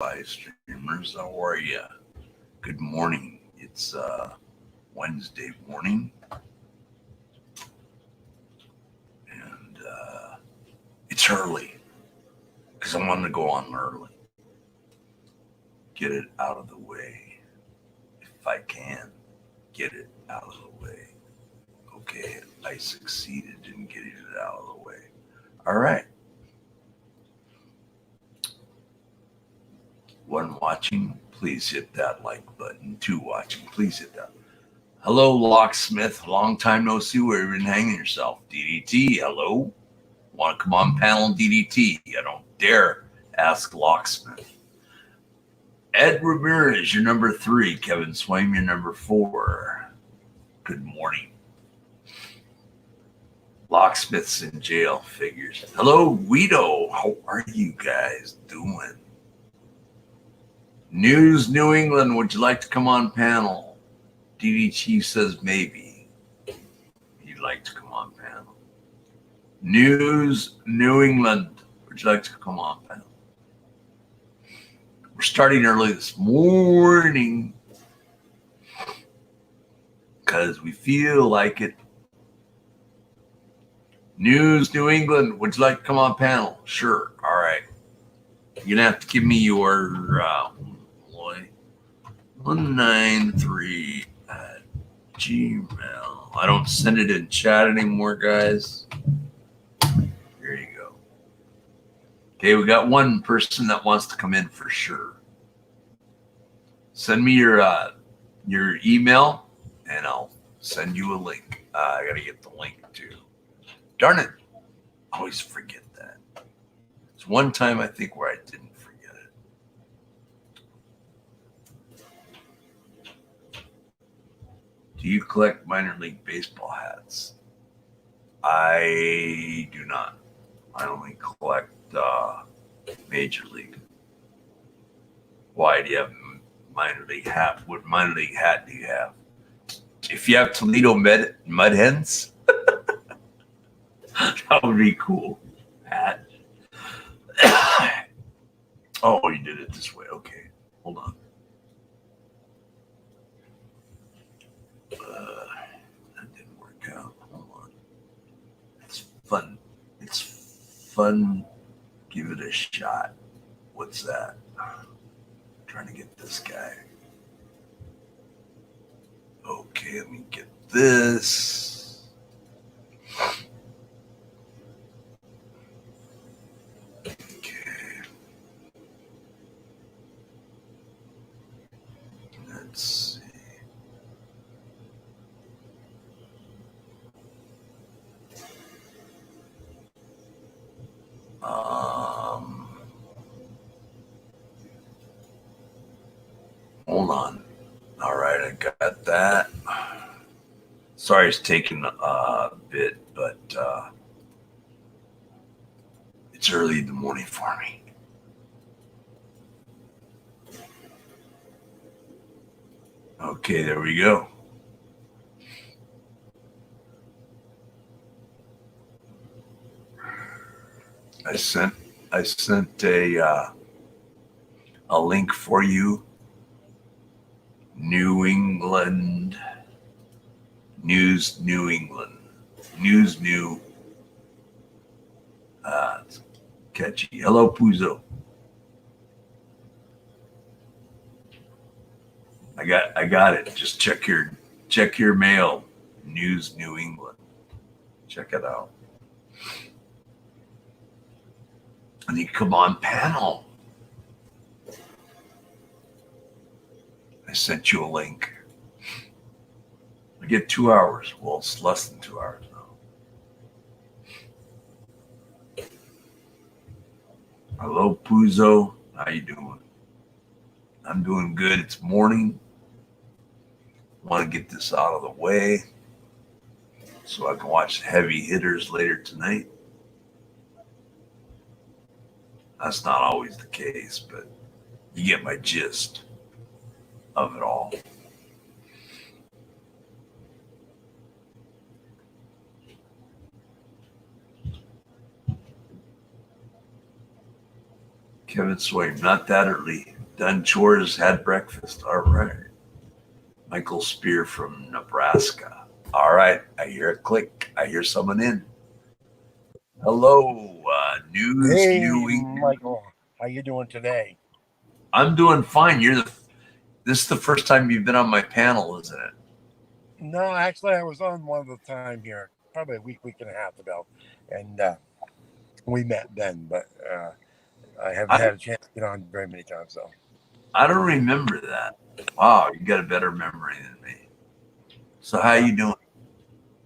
live streamers. How are you? Good morning. It's Wednesday morning, and it's early because I wanted to go on early, get it out of the way. If I can, get it out of the way. Okay, I succeeded in getting it out of the way. All right. One watching, please hit that like button. Two watching, please hit that. Hello, Locksmith. Long time no see. Where you been hanging yourself? DDT, hello. Want to come on panel, DDT? I don't dare ask Locksmith. Ed Ramirez, you're number 3. Kevin Swaim, you're number 4. Good morning. Locksmith's in jail, figures. Hello, Guido. How are you guys doing? News New England, would you like to come on panel? DDT says maybe. You'd like to come on panel. News New England, would you like to come on panel? We're starting early this morning because we feel like it. News New England, would you like to come on panel? Sure. All right. You're going to have to give me your 193 at Gmail. I don't send it in chat anymore, guys. Here you go. Okay, we got one person that wants to come in for sure. Send me your email, and I'll send you a link. I got to get the link too. Darn it. I always forget that. It's one time I think where I didn't forget it. Do you collect minor league baseball hats? I do not. I only collect major league. Why do you have minor league hat? What minor league hat do you have? If you have Toledo Mud Hens, that would be cool. Hat. Oh, you did it this way. Okay. Hold on. That didn't work out. Hold on. It's fun. It's fun. Give it a shot. What's that? I'm trying to get this guy. Okay, let me get this. Okay. Let's see. Hold on. All right, I got that. Sorry it's taking a bit, but it's early in the morning for me. Okay, there we go. I sent a link for you. New England News, New England News, New. It's catchy. Hello, Puzo. I got it. Just check your mail. News, New England. Check it out. And you come on panel. I sent you a link. I get 2 hours. Well, it's less than 2 hours now. Hello, Puzo. How you doing? I'm doing good. It's morning. Want to get this out of the way so I can watch heavy hitters later tonight. That's not always the case, but you get my gist of it all. Kevin Swain, not that early. Done chores, had breakfast. All right. Michael Spear from Nebraska. All right. I hear a click. I hear someone in. Hello, news Hey, viewing. Michael, how you doing today? I'm doing fine. This is the first time you've been on my panel, isn't it? No, actually, I was on one of the time here, probably a week and a half ago, and we met then, but I haven't I, had a chance to get on very many times, so. I don't remember that. Wow, you got a better memory than me. So how Yeah, you doing?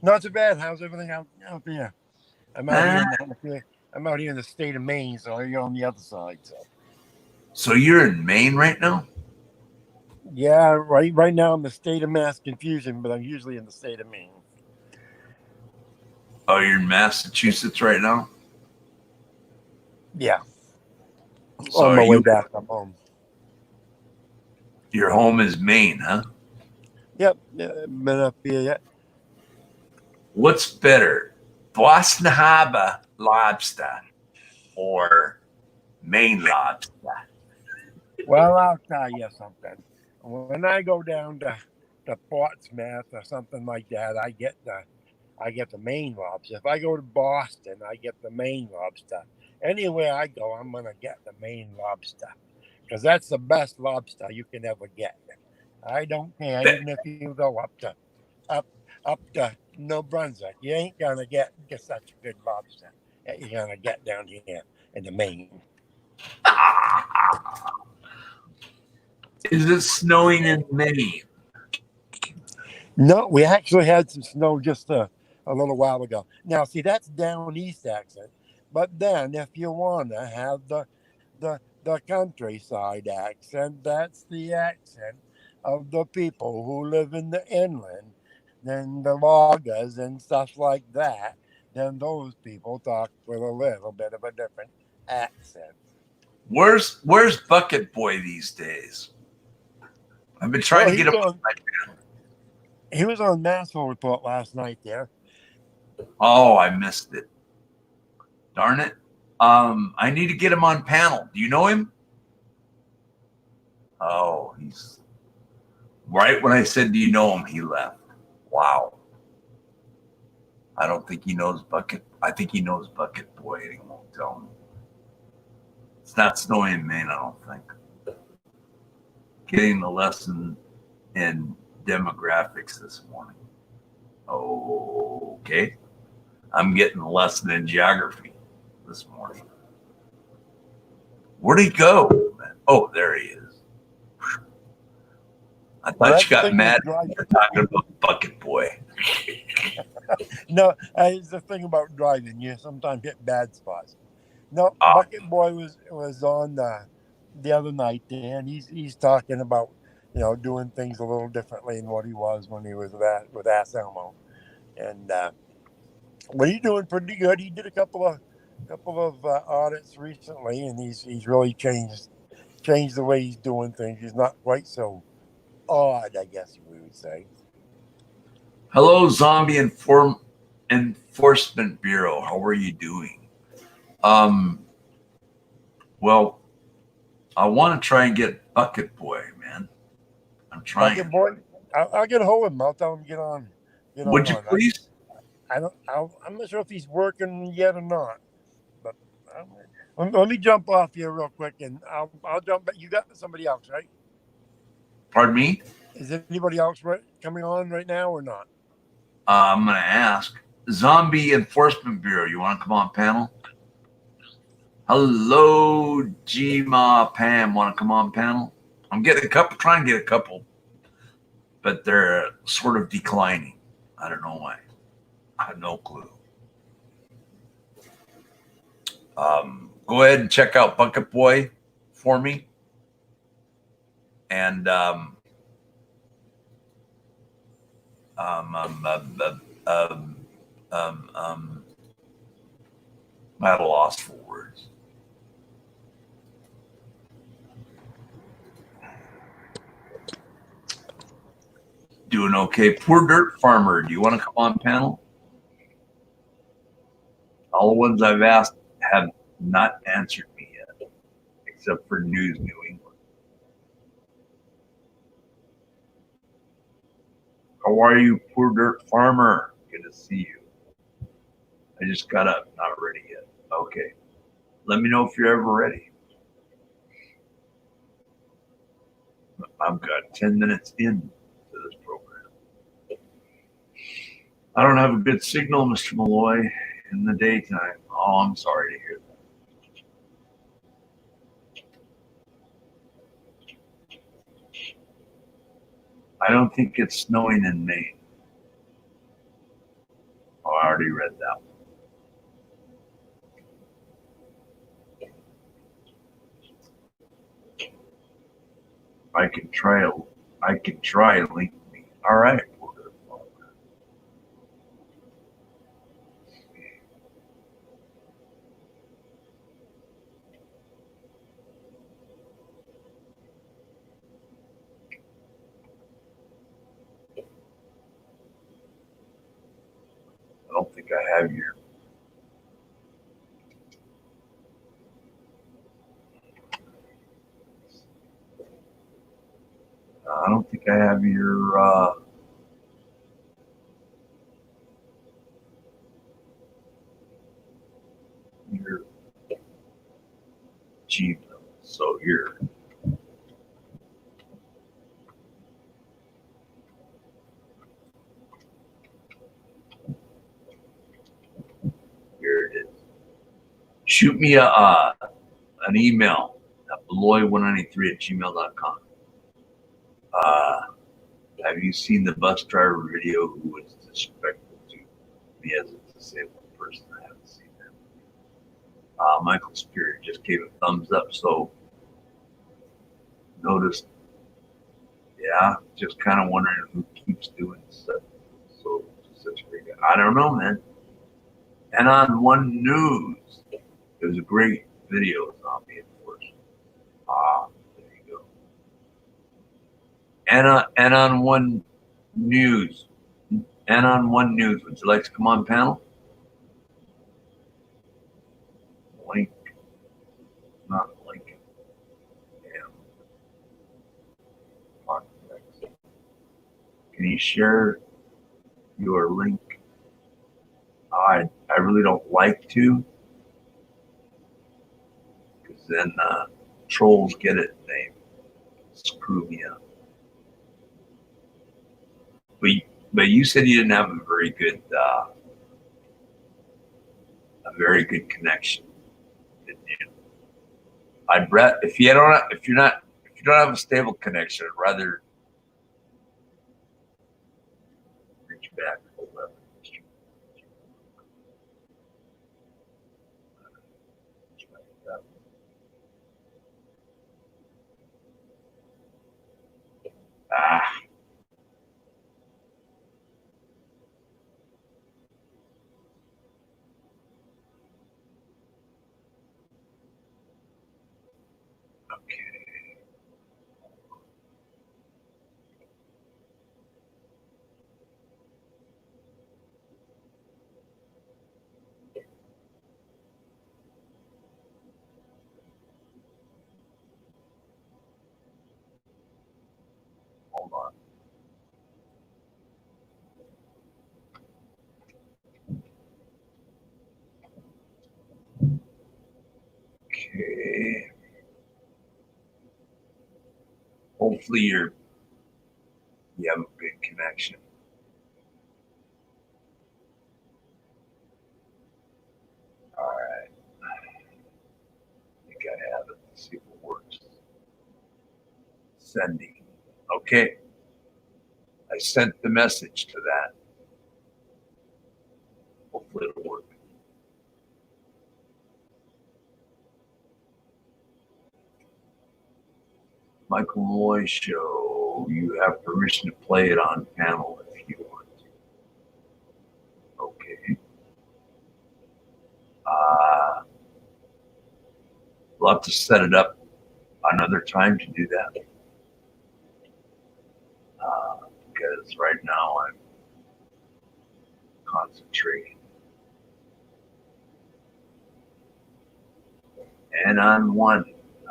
not too bad. How's everything out there? I'm out Uh, here I'm out here in the state of Maine, so you're on the other side. so you're in Maine right now? Yeah, right now I'm in the state of mass confusion, but I'm usually in the state of Maine. Oh, you're in Massachusetts right now? Yeah, So on my way back. I'm home. your home is Maine, huh? Yep, been up here yet. What's better, Boston Harbor lobster or Maine lobster? Well, I'll tell you something. When I go down to Portsmouth or something like that, I get the Maine lobster. If I go to Boston, I get the Maine lobster. Anywhere I go, I'm gonna get the Maine lobster because that's the best lobster you can ever get. I don't care, That, even if you go up up to New Brunswick, you ain't gonna get such a good lobster that you're gonna get down here in the Maine. is it snowing in Maine? No, we actually had some snow just a little while ago. Now, see, that's down east accent. But then, if you want to have the countryside accent, that's the accent of the people who live in the inland, then the loggers and stuff like that. Then those people talk with a little bit of a different accent. Where's Bucket Boy these days? I've been trying Well, to get him. he was on Massville Report last night there. Oh, I missed it. Darn it. I need to get him on panel. Do you know him? Oh, he's right when I said, do you know him? He left. Wow. I don't think he knows Bucket. I think he knows Bucket Boy and he won't tell me. It's not snowing in Maine, I don't think. Getting the lesson in demographics this morning. Okay. I'm getting a lesson in geography this morning. Where'd he go? Oh, there he is. I Well, thought that's you the got thing about mad driving. for talking about Bucket Boy. No, it's the thing about driving. You sometimes hit bad spots. No, Ah, Bucket Boy was on the other night, and he's talking about doing things a little differently than what he was when he was with Ass Elmo, and but he's doing pretty good. He did a couple of audits recently, and he's really changed the way he's doing things. He's not quite so odd, I guess we would say. hello, Zombie Enforcement Bureau. How are you doing? Um, well, I want to try and get Bucket Boy, man. I'm Bucket trying. Boy, I'll get a hold of him. I'll tell him get Would you on. please? I don't. I'm not sure if he's working yet or not. But let me jump off here real quick, and I'll jump. But you got somebody else, right? Pardon me? Is anybody else coming on right now or not? I'm going to ask. Zombie Enforcement Bureau, you want to come on panel? Hello, Gma Pam. Want to come on panel? I'm getting a couple, trying to get a couple, but they're sort of declining. I don't know why. I have no clue. Go ahead and check out Bucket Boy for me. And I'm at a loss for words. Doing okay. Poor Dirt Farmer, do you want to come on panel? All the ones I've asked have not answered me yet, except for News New England. How are you, poor dirt farmer? Good to see you. I just got up, not ready yet. Okay. Let me know if you're ever ready. I've got 10 minutes in to this program. I don't have a good signal, Mr. Malloy, in the daytime. Oh, I'm sorry to hear that. I don't think it's snowing in Maine. Oh, I already read that one. I can try link me. All right. I don't think I have your. I don't think I have your Gmail. So here it is. Shoot me an email at beloy193@gmail.com. Have you seen the bus driver video who was disrespectful to me as a disabled person? I haven't seen that. Michael Spirit just gave a thumbs up, so noticed. Yeah, just kind of wondering who keeps doing stuff. So such a great guy. I don't know, man. And on One News, there's a great video on me, of course. There you go. And on One News, would you like to come on panel? Link, not link. Damn. Can you share your link? I really don't like to, because then trolls get it and they screw me up. But you said you didn't have a very good connection, didn't you? If you don't have a stable connection, I'd rather reach back. Ah, okay. Hold on. Okay. Hopefully you have a good connection. All right. I think I have it. Let's see if it works. Sending. Okay. I sent the message to that. Hopefully it'll work. Michael Malloy Show. You have permission to play it on panel if you want to. Okay. We'll have to set it up another time to do that. Because right now I'm concentrating. And on One,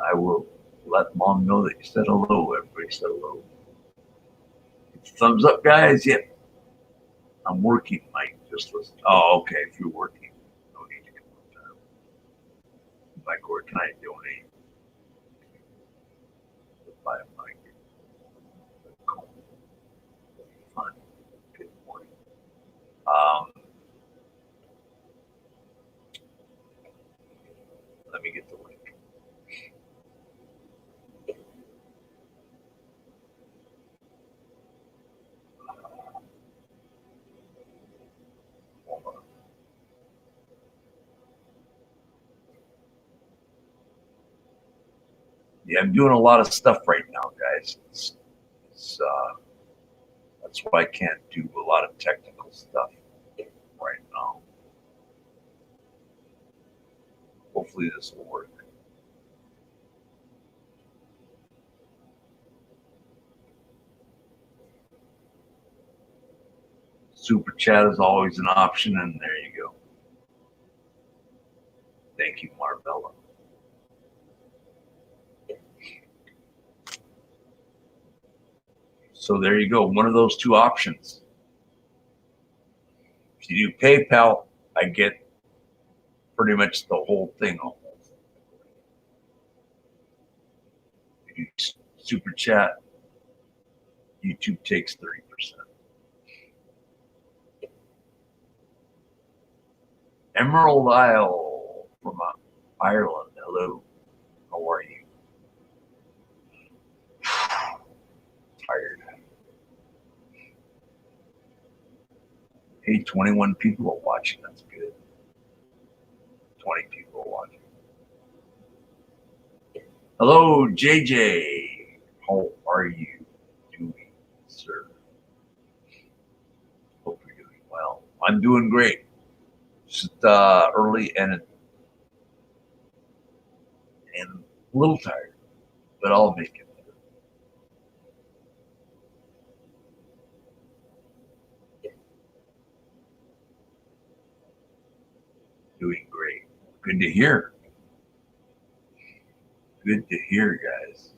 I will let Mom know that you said hello. Everybody said hello. Thumbs up, guys. Yep. I'm working, Mike. Just listen. Oh, okay. If you're working, no need to come up. Mike, where can I donate? Buy a mic. Fun. Good morning. Let me get the link. Hold on. Yeah, I'm doing a lot of stuff right now, guys. That's why I can't do a lot of technical stuff right now. Hopefully this will work. Super chat is always an option, and there you go. Thank you, Marbella. So there you go. One of those two options. If you do PayPal, I get pretty much the whole thing almost. If you do super chat, YouTube takes 30%. Emerald Isle from Ireland. Hello. How are you? Tired. Hey, 21 people are watching. That's good. 20 people are watching. Hello, JJ. How are you doing, sir? Hope you're doing well. I'm doing great. Just early and a little tired, but I'll make it. Doing great. Good to hear. Good to hear, guys.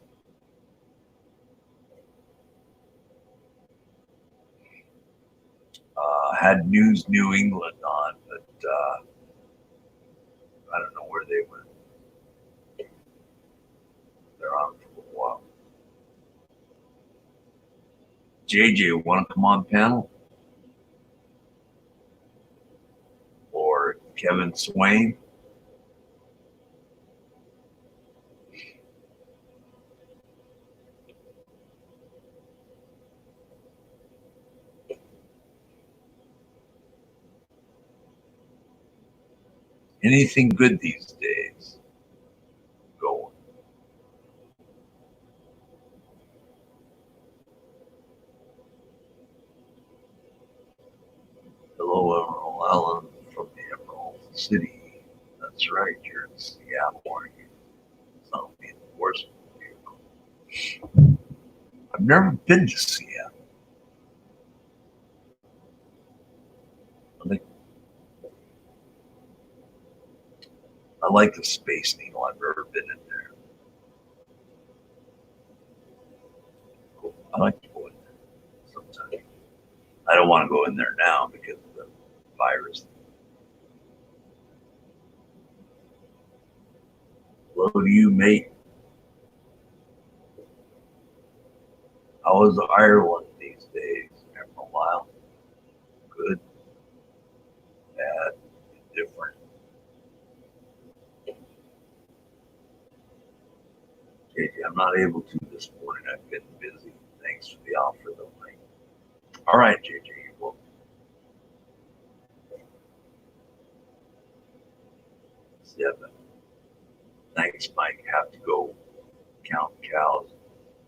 Had News New England on, but I don't know where they went. They're on for a while. JJ, want to come on panel? Or Kevin Swain? Anything good these days? Going. Hello, Emerald Allen from the Emerald City. That's right, you're in Seattle, aren't you? Sounds like the worst vehicle. I've never been to Seattle. I like the Space Needle. I've never been in there. Cool. I like to go in there sometimes. I don't want to go in there now because of the virus. Hello to you, mate. How is Ireland these days? Emerald Isle? Good, bad, different. JJ, I'm not able to this morning. I've been busy. Thanks for the offer, though, Mike. All right, JJ, you're welcome. Seven. Thanks, Mike. Have to go count cows.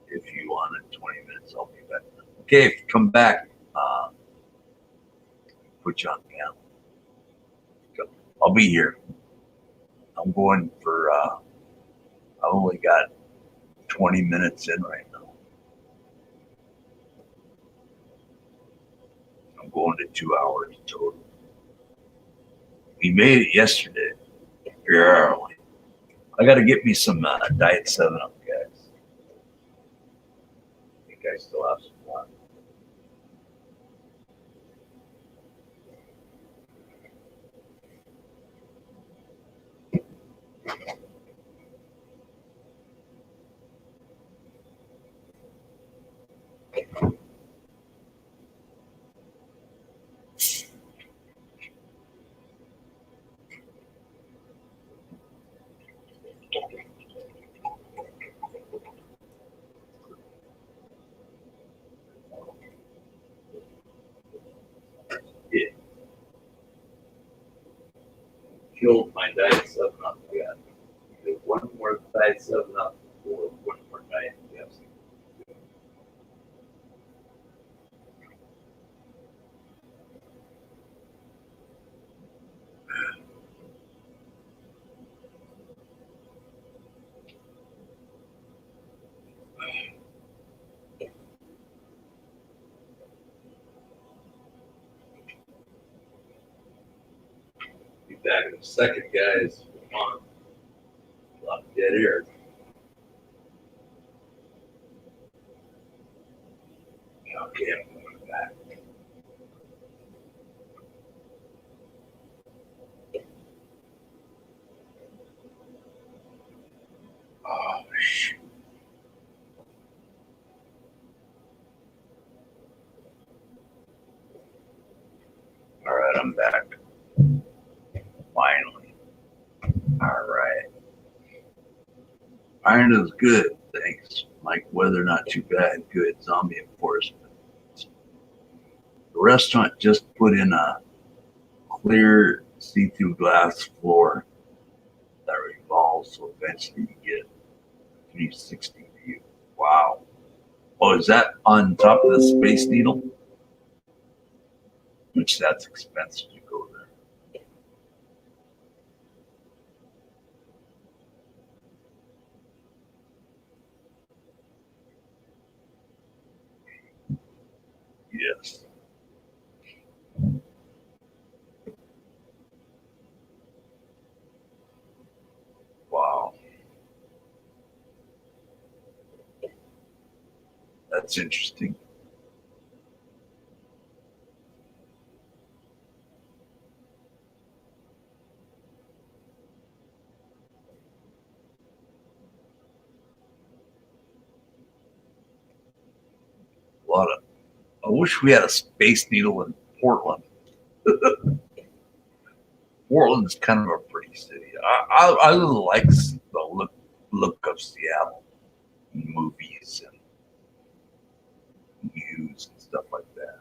If you want it, 20 minutes, I'll be back. Okay, if you come back, put you on panel. I'll be here. I'm going for, I only got 20 minutes in right now. I'm going to 2 hours total. We made it yesterday. Barely. I got to get me some Diet 7-Up, guys. I think I still have some left. Yeah. Killed my Diet 7-Up. Yeah. One more Diet 7-Up or one more Diet Pepsi. Be back in a second, guys. Come on. A lot of dead air. Okay, I'm going back. Oh, shit. All right, I'm back. Finally. All right. Iron is good, thanks. Mike, weather not too bad. Good. Zombie enforcement. The restaurant just put in a clear see-through glass floor that revolves, so eventually you get 360 view. Wow. Oh, is that on top of the Space Needle? Which that's expensive to go there. Yes. Wow. That's interesting. A lot of. I wish we had a Space Needle in Portland. Portland's kind of a pretty city. I like the look of Seattle in movies and news and stuff like that.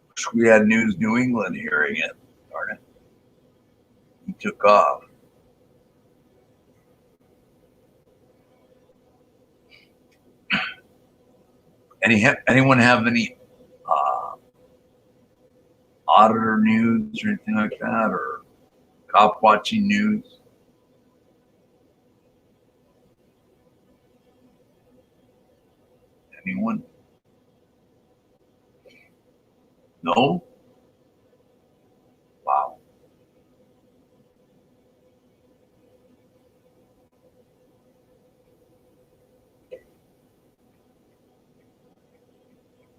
Wish we had News New England hearing it. Darn it. He took off. Anyone have any auditor news or anything like that, or cop watching news? Anyone? No? Wow.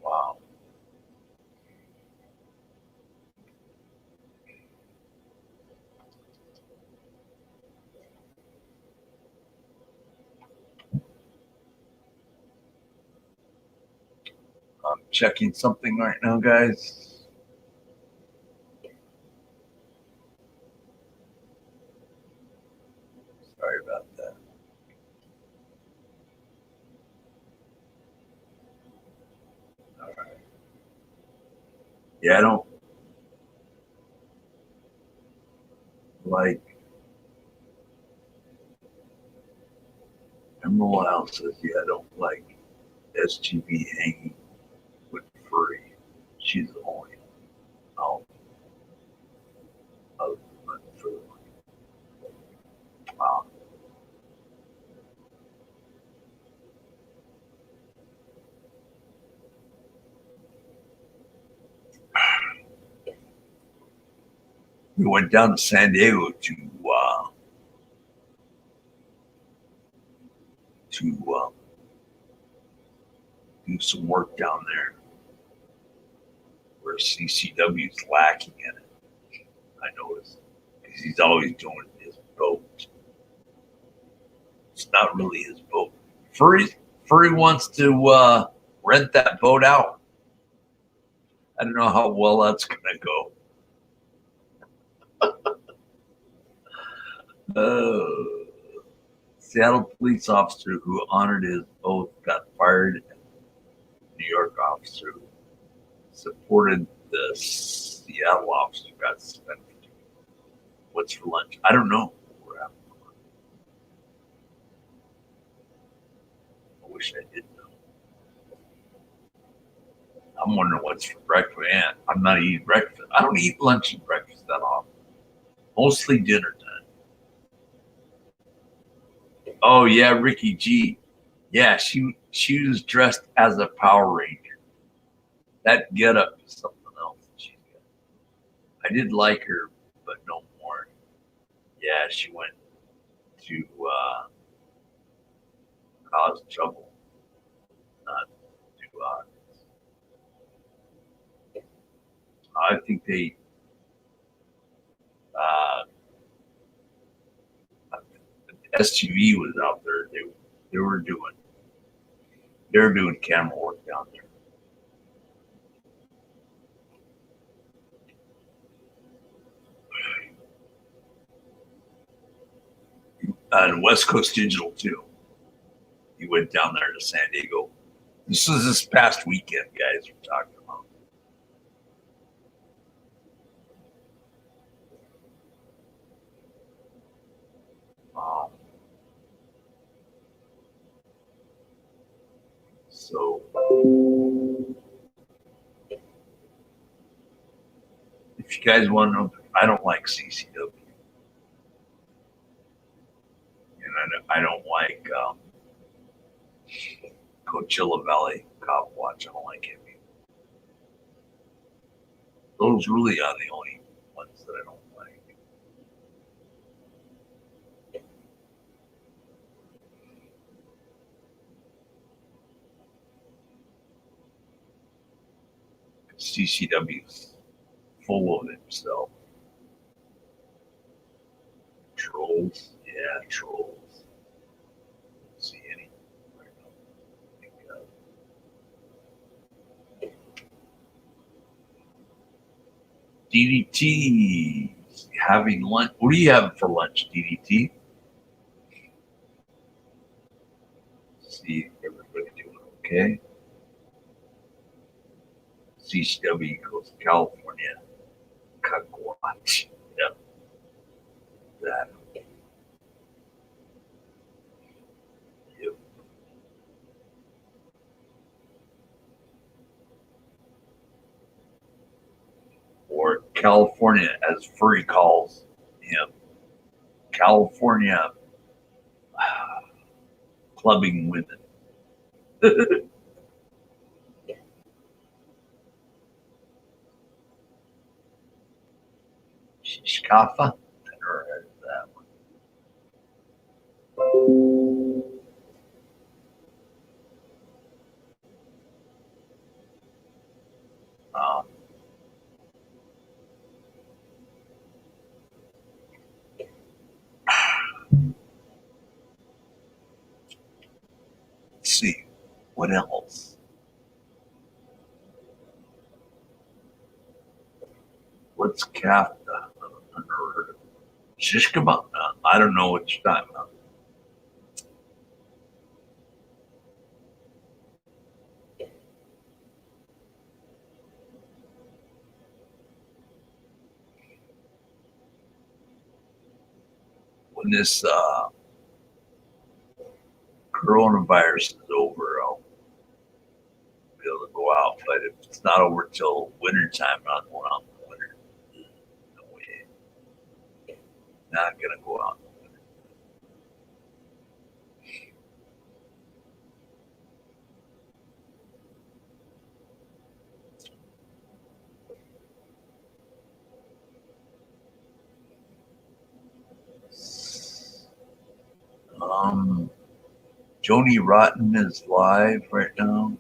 Wow. I'm checking something right now, guys. Sorry about that. All right. Yeah, I don't like Emerald Isle says, yeah, I don't like SGB hanging with furry. She's the only out of furry. Wow. We went down to San Diego to do some work down there where CCW is lacking in it. I noticed because he's always doing his boat. It's not really his boat. Furry wants to rent that boat out. I don't know how well that's gonna go. Seattle police officer who honored his oath got fired. New York officer who supported the Seattle officer got suspended. What's for lunch? I don't know. I wish I did know. I'm wondering what's for breakfast. And I'm not eating breakfast. I don't eat lunch and breakfast that often. Mostly dinner time. Oh yeah, Ricky G. Yeah, she was dressed as a Power Ranger. That getup is something else. I did like her, but no more. Yeah, she went to cause trouble, not to. I think they. SUV was out there. They were doing camera work down there. And West Coast Digital too. He went down there to San Diego. This was this past weekend, guys. We're talking about. So if you guys want to know, I don't like CCW. And I don't like Coachella Valley Cop Watch. I don't like him. Those really are the only ones that I don't like. CCW's full of himself. Trolls, yeah, trolls. Don't see any right now. DDT having lunch. What do you have for lunch, DDT? See everybody doing okay. CCW equals California. Watch. Yep. That. Yep. Or California, as Furry calls him. California clubbing women. Shishkafa? I never heard of that one. Let's see. What else? What's Kafka? I've never heard of it. Shishkaba? I don't know what you're talking about. When this coronavirus is over, I'll be able to go out. But if it's not over till wintertime, I'm not going out in the winter. No way. Not going to go out in the winter. Joni Rotten is live right now.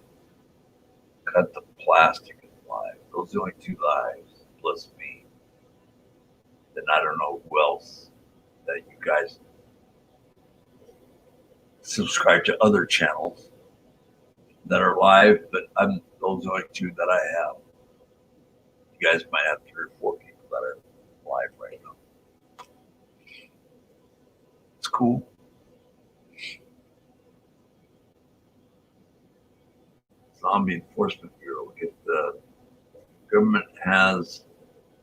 Cut the Plastic is live. Those are the only two lives, plus me. Then I don't know who else that you guys subscribe to other channels that are live, but those are the only two that I have. You guys might have 3 or 4 people that are live right now. It's cool. Zombie Enforcement Bureau. If the government has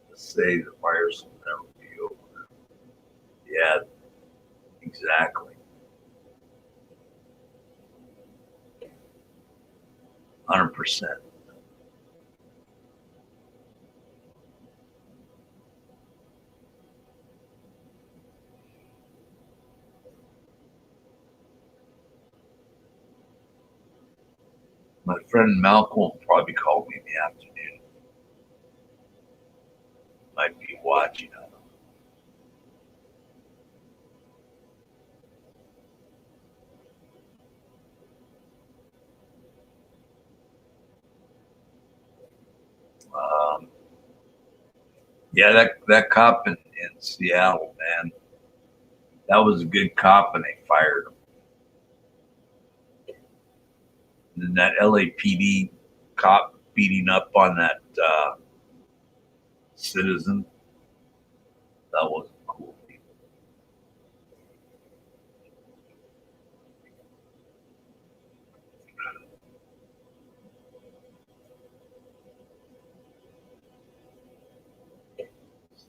to say the fires will never be over. Yeah, exactly. 100%. My friend Malcolm will probably call me in the afternoon. Might be watching. I don't know. Yeah, that cop in Seattle, man, that was a good cop, and they fired him. And then that LAPD cop beating up on that citizen, that wasn't cool.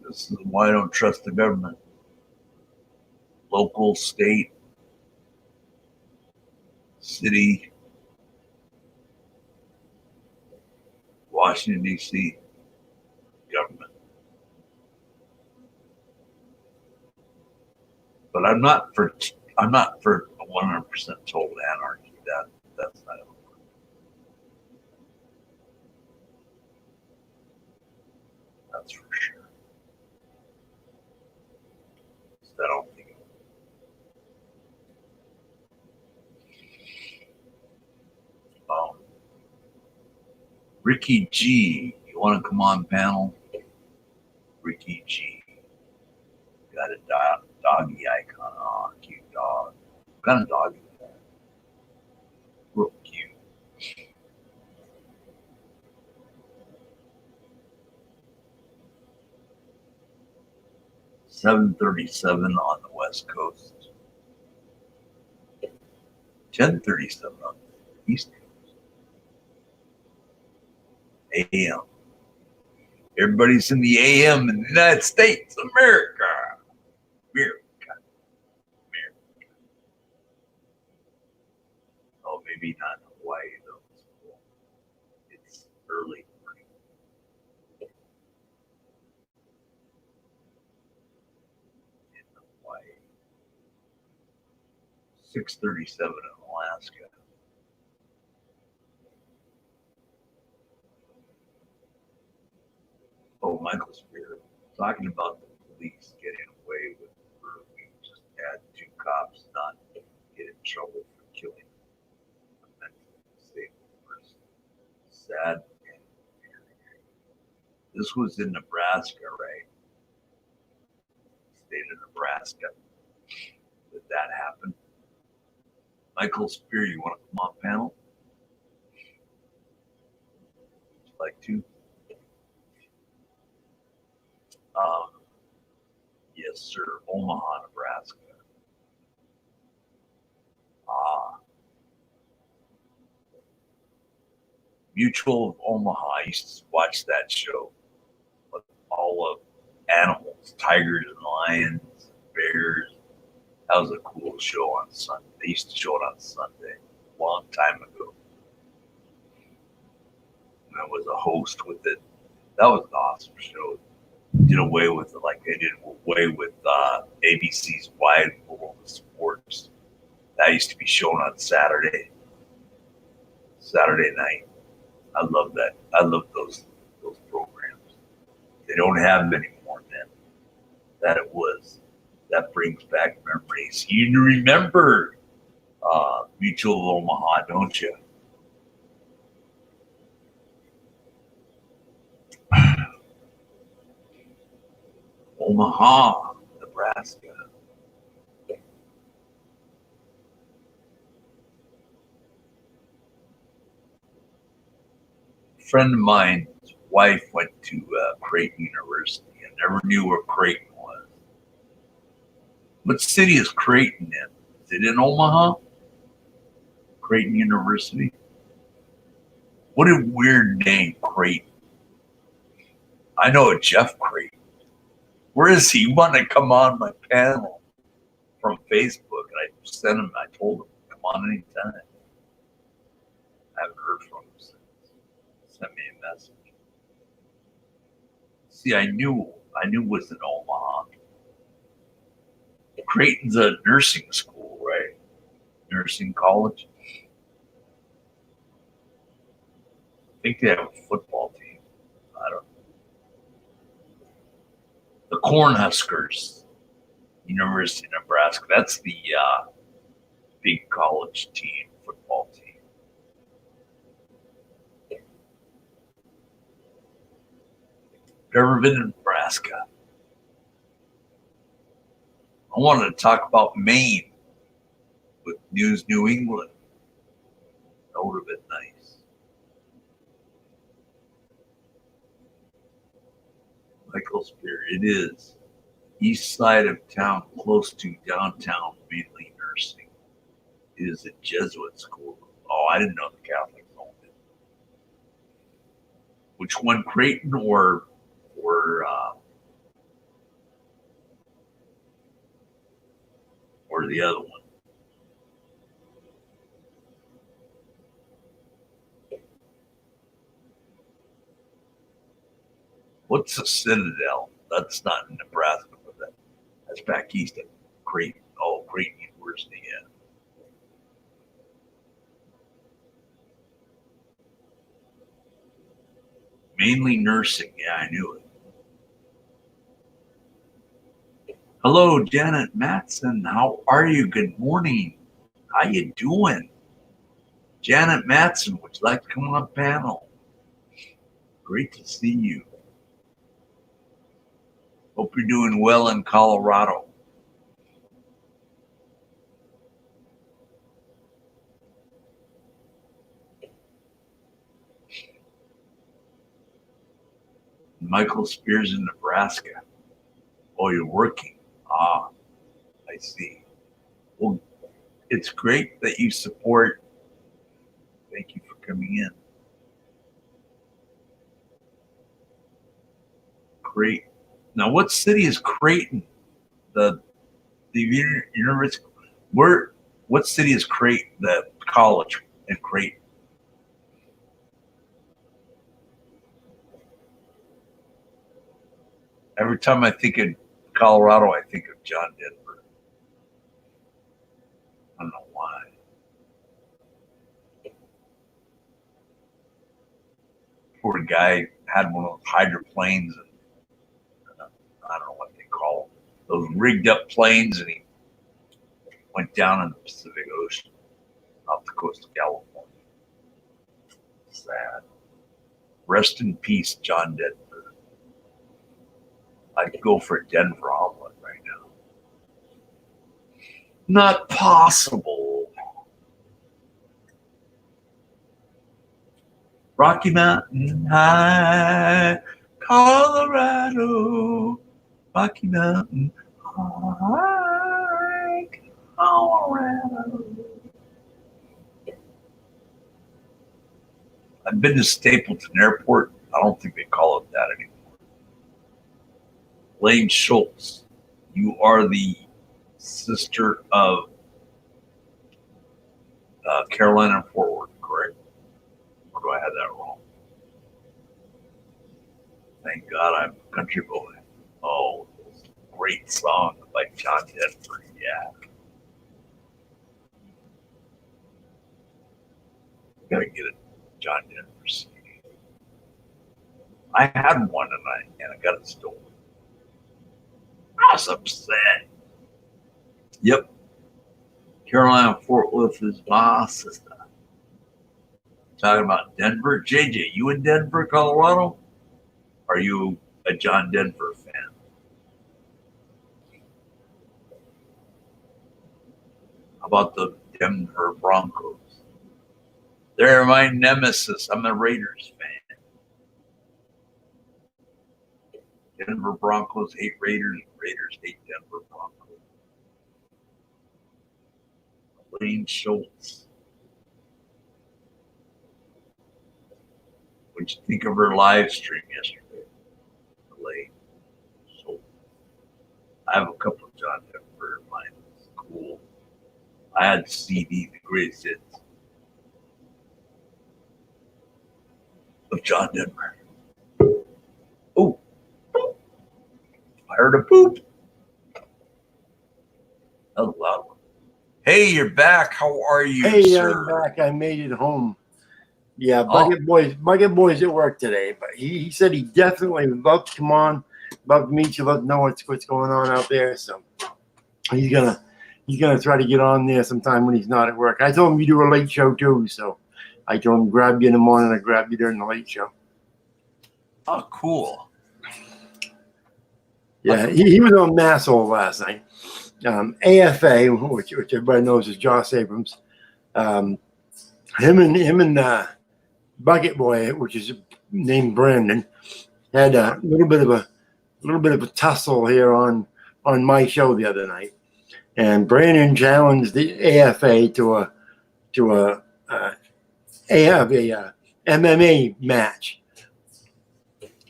This is why I don't trust the government. Local, state, city, Washington, D.C., government. But I'm not for 100% total anarchy. That's not. That's for sure. I don't think. Ricky G, you want to come on panel? Ricky G, got a doggy icon. Oh, cute dog. What kind of dog is that? Real cute. $7:37 on the West Coast. 10:37 on the East Coast. AM. Everybody's in the AM in the United States, America. America. America. Oh, maybe not Hawaii, though. It's early morning. In Hawaii. 6:37 in Alaska. Oh, Michael Spear, talking about the police getting away with murder. We just had 2 cops not get in trouble for killing a mentally disabled person. Sad and infuriating. This was in Nebraska, right? State of Nebraska. Did that happen? Michael Spear, you want to come on panel? Would you like to? Um, yes, sir. Omaha, Nebraska. Ah, Mutual of Omaha. I used to watch that show. All of animals, tigers and lions, bears. That was a cool show on Sunday. They used to show it on Sunday a long time ago. And I was a host with it. That was an awesome show. Did away with it like they did away with ABC's Wide World of Sports. That used to be shown on Saturday night. I love that. I love those programs. They don't have them anymore, man. That brings back memories. You remember Mutual of Omaha, don't you? Omaha, Nebraska. A friend of mine's wife went to Creighton University. I never knew where Creighton was. What city is Creighton in? Is it in Omaha? Creighton University? What a weird name, Creighton. I know a Jeff Creighton. Where is he? He wanted to come on my panel from Facebook. And I sent him, I told him, come on anytime. I haven't heard from him since. Sent me a message. See, I knew it was in Omaha. Creighton's a nursing school, right? Nursing college. I think they have a football team. I don't know. The Cornhuskers, University of Nebraska. That's the big college team, football team. Ever been in Nebraska? I wanted to talk about Maine with News New England. That would have been nice. Michael Spear, it is. East side of town, close to downtown, mainly nursing. It is a Jesuit school. Oh, I didn't know the Catholics owned it. Which one, Creighton or the other one? What's the Citadel? That's not in Nebraska, but that's back east of Creighton. Oh, Creighton University, yeah. Mainly nursing, yeah, I knew it. Hello, Janet Matson. How are you? Good morning. How you doing? Janet Matson, would you like to come on the panel? Great to see you. Hope you're doing well in Colorado. Michael Spears in Nebraska. Oh, you're working. Ah, I see. Well, it's great that you support. Thank you for coming in. Great. Now, what city is Creighton? The university. What city is Creighton? The college in Creighton. Every time I think of Colorado, I think of John Denver. I don't know why. Poor guy had one of those hydroplanes, and I don't know what they call them, those rigged up planes, and he went down in the Pacific Ocean off the coast of California. Sad. Rest in peace, John Denver. I'd go for a Denver omelet right now. Not possible. Rocky Mountain High, Colorado. Rocky Mountain High, Colorado. I've been to Stapleton Airport. I don't think they call it that anymore. Lane Schultz, you are the sister of Carolina Forward, correct? Or do I have that wrong? Thank God I'm a country boy. Oh, great song by John Denver. Yeah. Gotta get it, John Denver CD. I had one and I got it stolen. I was upset. Yep. Carolina Fort Worth is my sister. Talking about Denver. JJ, you in Denver, Colorado? Are you a John Denver fan? How about the Denver Broncos? They're my nemesis. I'm a Raiders fan. Denver Broncos hate Raiders. Raiders hate Denver Broncos. Lane Schultz. What'd you think of her live stream yesterday? Lane Schultz. I have a couple of John Denver in mine. It's cool. I had CD, the greatest hits of John Denver. Oh, I heard a poop. That was a loud one. Hey, you're back. How are you, Hey, sir? I'm back. I made it home. Yeah, Bucket Boy's at work today, but he said he definitely would love to come on, love to meet you, love to know what's going on out there. So he's gonna try to get on there sometime when he's not at work. I told him you do a late show too, so I told him grab you in the morning. I grab you during the late show. Oh, cool. Yeah, he was on Masshole last night. AFA, which everybody knows is Josh Abrams. Him and Bucket Boy, which is named Brandon, had a little bit of a tussle here on my show the other night, and Brandon challenged the AFA to a MMA match,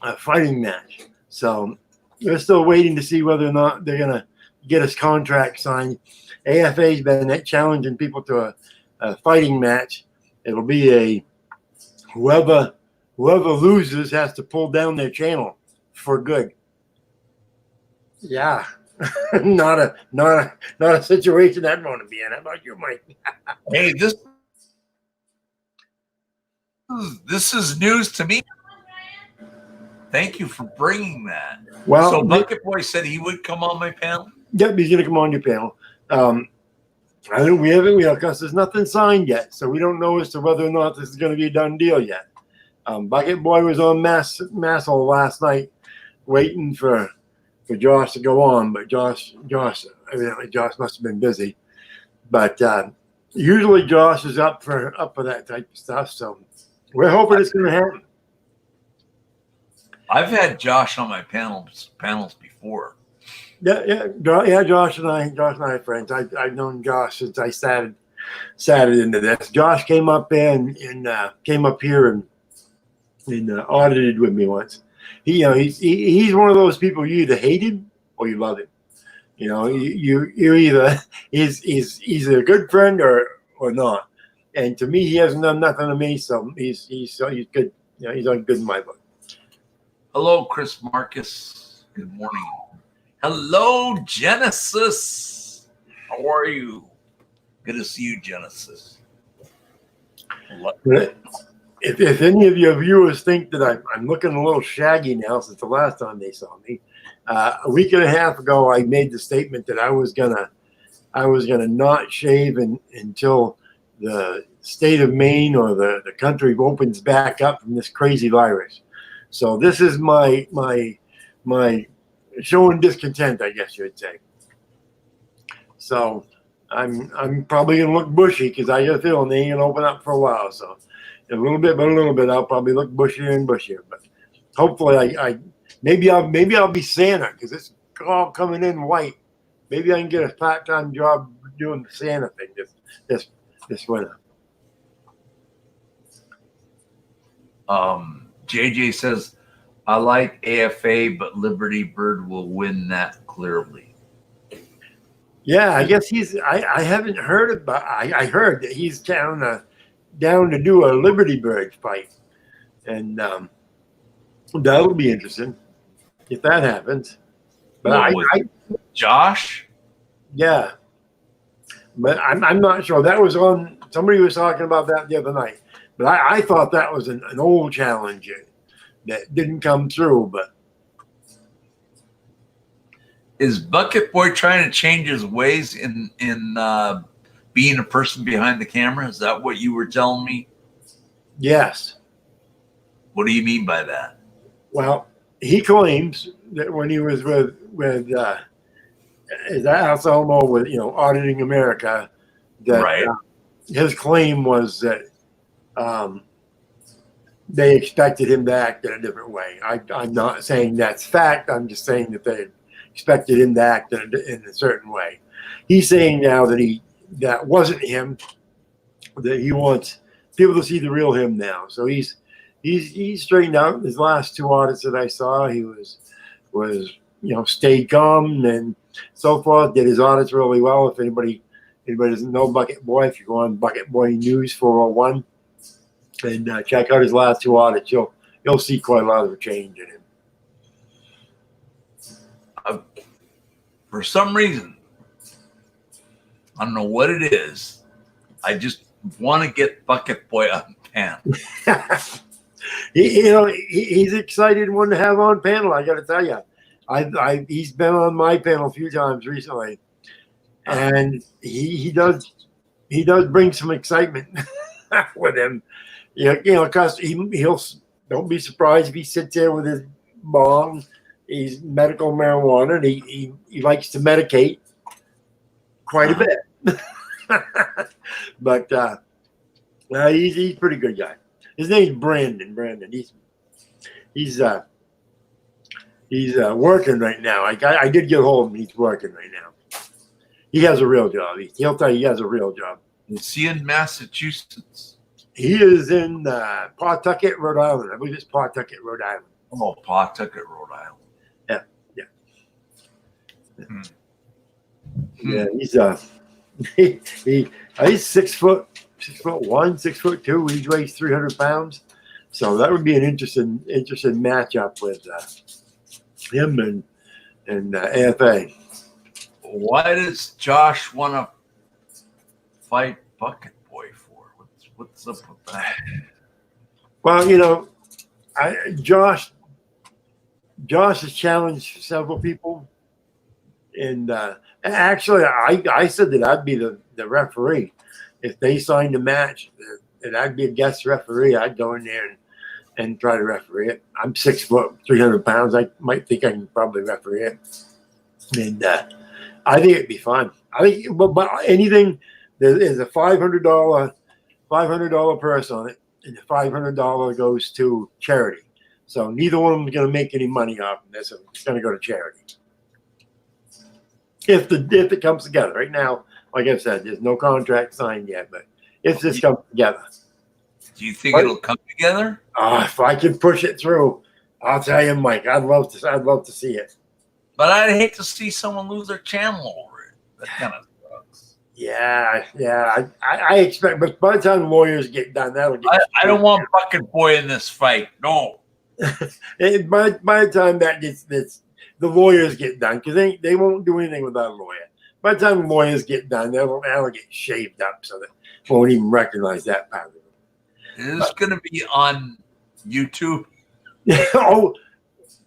a fighting match. So we're still waiting to see whether or not they're gonna get his contract signed. AFA's been challenging people to a fighting match. It'll be a whoever loses has to pull down their channel for good. Yeah. not a situation I'd want to be in. How about you, Mike? Hey, this is news to me. Thank you for bringing that. Well, so Bucket Boy said he would come on my panel. Yep, he's going to come on your panel. I think we haven't, because there's nothing signed yet, so we don't know as to whether or not this is going to be a done deal yet. Bucket Boy was on Masshole last night, waiting for Josh to go on, but Josh must have been busy. But usually Josh is up for that type of stuff, so we're hoping it's going to happen. I've had Josh on my panels before. Yeah. Josh and I are friends. I've known Josh since I started into this. Josh came up there and came up here and audited with me once. He's one of those people you either hate him or you love him. You either he's either a good friend or not. And to me, he hasn't done nothing to me, so he's good. He's on good in my book. Hello, Chris Marcus. Good morning. Hello, Genesis. How are you? Good to see you, Genesis. If any of your viewers think that I'm looking a little shaggy now since the last time they saw me, a week and a half ago I made the statement that I was gonna not shave until the state of Maine or the country opens back up from this crazy virus. So this is my showing discontent, I guess you would say. So I'm probably gonna look bushy because I got a feeling they ain't gonna open up for a while. So a little bit, I'll probably look bushier and bushier. But hopefully, maybe I'll be Santa because it's all coming in white. Maybe I can get a part-time job doing the Santa thing this winter. JJ says, I like AFA, but Liberty Bird will win that clearly. Yeah, I guess I haven't heard about. I heard that he's down to do a Liberty Bird fight, and that'll be interesting if that happens. But Josh? Yeah, but I'm not sure. That was on. Somebody was talking about that the other night, but I thought that was an old challenge that didn't come through. But is Bucket Boy trying to change his ways in being a person behind the camera? Is that what you were telling me? Yes. What do you mean by that? Well, he claims that when he was with House Alamo with Auditing America, that Right. his claim was that they expected him to act in a different way. I'm not saying that's fact. I'm just saying that they expected him to act in a certain way. He's saying now that that wasn't him. That he wants people to see the real him now. So he's straightened out. His last two audits that I saw, he was stayed calm and so forth. Did his audits really well. If anybody doesn't know Bucket Boy, if you go on Bucket Boy News 401 and check out his last two audits, you'll see quite a lot of a change in him. For some reason, I don't know what it is. I just want to get Bucket Boy on panel. He's excited one to have on panel. I got to tell you, he's been on my panel a few times recently, and he does bring some excitement with him. Because he'll don't be surprised if he sits there with his bong. He's medical marijuana, and he likes to medicate quite a bit. But he's a pretty good guy. His name's Brandon. He's working right now. I did get hold of him. He's working right now. He has a real job. He'll tell you he has a real job. Is he in Massachusetts? He is in Pawtucket, Rhode Island. I believe it's Pawtucket, Rhode Island. Oh, Pawtucket, Rhode Island. Yeah. He's 6 foot 6'1", 6'2". He weighs 300 pounds. So that would be an interesting matchup with him and AFA. Why does Josh want to fight Bucket Boy for? What's up with that? Well, Josh has challenged several people, and actually, I said that I'd be the referee if they signed a match. That I'd be a guest referee. I'd go in there and try to referee it. I'm 6 foot, 300 pounds. I might think I can probably referee it, and I think it'd be fun. I think, but anything there is a $500 purse on it, and the $500 goes to charity. So neither one of them is going to make any money off of this. It's going to go to charity. If it comes together. Right now, like I said, there's no contract signed yet, but if this comes together. Do you think it'll come together? If I can push it through, I'll tell you, Mike, I'd love to see it. But I'd hate to see someone lose their channel over it. That kind of sucks. Yeah. I expect, but by the time lawyers get done, that'll get. I don't want Bucket Boy in this fight. No. by the time the lawyers get done, because they won't do anything without a lawyer. By the time the lawyers get done, that'll get shaved up so that won't even recognize that part of it. Is this going to be on YouTube? Oh,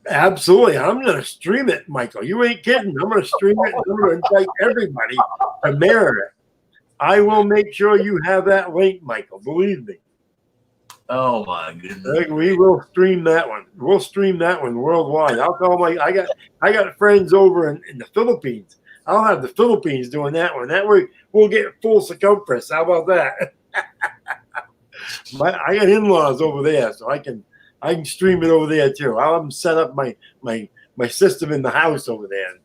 absolutely. I'm going to stream it, Michael. You ain't kidding. I'm going to stream it, and I'm going to invite everybody to mirror it. I will make sure you have that link, Michael. Believe me. Oh my goodness! We will stream that one. We'll stream that one worldwide. I'll tell my I got friends over in the Philippines. I'll have the Philippines doing that one. That way we'll get full circumference. How about that? I got in-laws over there, so I can stream it over there too. I'll have them set up my system in the house over there.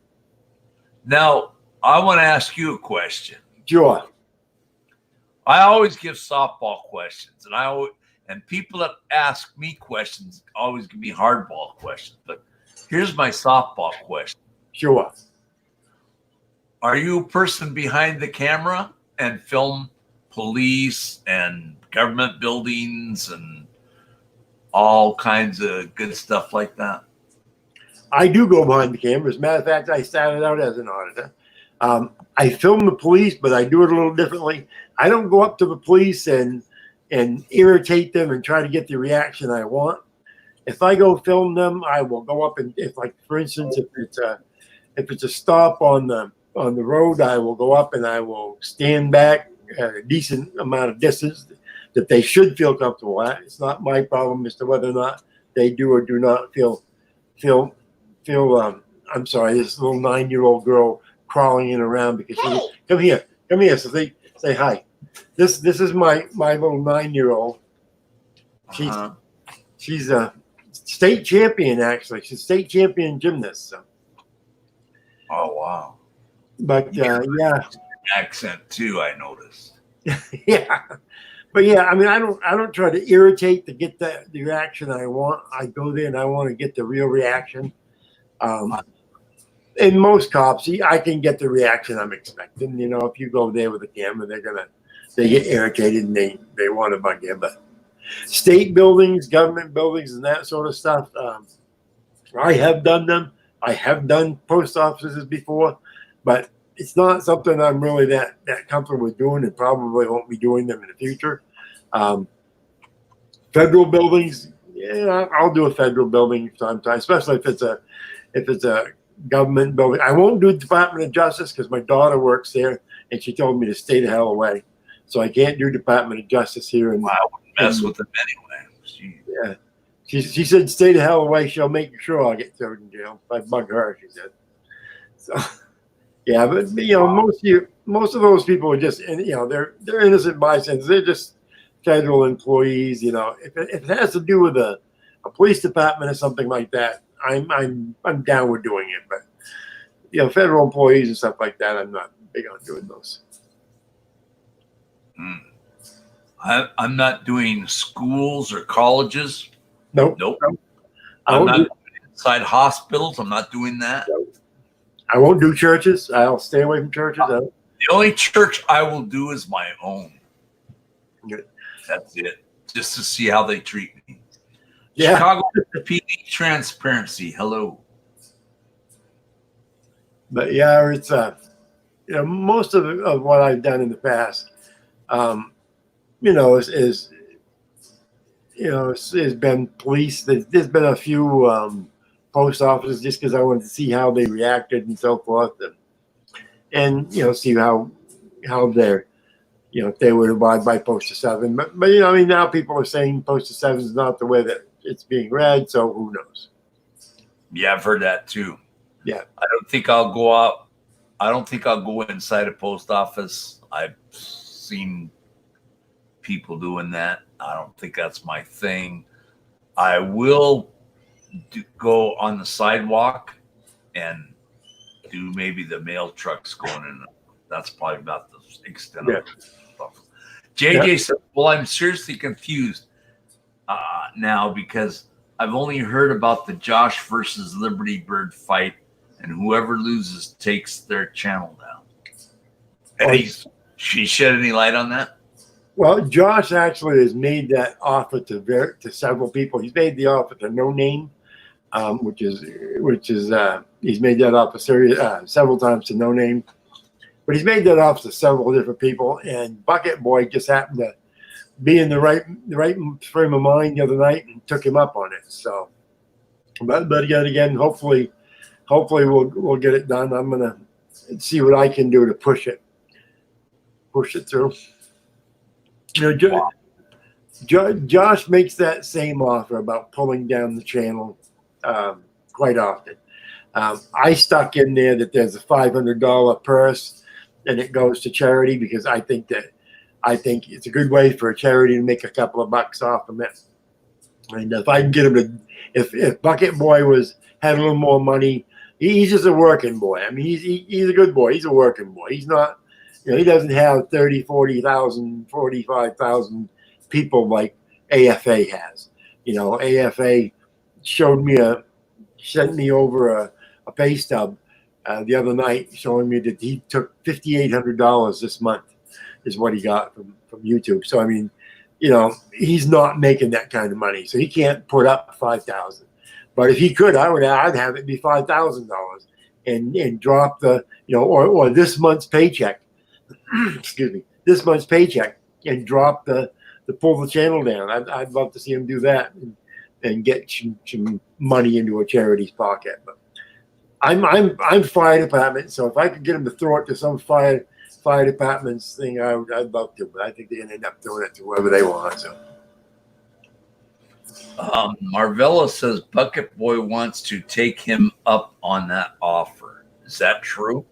Now I want to ask you a question. Sure. I always give softball questions, and people that ask me questions always give me hardball questions. But here's my softball question. Sure. Are you a person behind the camera and film police and government buildings and all kinds of good stuff like that? I do go behind the camera. As a matter of fact, I started out as an auditor. I film the police, but I do it a little differently. I don't go up to the police and irritate them and try to get the reaction I want. If I go film them, I will go up and for instance, if it's a stop on the road, I will go up and I will stand back a decent amount of distance that they should feel comfortable at. It's not my problem as to whether or not they do or do not feel. I'm sorry, this little 9-year-old girl crawling in around because she come here. So they say hi. This is my little 9-year-old. She's a state champion, actually. She's a state champion gymnast. So. Oh wow! But yeah, accent too. I noticed. yeah, but yeah. I mean, I don't try to irritate to get the reaction I want. I go there and I want to get the real reaction. And most cops, I can get the reaction I'm expecting. You know, if you go there with a camera, they get irritated and they want to bug you. But state buildings, government buildings, and that sort of stuff, I have done them. I have done post offices before, but it's not something I'm really that comfortable with doing, and probably won't be doing them in the future. Federal buildings, yeah, I'll do a federal building sometime, especially if it's a government building. I won't do the Department of Justice because my daughter works there, and she told me to stay the hell away. So I can't do Department of Justice here. And I wouldn't mess with them anyway. Yeah. She said, stay the hell away. She'll make sure I'll get thrown in jail. If I bug her, she said. So, yeah, but most of those people are just, they're innocent bystanders. They're just federal employees. You know, if it has to do with a police department or something like that, I'm down with doing it. But federal employees and stuff like that, I'm not big on doing those. I'm not doing schools or colleges. Nope. I'm not doing inside hospitals. I'm not doing that. Nope. I won't do churches. I'll stay away from churches. The only church I will do is my own. Good. That's it. Just to see how they treat me. Yeah. Chicago PD transparency. Hello. But yeah, it's most of what I've done in the past, has been police. There's been a few post offices just because I wanted to see how they reacted and so forth, and see how they're if they would abide by Post 7. But now people are saying Post 7 is not the way that it's being read, so who knows? Yeah, I've heard that too. Yeah, I don't think I'll go out. I don't think I'll go inside a post office. I've seen people doing that. I don't think that's my thing. I will go on the sidewalk and do maybe the mail trucks going in. That's probably about the extent of stuff. JJ said, well, I'm seriously confused now because I've only heard about the Josh versus Liberty Bird fight, and whoever loses takes their channel down. She shed any light on that? Well, Josh actually has made that offer to several people. He's made the offer to No Name, which is he's made that offer several times to No Name, but he's made that offer to several different people. And Bucket Boy just happened to be in the right frame of mind the other night and took him up on it. So, but again, hopefully we'll get it done. I'm gonna see what I can do to push it through. Josh makes that same offer about pulling down the channel quite often. I stuck in there that there's a $500 purse and it goes to charity because I think it's a good way for a charity to make a couple of bucks off of it. And if I can get him to, if Bucket Boy had a little more money, he's just a working boy. I mean, he's a good boy. He's a working boy. He's not. He doesn't have 30, 40,000, 45,000 people like AFA has. AFA sent me over a pay stub the other night showing me that he took $5,800 this month is what he got from YouTube. So, I mean, he's not making that kind of money. So he can't put up $5,000. But if he could, I'd have it be $5,000 and drop the, or this month's paycheck. Excuse me, this month's paycheck and drop the pull the channel down. I'd love to see him do that and get some money into a charity's pocket. But I'm fire department, so if I could get him to throw it to some fire fire department's thing, I'd love to, but I think they're going to end up doing it to whoever they want. So. Marvella says Bucket Boy wants to take him up on that offer. Is that true?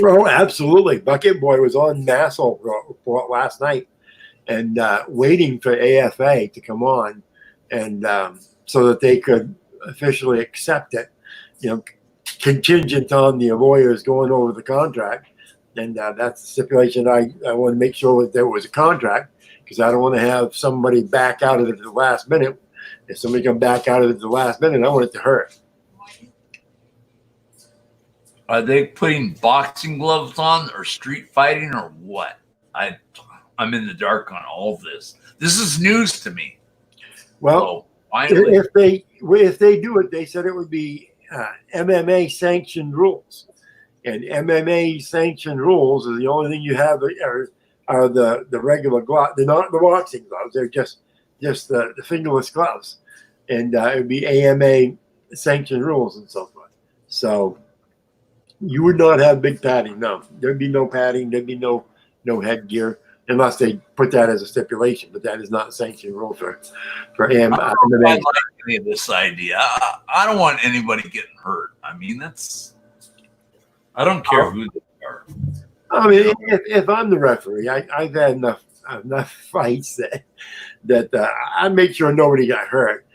Oh, absolutely. Bucket Boy was on Massel report last night and waiting for AFA to come on, and so that they could officially accept it, contingent on the lawyers going over the contract. And that's the stipulation I want to make sure that there was a contract, because I don't want to have somebody back out of it at the last minute. If somebody come back out of it at the last minute, I want it to hurt. Are they putting boxing gloves on or street fighting or what? I'm in the dark on all this. This is news to me. Well, finally, if they do it, they said it would be MMA sanctioned rules, and MMA sanctioned rules is the only thing you have are the regular gloves. They're not the boxing gloves. They're just the fingerless gloves, and it would be AMA sanctioned rules and so forth. So you would not have big padding. No, there'd be no padding. There'd be no headgear, unless they put that as a stipulation. But that is not a sanctioned rule for MMA. I don't like any of this idea. I don't want anybody getting hurt. I mean, I don't care who they are. I mean, if I'm the referee, I've had enough fights that I make sure nobody got hurt.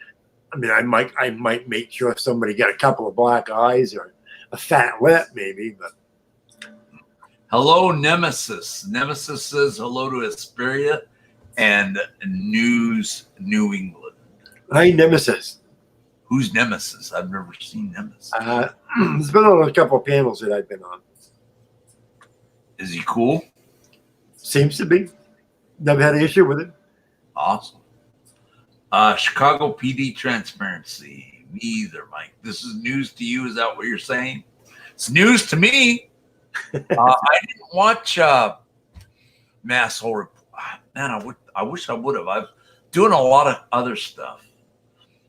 I mean, I might make sure somebody got a couple of black eyes or a fat lip, maybe. But hello, Nemesis. Nemesis says hello to Asperia and News New England. Hi, Nemesis. Who's Nemesis? I've never seen Nemesis. He's been on a couple of panels that I've been on. Is he cool? Seems to be. Never had an issue with it. Awesome. Chicago PD transparency. Me either, Mike. This is news to you. Is that what you're saying? It's news to me. I didn't watch Masshole Report. Man, I wish I would have. I'm doing a lot of other stuff.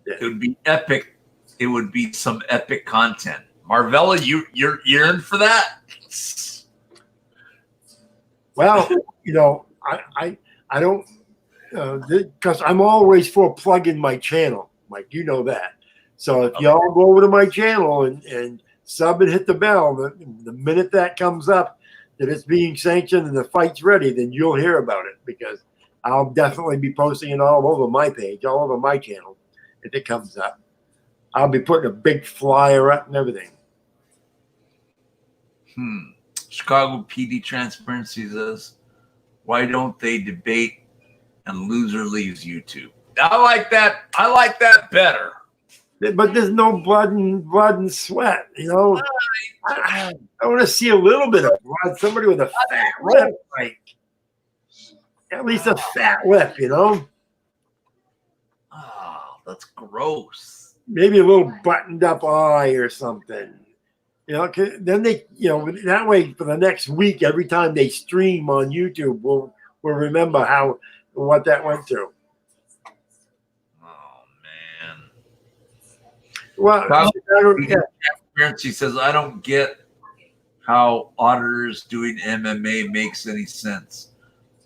Yeah. It would be epic. It would be some epic content. Marvella, you're in for that? Well, I don't, because I'm always for plugging my channel, Mike. You know that. So if y'all go over to my channel and sub and hit the bell, the minute that comes up that it's being sanctioned and the fight's ready, then you'll hear about it, because I'll definitely be posting it all over my page, all over my channel if it comes up. I'll be putting a big flyer up and everything. Chicago PD transparency says, why don't they debate and loser leaves YouTube? I like that. I like that better. But there's no blood and sweat, I want to see a little bit of blood. Somebody with a fat lip, like at least a fat lip, Oh, that's gross. Maybe a little buttoned up eye or something. Then they, that way for the next week, every time they stream on YouTube, we'll remember what that went through. Oh man. Well, transparency says, I don't get how auditors doing MMA makes any sense.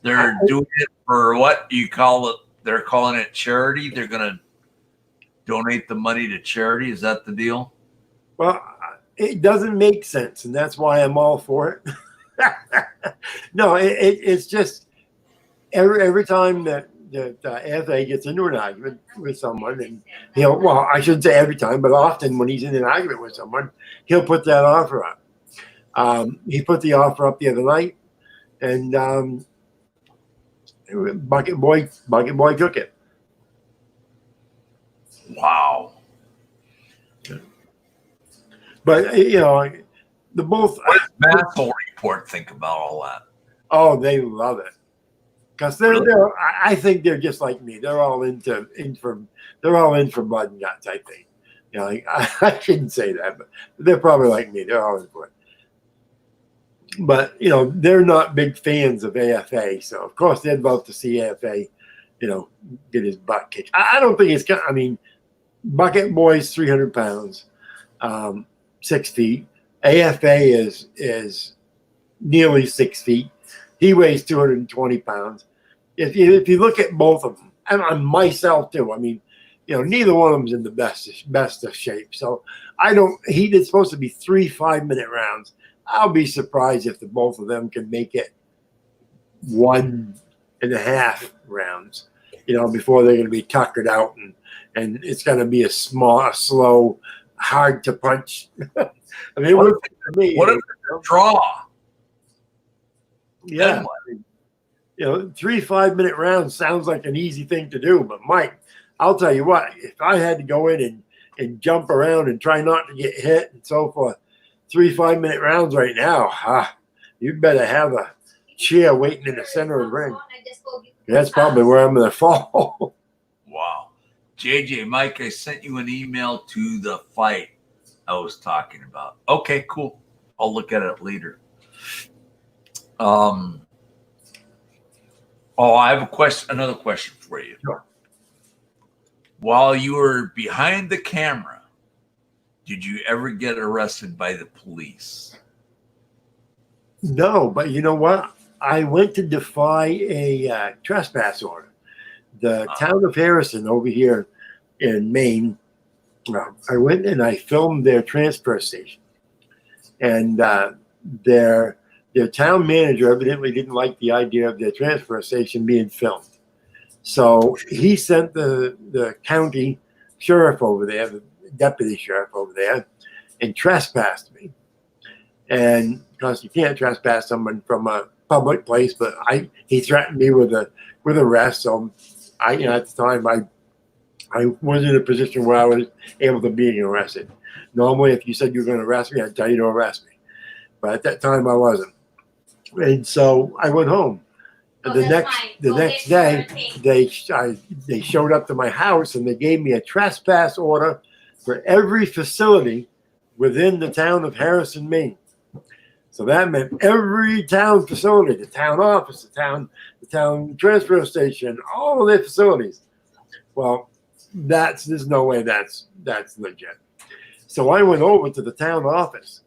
They're doing it for what you call it? They're calling it charity. They're going to donate the money to charity. Is that the deal? Well, it doesn't make sense, and that's why I'm all for it. No, it's just every time that FA gets into an argument with someone, and I shouldn't say every time, but often when he's in an argument with someone, he'll put that offer up. He put the offer up the other night, and Bucket Boy took it. Wow. But the both. What does Masshole Report think about all that? Oh, they love it, because I think they're just like me. They're all in for blood and guts. I think. I shouldn't say that, but they're probably like me. They're all in for it. But they're not big fans of AFA, so of course they'd love to see AFA, get his butt kicked. I don't think it's. I mean, Bucket Boy's 300 pounds. 6 feet. AFA is nearly 6 feet. He weighs 220 pounds. If you look at both of them, and on myself too, I mean, neither one of them's in the best of shape. So I don't. It's supposed to be 3 5-minute rounds. I'll be surprised if the both of them can make it 1.5 rounds. Before they're going to be tuckered out, and it's going to be a slow, hard to punch. I mean, What what if draw? Yeah. 3 5-minute rounds sounds like an easy thing to do, but Mike, I'll tell you what, if I had to go in and jump around and try not to get hit and so forth, 3 5-minute rounds right now, you'd better have a chair waiting in the center of the ring. That's probably where I'm going to fall. Wow. JJ, Mike, I sent you an email to the fight I was talking about. Okay, cool. I'll look at it later. I have another question for you. Sure. While you were behind the camera, did you ever get arrested by the police? No, but you know what? I went to defy a trespass order. The town of Harrison over here in Maine, I went and I filmed their transfer station. And their town manager evidently didn't like the idea of their transfer station being filmed. So he sent the county sheriff over there, the deputy sheriff over there, and trespassed me. And because you can't trespass someone from a public place, but he threatened me with arrest. So at the time I was in a position where I was able to be arrested. Normally, if you said you were going to arrest me, I'd tell you to arrest me. But at that time, I wasn't. And so I went home. And the next day, they showed up to my house and they gave me a trespass order for every facility within the town of Harrison, Maine. So that meant every town facility, the town office, the town transfer station, all of their facilities. Well, there's no way that's legit. So I went over to the town office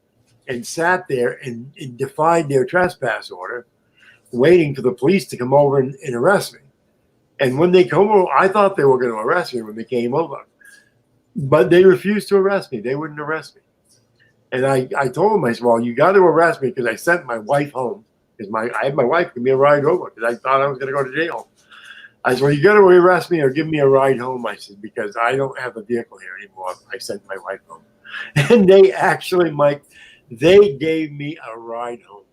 and sat there and defied their trespass order, waiting for the police to come over and arrest me. And when they come over, I thought they were going to arrest me when they came over. But they refused to arrest me. They wouldn't arrest me. And I told them, I said, well, you got to arrest me because I sent my wife home. Because I had my wife give me a ride over because I thought I was going to go to jail. I said, well, you got to arrest me or give me a ride home. I said, because I don't have a vehicle here anymore. I sent my wife home. And they actually, Mike, they gave me a ride home.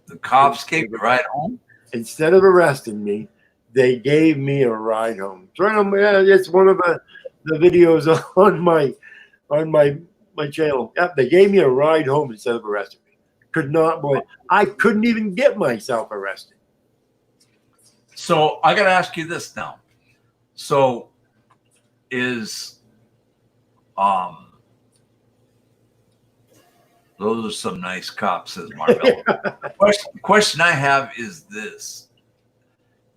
The cops gave you a ride home? Instead of arresting me, they gave me a ride home. It's one of the videos on my channel. Yep, they gave me a ride home instead of arresting me. Could not believe. I couldn't even get myself arrested. So I got to ask you this now. So is those are some nice cops, says Marvell. Question I have is this.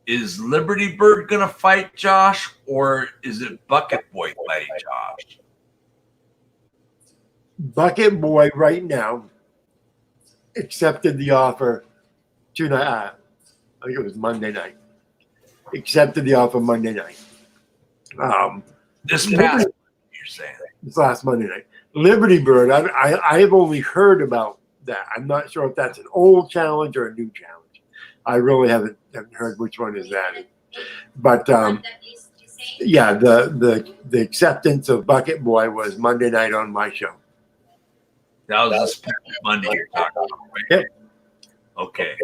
Is Liberty Bird going to fight Josh, or is it Bucket Boy fighting Josh? Bucket Boy right now accepted the offer tonight. I think it was Monday night. Accepted the offer Monday night. This past, you're saying? This last Monday night. Liberty Bird, I have only heard about that. I'm not sure if that's an old challenge or a new challenge. I really haven't heard which one is that. But yeah, the acceptance of Bucket Boy was Monday night on my show. That was this past Monday you're talking about, right? Yep. Okay.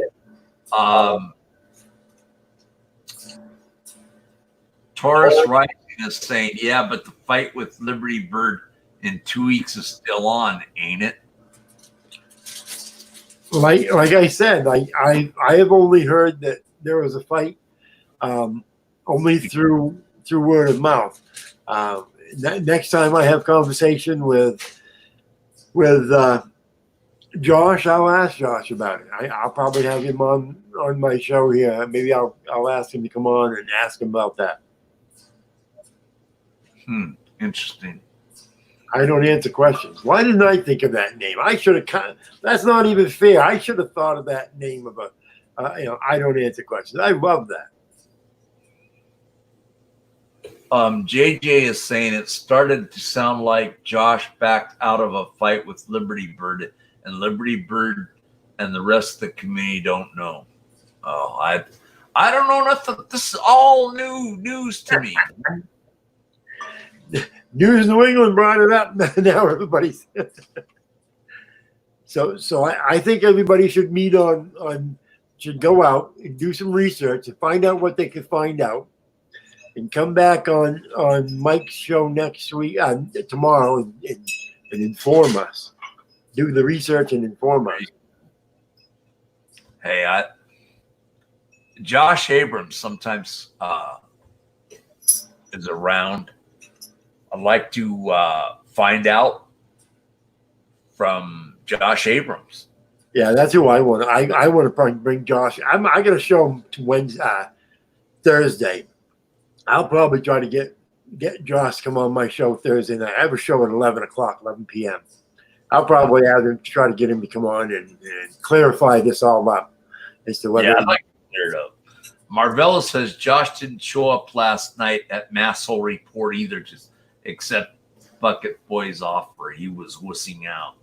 Taurus Rising is saying, yeah, but the fight with Liberty Bird in 2 weeks is still on, ain't it? Like I said, I have only heard that there was a fight only through word of mouth. Next time I have conversation with Josh, I'll ask Josh about it. I'll probably have him on my show here. Maybe I'll ask him to come on and ask him about that. Interesting. I don't answer questions. Why didn't I think of that name? I should have. That's not even fair. I should have thought of that name of a. I don't answer questions. I love that. JJ is saying it started to sound like Josh backed out of a fight with Liberty Bird, and Liberty Bird and the rest of the community don't know. Oh, I don't know nothing. This is all new news to me. News New England brought it up. Now everybody's. So I think everybody should meet should go out and do some research and find out what they can find out, and come back on Mike's show next week, tomorrow, and inform us. Do the research and inform us. Hey, Josh Abrams sometimes is around. I'd like to find out from Josh Abrams. Yeah, that's who I want. I want to probably bring Josh. I got to show him to Wednesday, Thursday. I'll probably try to get Josh to come on my show Thursday night. I have a show at 11 p.m. I'll probably have him try to get him to come on and clarify this all up as to whether. Yeah, I'd like to clear it up. Marvella says Josh didn't show up last night at Masshole Report either, just except Bucket Boy's offer. He was wussing out.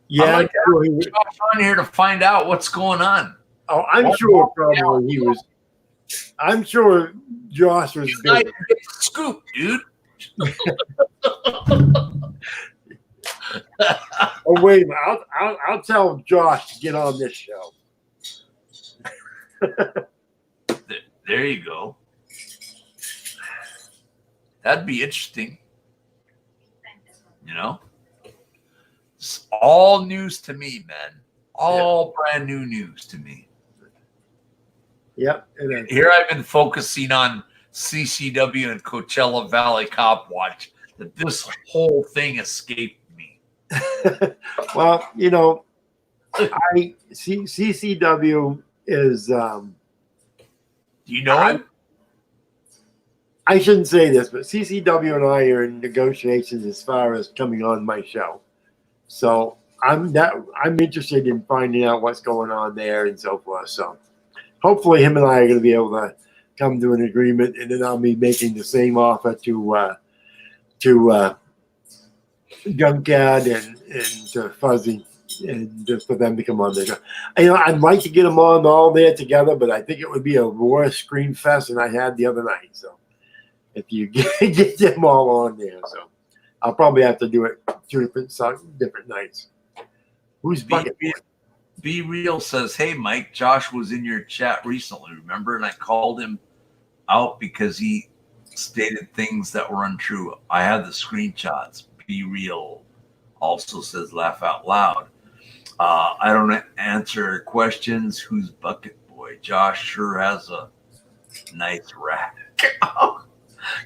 Yeah, I'd like to have Josh on here to find out what's going on. Oh, I'm sure probably he was. I'm sure Josh was nice scoop, dude. Oh wait a minute! I'll tell Josh to get on this show. There you go. That'd be interesting. You know, it's all news to me, man. All brand new news to me. Yep. Here I've been focusing on CCW and Coachella Valley Cop Watch. That this whole thing escaped me. Well, CCW is. Do you know him? I shouldn't say this, but CCW and I are in negotiations as far as coming on my show. So I'm interested in finding out what's going on there and so forth. So hopefully him and I are going to be able to come to an agreement, and then I'll be making the same offer to Junkcat and to Fuzzy, and just for them to come on the show. I'd like to get them on all there together, but I think it would be a worse screen fest than I had the other night. So if you get them all on there, so I'll probably have to do it 2 different nights. Who's Bucket Boy? Be Real says, hey, Mike, Josh was in your chat recently, remember? And I called him out because he stated things that were untrue. I have the screenshots. Be Real also says, laugh out loud. I don't answer questions. Who's Bucket Boy? Josh sure has a nice rack.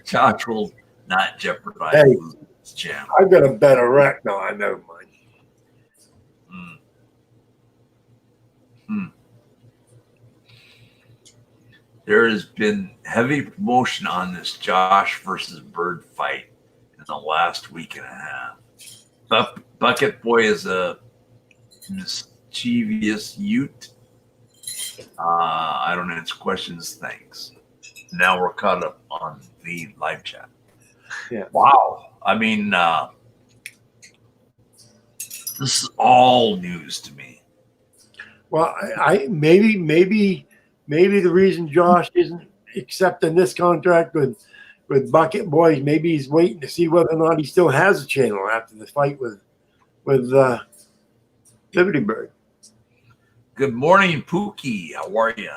Josh will not jeopardize his channel. I've got a better rack now. I know mine. There has been heavy promotion on this Josh versus Bird fight in the last week and a half. Bucket Boy is a mischievous Ute. I don't answer questions. Thanks. Now we're caught up on the live chat. Yeah. Wow. I mean, this is all news to me. Well, I maybe the reason Josh isn't accepting this contract with Bucket Boys, maybe he's waiting to see whether or not he still has a channel after the fight with Liberty Bird. Good morning, Pookie. How are you?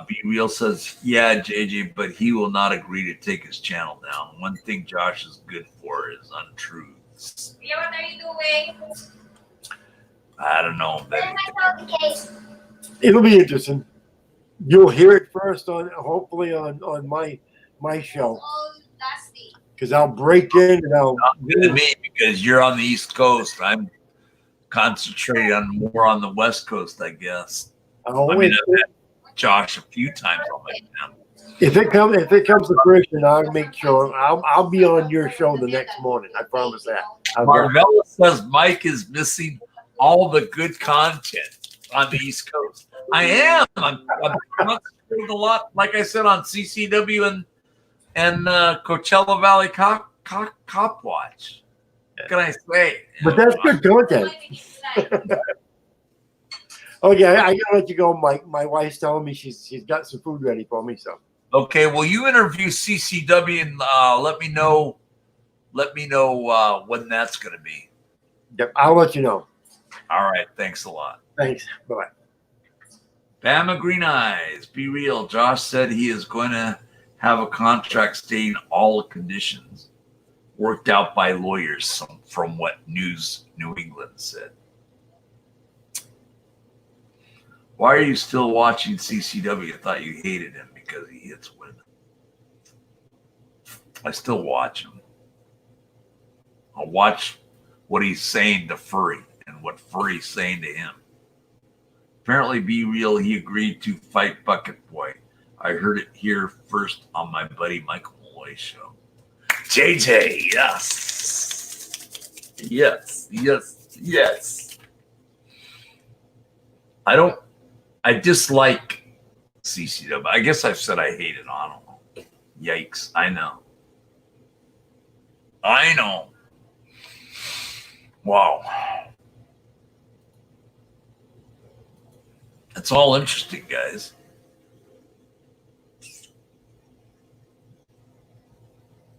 Be Real says, yeah, JJ, but he will not agree to take his channel down. One thing Josh is good for is untruths. Yeah, what are you doing? I don't know. It'll be interesting. You'll hear it first hopefully on my show, because I'll break in and I'll. Good to me because you're on the East Coast. I'm concentrated more on the West Coast, I guess. I've met Josh a few times on my channel. If it comes to fruition, I'll make sure I'll be on your show the next morning. I promise that. Marvella says Mike is missing all the good content on the East Coast. I am. I'm concentrating a lot, like I said, on CCW and Coachella Valley Cop Watch. What can I say? But that's good content. Okay, I gotta let you go, Mike. My wife's telling me she's got some food ready for me. So okay, well, you interview CCW and let me know. Let me know when that's going to be. yep, I'll let you know. All right, thanks a lot. Thanks. Bye. Bama Green Eyes, be real. Josh said he is going to have a contract stating all conditions worked out by lawyers, from what News New England said. Why are you still watching CCW? I thought you hated him because he hits women. I still watch him. I'll watch what he's saying to Furry and what Furry's saying to him. Apparently, be real, he agreed to fight Bucket Boy. I heard it here first on my buddy Michael Malloy's show. JJ, yes. Yes, yes, yes. I dislike CCW. I guess I've said I hate it. I don't know. Yikes. I know. Wow. It's all interesting, guys.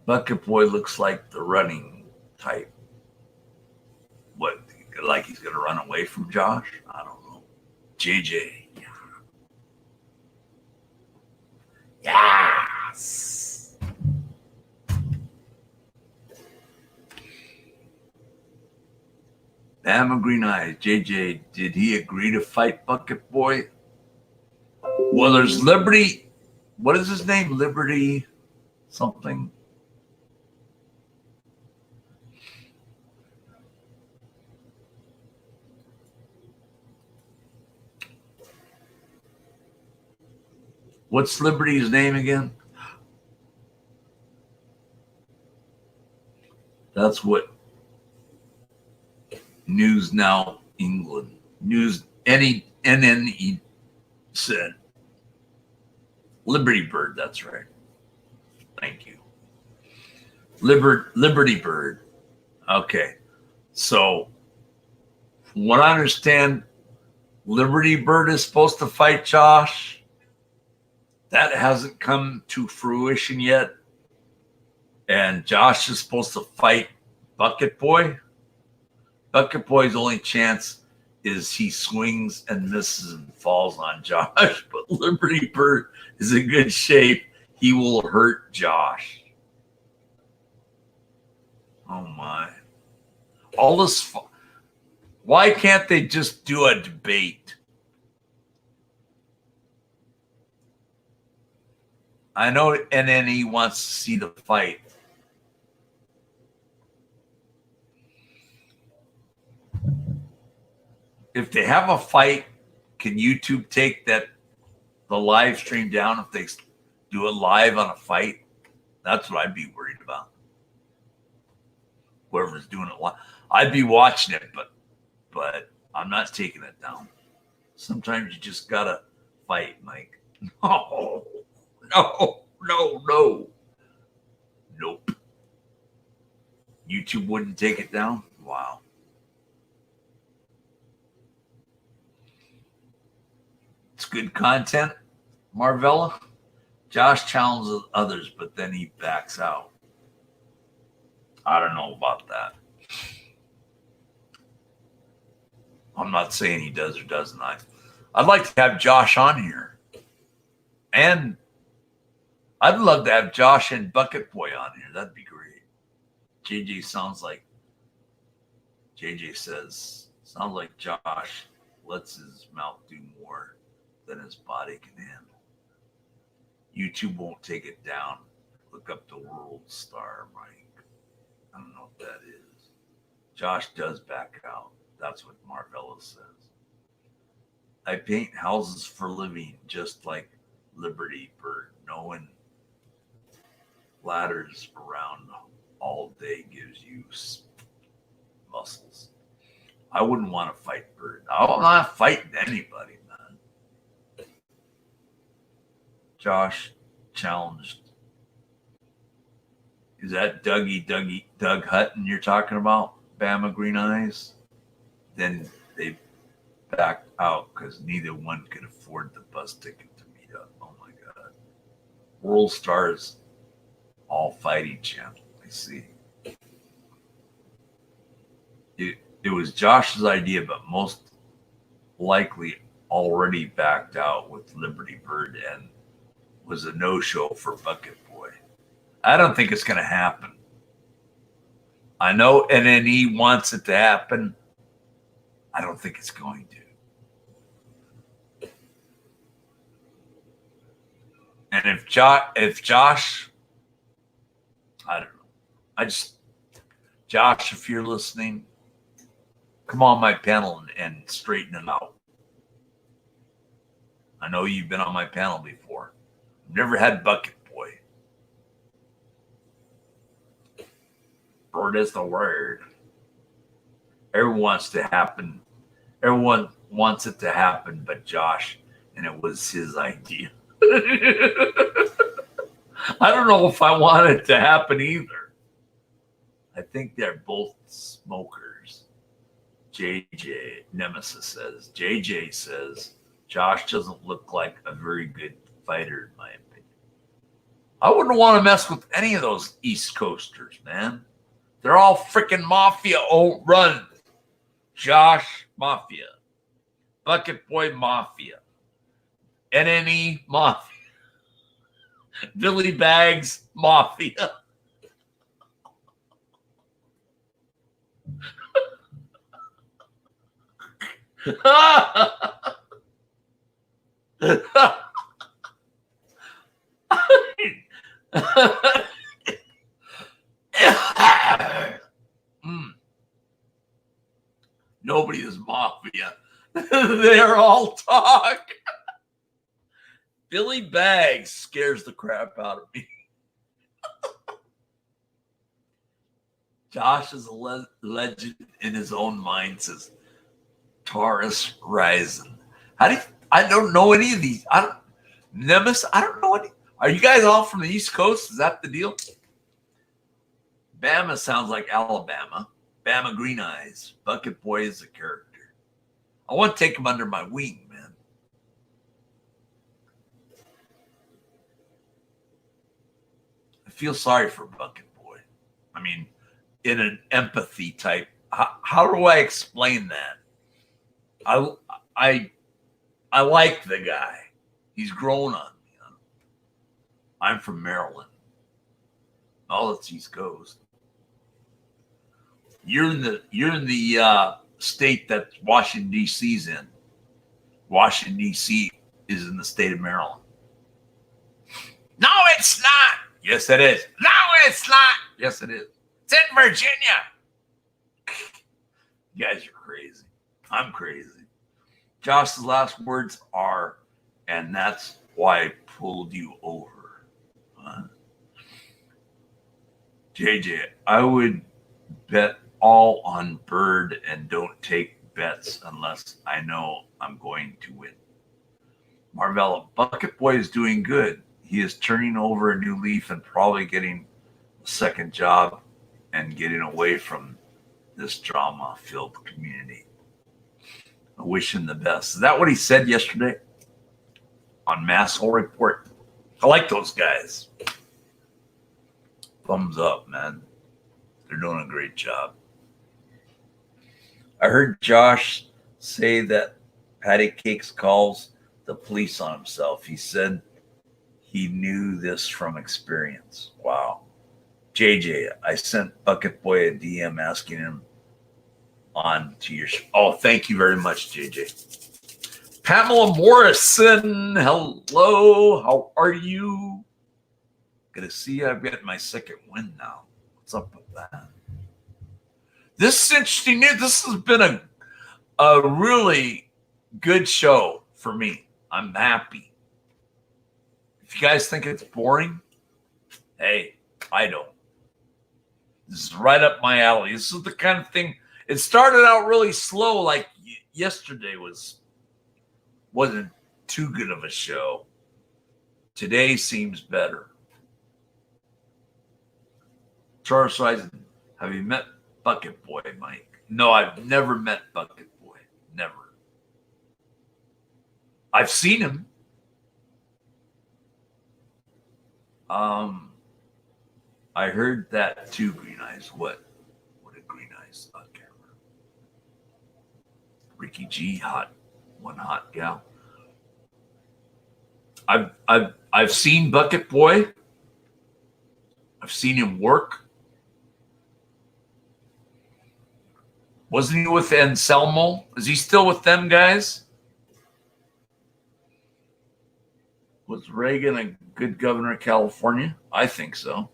Bucket Boy looks like the running type. What, like he's going to run away from Josh? I don't know. JJ. Yes. Bama Green Eyes. JJ, did he agree to fight Bucket Boy? Well, there's Liberty. What is his name? Liberty something. What's Liberty's name again? That's what News Now England, News NNE said. Liberty Bird, that's right. Thank you. Liberty Bird. Okay. So, from what I understand, Liberty Bird is supposed to fight Josh. That hasn't come to fruition yet. And Josh is supposed to fight Bucket Boy. Bucket Boy's only chance is he swings and misses and falls on Josh. But Liberty Bird is in good shape. He will hurt Josh. Oh, my. All this. Why can't they just do a debate? I know NNE wants to see the fight. If they have a fight, can YouTube take the live stream down if they do it live on a fight? That's what I'd be worried about. Whoever's doing it live. I'd be watching it, but I'm not taking it down. Sometimes you just gotta fight, Mike. No. Nope. YouTube wouldn't take it down? Wow. It's good content, Marvella. Josh challenges others, but then he backs out. I don't know about that. I'm not saying he does or doesn't. I'd like to have Josh on here. And I'd love to have Josh and Bucket Boy on here. That'd be great. JJ says, sounds like Josh lets his mouth do more than his body can handle. YouTube won't take it down. Look up the World Star, Mike. I don't know what that is. Josh does back out. That's what Marvella says. I paint houses for living, just like Liberty Bird. No one ladders around all day gives you muscles. I wouldn't want to fight Bird. I'm not fighting anybody, man. Josh challenged. Is that Doug Hutton you're talking about? Bama Green Eyes? Then they backed out because neither one could afford the bus ticket to meet up. Oh my God. World Stars all fighting channel. I see. It was Josh's idea, but most likely already backed out with Liberty Bird and was a no-show for Bucket Boy. I don't think it's going to happen. I know NNE wants it to happen. I don't think it's going to. And if Josh, I don't know. Josh, if you're listening, come on my panel and straighten it out. I know you've been on my panel before. I've never had Bucket Boy. Bird is the word. Everyone wants to happen. Everyone wants it to happen, but Josh, and it was his idea. I don't know if I want it to happen either. I think they're both smokers. JJ Nemesis says. JJ says Josh doesn't look like a very good fighter, in my opinion. I wouldn't want to mess with any of those East Coasters, man. They're all freaking mafia. Oh, run. Josh, mafia. Bucket Boy, mafia. NNE, mafia. Billy Bags, mafia. Nobody is mafia. They're all talk. Billy Bags scares the crap out of me. Josh is a legend in his own mind, says Taurus Rising. I don't know any of these. Nemesis, I don't know any. Are you guys all from the East Coast? Is that the deal? Bama sounds like Alabama. Bama Green Eyes. Bucket Boy is a character. I want to take him under my wing, man. I feel sorry for Bucket Boy. I mean, in an empathy type. How do I explain that? I like the guy. He's grown on me. I'm from Maryland. All that's East Coast. You're in the state that Washington D.C.'s in. Washington D.C. is in the state of Maryland. No, it's not. Yes, it is. No, it's not. Yes, it is. It's in Virginia. You guys are crazy. I'm crazy. Josh's last words are, and that's why I pulled you over. JJ, I would bet all on Bird and don't take bets unless I know I'm going to win. Marvella, Bucket Boy is doing good. He is turning over a new leaf and probably getting a second job and getting away from this drama-filled community. I wish him the best. Is that what he said yesterday on Masshole Report? I like those guys. Thumbs up, man. They're doing a great job. I heard Josh say that Patty Cakes calls the police on himself. He said he knew this from experience. Wow. JJ, I sent Bucket Boy a DM asking him on to your show. Oh, thank you very much, JJ. Pamela Morrison, hello. How are you? Good to see you. I've got my second win now. What's up with that? This is interesting news. This has been a really good show for me. I'm happy. If you guys think it's boring, hey, I don't. This is right up my alley. This is the kind of thing. It started out really slow, like yesterday wasn't too good of a show. Today seems better. Charles Eisen, have you met Bucket Boy, Mike? No, I've never met Bucket Boy. Never. I've seen him. I heard that too, Green Eyes. What did Green Eyes on camera? Ricky G, one hot gal. I've seen Bucket Boy. I've seen him work. Wasn't he with Anselmo? Is he still with them guys? Was Reagan a good governor of California? I think so.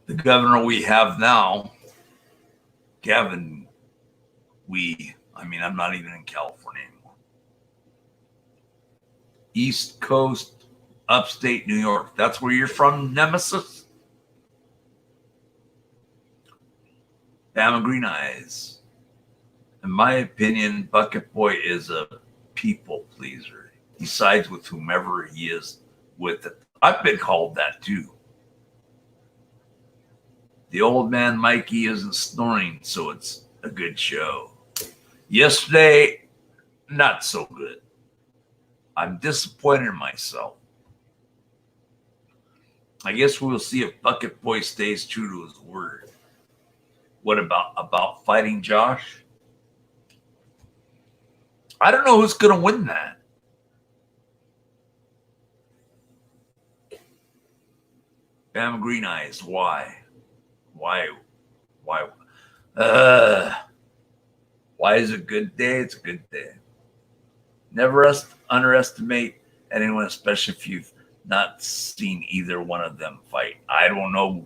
The governor we have now, Gavin, I'm not even in California anymore. East Coast, upstate New York. That's where you're from, Nemesis? Bama Green Eyes. In my opinion, Bucket Boy is a people pleaser. He sides with whomever he is with it. I've been called that too. The old man Mikey isn't snoring, so it's a good show. Yesterday, not so good. I'm disappointed in myself. I guess we'll see if Bucket Boy stays true to his word. What about fighting Josh? I don't know who's going to win that. Bama Green Eyes, why? Why is it a good day? It's a good day. Never underestimate anyone, especially if you've not seen either one of them fight. I don't know.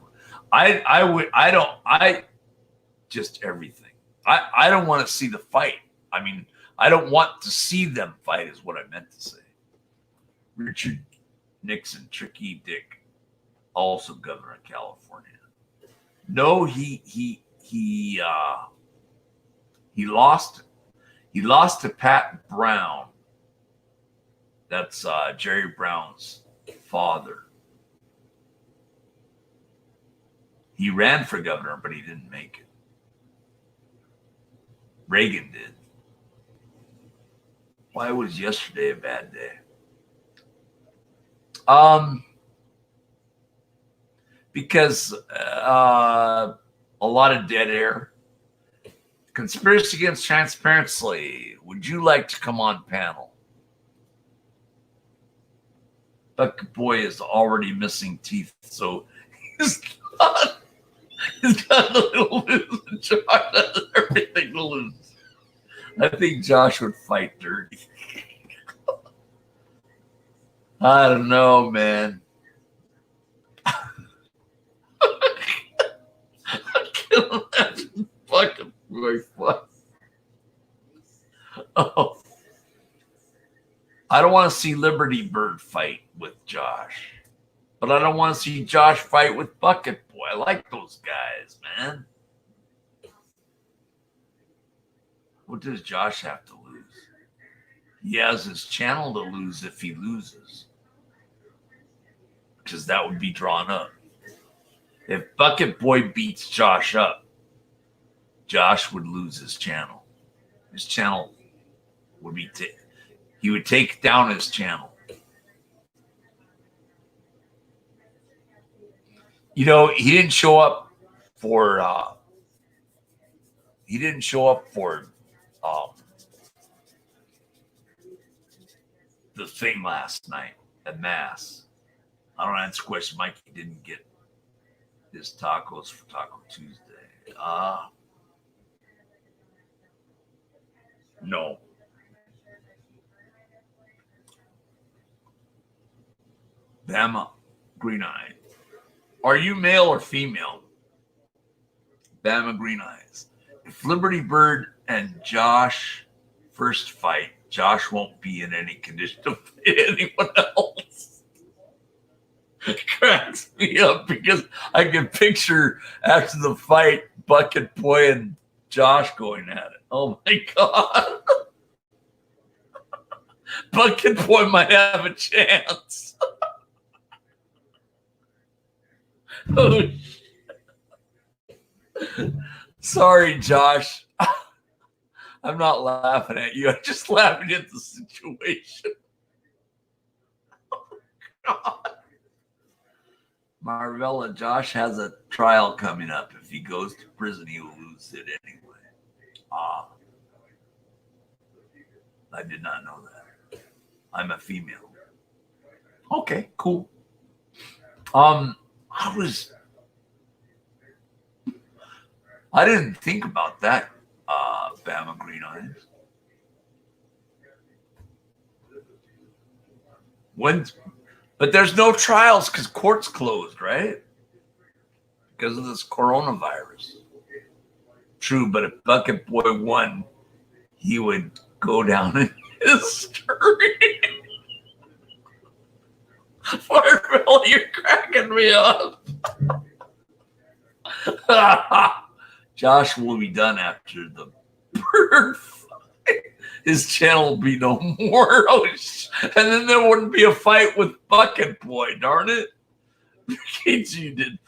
Just everything. I don't want to see the fight. I mean, I don't want to see them fight is what I meant to say. Richard Nixon, Tricky Dick, also governor of California. No, he lost. He lost to Pat Brown. That's Jerry Brown's father. He ran for governor, but he didn't make it. Reagan did. Why was yesterday a bad day? Because a lot of dead air. Conspiracy Against Transparency. Would you like to come on panel? Bucket Boy is already missing teeth, so he's got a little lose. Josh has everything to lose. I think Josh would fight dirty. I don't know, man. I can't imagine Bucket Boy fight. Oh. I don't want to see Liberty Bird fight with Josh, but I don't want to see Josh fight with Bucket Boy. I like those guys, man. What does Josh have to lose? He has his channel to lose if he loses, because that would be drawn up. If Bucket Boy beats Josh up, Josh would lose his channel. His channel would be he would take down his channel. You know, he didn't show up for the thing last night at Mass. I don't answer the question. Mikey didn't get his tacos for Taco Tuesday. No. Bama, Green Eye. Are you male or female? Bama Green Eyes. If Liberty Bird and Josh first fight, Josh won't be in any condition to fight anyone else. It cracks me up because I can picture after the fight, Bucket Boy and Josh going at it. Oh my God. Bucket Boy might have a chance. Oh, sorry, Josh. I'm not laughing at you. I'm just laughing at the situation. Oh, God. Marvella, Josh has a trial coming up. If he goes to prison, he will lose it anyway. Ah, I did not know that. I'm a female. Okay, cool. I didn't think about that, Bama Green Eyes. But there's no trials because court's closed, right? Because of this coronavirus. True, but if Bucket Boy won, he would go down in history. Marvell, you're cracking me up. Josh will be done after the bird fight. His channel will be no more. Oh, and then there wouldn't be a fight with Bucket Boy, darn it. You did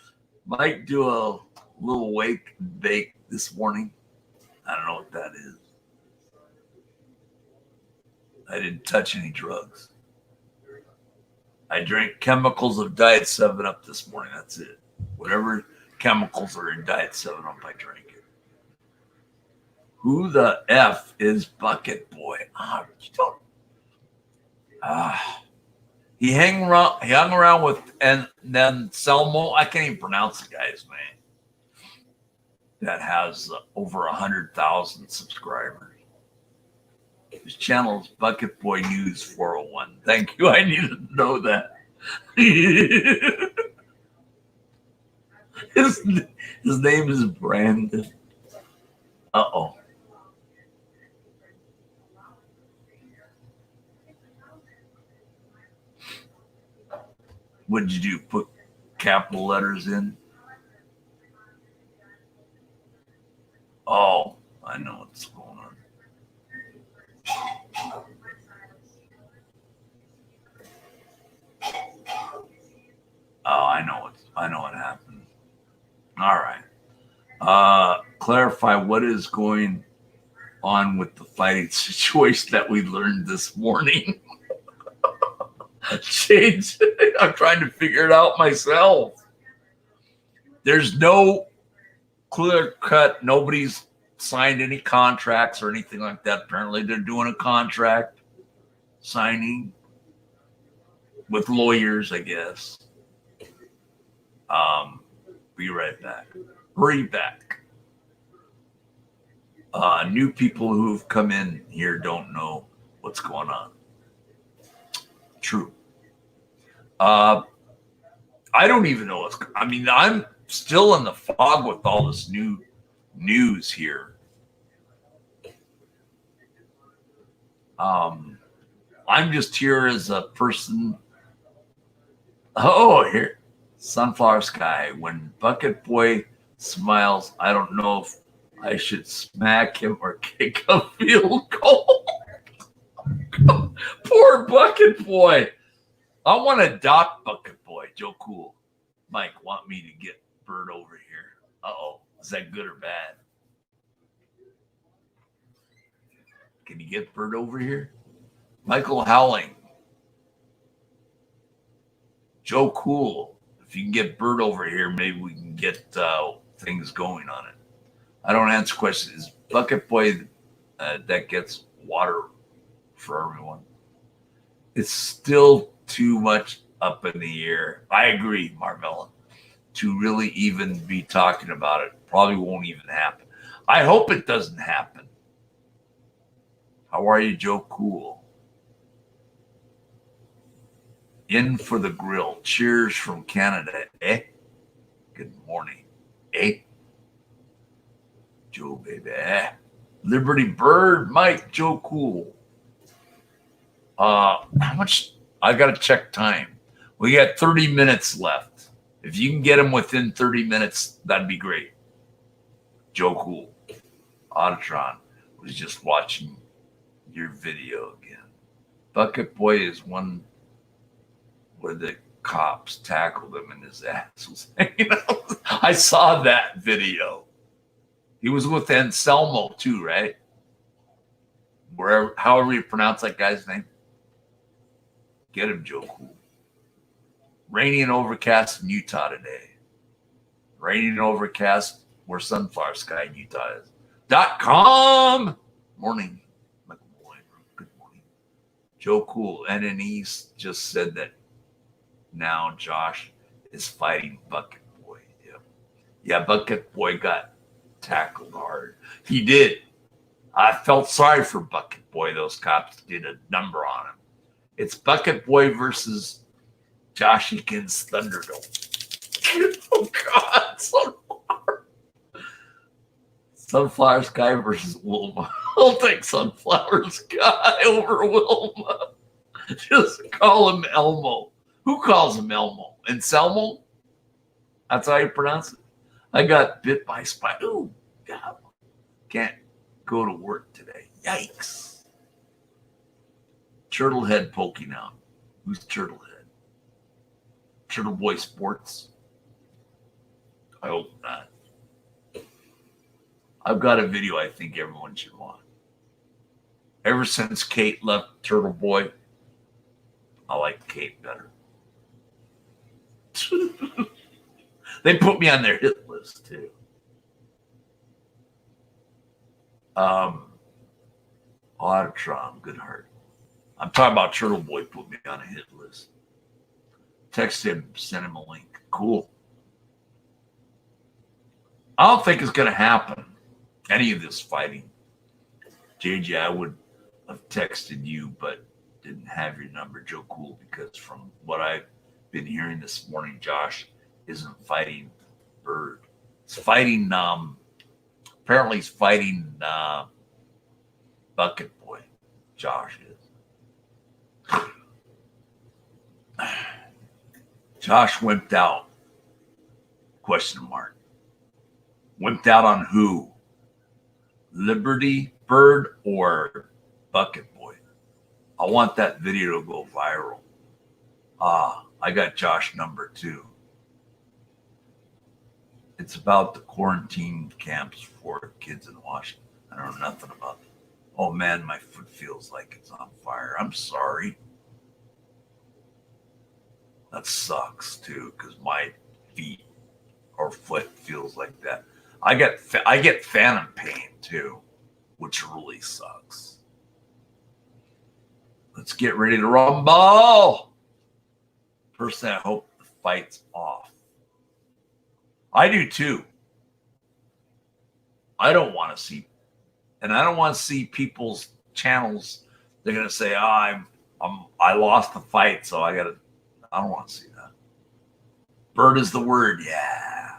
Mike do a little wake and bake this morning? I don't know what that is. I didn't touch any drugs. I drank chemicals of Diet 7-Up this morning. That's it. Whatever chemicals are in Diet 7-Up, I drank it. Who the F is Bucket Boy? You don't. He hung around with, and then Selmo. I can't even pronounce the guy's name. That has over 100,000 subscribers. His channel is Bucket Boy News 401. Thank you. I needed to know that. His name is Brandon. Uh-oh. What did you do? Put capital letters in? Oh, I know what's going on. Oh, I know what happened. All right. Clarify what is going on with the fighting situation that we learned this morning. Change. I'm trying to figure it out myself. There's no clear cut. Nobody's signed any contracts or anything like that. Apparently, they're doing a contract signing with lawyers, I guess. Be right back. Hurry back. New people who've come in here don't know what's going on. True. I don't even know what's. I mean, I'm still in the fog with all this new news here. I'm just here as a person. Oh, here, Sunflower Sky. When Bucket Boy smiles, I don't know if I should smack him or kick a field goal. Poor Bucket Boy. I want to adopt Bucket Boy. Joe Cool. Mike, want me to get Bird over here. Uh-oh. Is that good or bad? Can you get Bird over here? Michael Howling. Joe Cool. If you can get Bird over here, maybe we can get things going on it. I don't answer questions. Is Bucket Boy that gets water for everyone? It's still too much up in the air. I agree, Marvella. To really even be talking about it probably won't even happen. I hope it doesn't happen. How are you, Joe Cool? In for the grill. Cheers from Canada. Eh? Good morning. Eh? go, baby. Liberty Bird, Mike, Joe Cool. How much? I got to check time. We got 30 minutes left. If you can get them within 30 minutes, that'd be great. Joe Cool. Auditron was just watching your video again. Bucket Boy is one where the cops tackled him and his ass was hanging out. I saw that video. He was with Anselmo too, right? Wherever, however you pronounce that guy's name. Get him, Joe Cool. Rainy and overcast in Utah today. Rainy and overcast where sunflower sky in Utah is. .com. Morning. Good morning. Joe Cool. NNE just said that now Josh is fighting Bucket Boy. Yeah, Bucket Boy got tackled hard. He did. I felt sorry for Bucket Boy. Those cops did a number on him. It's Bucket Boy versus Josh against Thunderdome. Oh, God. Sunflower Sky versus Wilma. I'll take Sunflower Sky over Wilma. Just call him Elmo. Who calls him Elmo? Anselmo? That's how you pronounce it. I got bit by a spider. Ooh, God. Can't go to work today. Yikes. Turtlehead poking out. Who's Turtlehead? Turtle Boy Sports? I hope not. I've got a video I think everyone should watch. Ever since Kate left Turtle Boy, I like Kate better. They put me on their hit list too. Auditron, good heart. I'm talking about Turtle Boy put me on a hit list. Text him, send him a link. Cool. I don't think it's going to happen, any of this fighting. JJ, I would have texted you, but didn't have your number, Joe Cool, because from what I've been hearing this morning, Josh isn't fighting Bird. He's fighting, apparently he's fighting Bucket Boy. Josh is. Josh wimped out. Question mark. Wimped out on who? Liberty Bird or Bucket Boy? I want that video to go viral. I got Josh number 2. It's about the quarantine camps for kids in Washington. I don't know nothing about it. Oh man, my foot feels like it's on fire. I'm sorry. That sucks too, because my feet or foot feels like that. I get phantom pain too, which really sucks. Let's get ready to rumble. Personally, I hope the fight's off. I do too. I don't want to see, and I don't want to see people's channels. They're gonna say, "Oh, I lost the fight, so I gotta." I don't want to see that. Bird is the word. Yeah.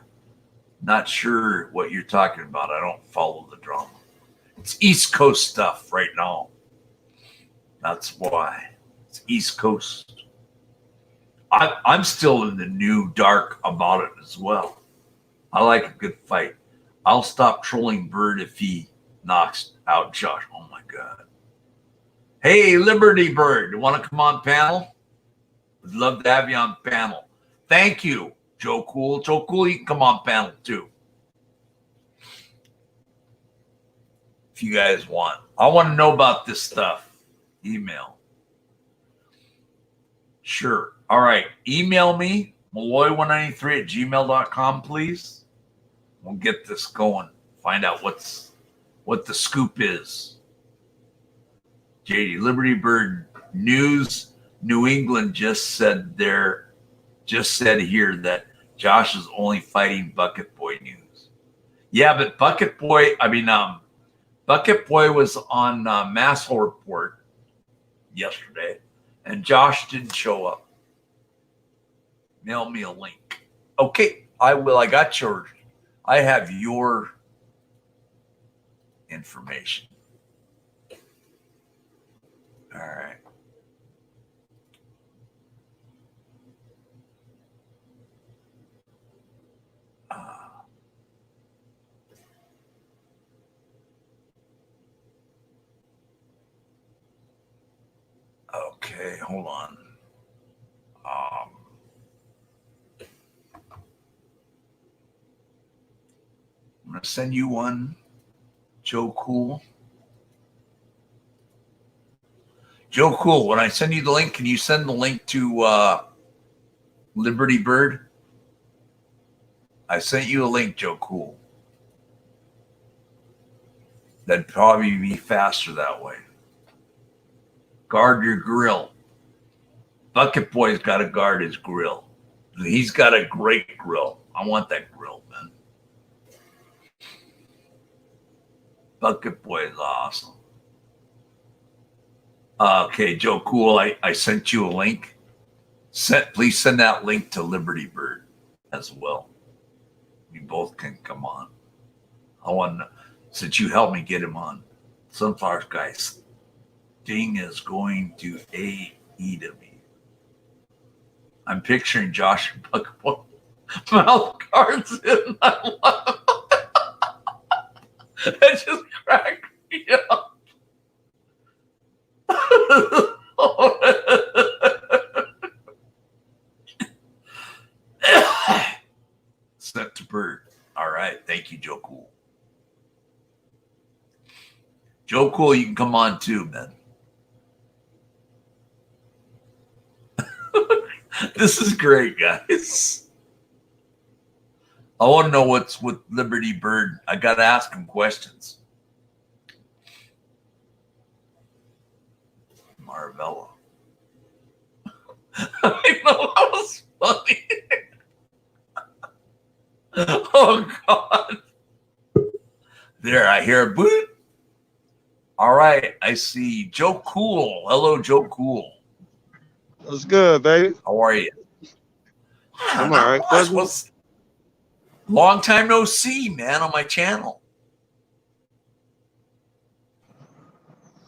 Not sure what you're talking about. I don't follow the drama. It's East Coast stuff right now. That's why. It's East Coast. I'm still in the new dark about it as well. I like a good fight. I'll stop trolling Bird if he knocks out Josh. Oh, my God. Hey, Liberty Bird, you want to come on panel? Would love to have you on panel. Thank you, Joe Cool. Joe Cool, you can come on panel too. If you guys want. I want to know about this stuff. Email. Sure. All right. Email me, malloy193@gmail.com, please. We'll get this going. Find out what the scoop is. JD, Liberty Bird News. New England just said here that Josh is only fighting Bucket Boy News. Yeah, but Bucket Boy was on Masshole Report yesterday, and Josh didn't show up. Mail me a link. Okay, I will. I have your information. All right. Okay, hold on. I'm going to send you one, Joe Cool. Joe Cool, when I send you the link, can you send the link to Liberty Bird? I sent you a link, Joe Cool. That'd probably be faster that way. Guard your grill. Bucket Boy's got to guard his grill. He's got a great grill. I want that grill, man. Bucket Boy is awesome. Okay, Joe Cool, I sent you a link. Please send that link to Liberty Bird as well. We both can come on. I want, since you helped me get him on. Sunflower Guys Ding is going to AEW. I'm picturing Josh and Bucket Boy mouth guards in. That just cracked me up. Sent to Bird. All right. Thank you, Joe Cool. Joe Cool, you can come on too, man. This is great, guys. I want to know what's with Liberty Bird. I got to ask him questions. Marvella. I know, that was funny. Oh, God. There, I hear a boot. All right, I see Joe Cool. Hello, Joe Cool. What's good, baby? How are you? I'm all right. What's long time no see, man, on my channel.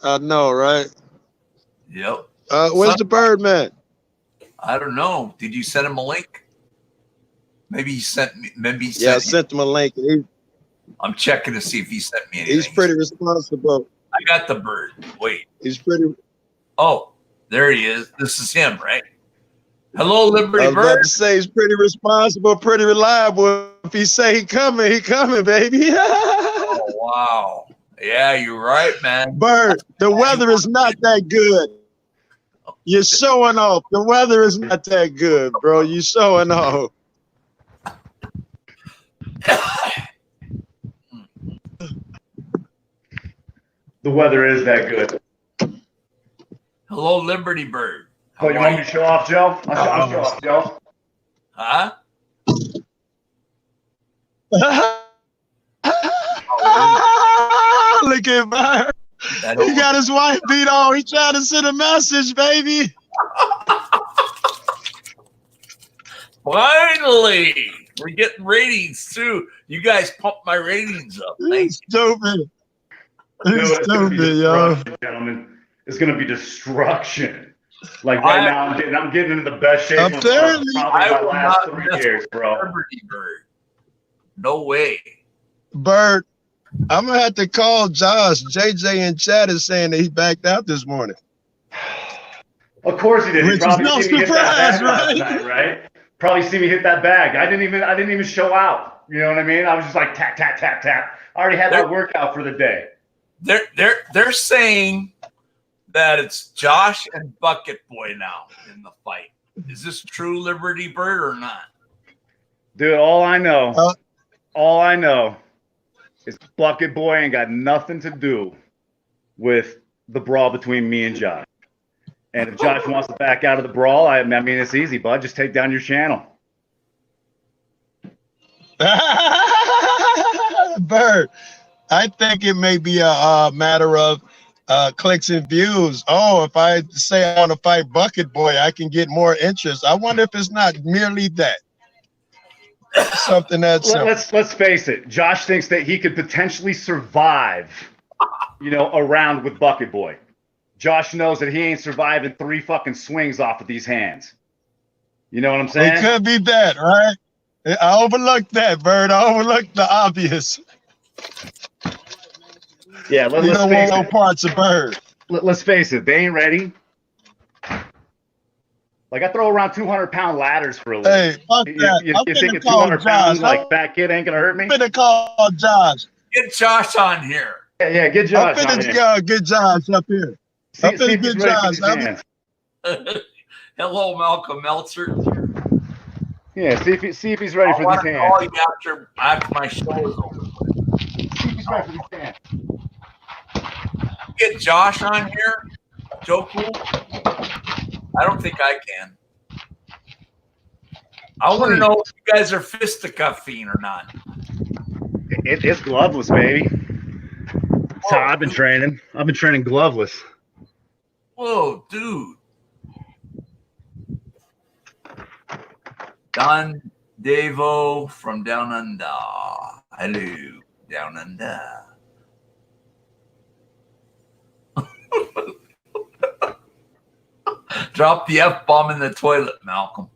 I know, right? Yep. Where's the bird man? I don't know. Did you send him a link? Maybe he sent me. Maybe he Yeah, I sent sent him a link. I'm checking to see if he sent me anything. He's pretty responsible. I got the bird. Wait. He's pretty. Oh, there he is. This is him, right? Hello, Liberty I was about Bird. to say he's pretty responsible, pretty reliable. If he say he coming, baby. Oh, wow. Yeah, you're right, man. Bird, the weather is not that good. You're showing off. The weather is not that good, bro. You're showing off. The weather is that good. Hello, Liberty Bird. Oh, you want me to show off, Joe? I'll show off, Joe. Huh? Look at Bird. He got his wife beat on. He trying to send a message, baby. Finally, we're getting ratings too. You guys pumped my ratings up. Thanks. Stupid. Dude, He's stupid, yo. Gentlemen, it's gonna be destruction. Like right now, I'm getting into the best shape of Apparently, probably my last 3 years, bro. Liberty Bird. No way. Bird, I'm gonna have to call Josh. JJ in chat is saying that he backed out this morning. Of course he did. Which He probably is no seen me hit that surprise, bag last right? night, right? Probably see me hit that bag. I didn't even show out. You know what I mean? I was just like tap tap tap tap. I already had that workout for the day. They're saying that it's Josh and Bucket Boy now in the fight. Is this true, Liberty Bird, or not? Dude, all I know is Bucket Boy ain't got nothing to do with the brawl between me and Josh. And if Josh wants to back out of the brawl, I mean, it's easy, bud. Just take down your channel. Bird, I think it may be a matter of clicks and views. Oh, if I say I want to fight Bucket Boy, I can get more interest. I wonder if it's not merely that. Something that's let's face it. Josh thinks that he could potentially survive around with Bucket Boy. Josh knows that he ain't surviving 3 fucking swings off of these hands. You know what I'm saying? It could be that, right? I overlooked that, Bird. I overlooked the obvious. Yeah, You let's don't face want no it. parts of Bird. Let's face it, they ain't ready. Like, I throw around 200-pound ladders for a living. Hey, fuck that. You I'm think finna a call 200-pound Josh. like fat kid ain't gonna hurt me? I'm finna call Josh. Get Josh on here. Yeah, get Josh I'm on finna here. get Josh up here. I'm See finna if he's get ready for Josh. these hands. Hello, Malcolm Meltzer. Yeah, see if he's ready I for want these to hands. call you after my show is over. See if he's ready for these hands. Get Josh on here, Joe Cool. I don't think I can. I want to know if you guys are fisticuffing or not. It's gloveless, baby. That's how I've been training. I've been training gloveless. Whoa, dude. Don Devo from Down Under. Hello, Down Under. Drop the F-bomb in the toilet, Malcolm.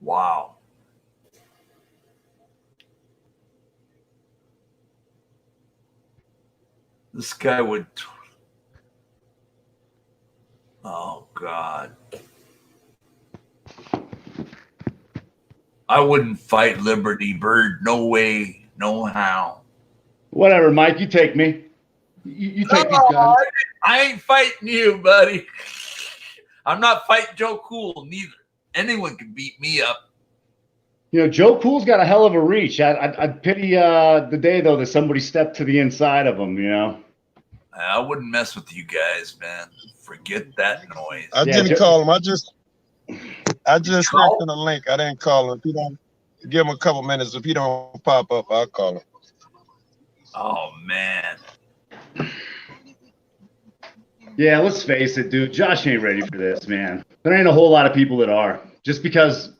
Wow. This guy would... Oh, God. I wouldn't fight Liberty Bird. No way, no how. Whatever, Mike. You take me. You take these guns. I ain't fighting you, buddy. I'm not fighting Joe Cool, neither. Anyone can beat me up. Joe Cool's got a hell of a reach. I'd pity the day, though, that somebody stepped to the inside of him, I wouldn't mess with you guys, man. Forget that noise. I didn't call him. I just sent him a link. I didn't call him. If you don't give him a couple minutes, if he don't pop up, I'll call him. Oh, man. Yeah, let's face it, dude. Josh ain't ready for this, man. There ain't a whole lot of people that are. Just because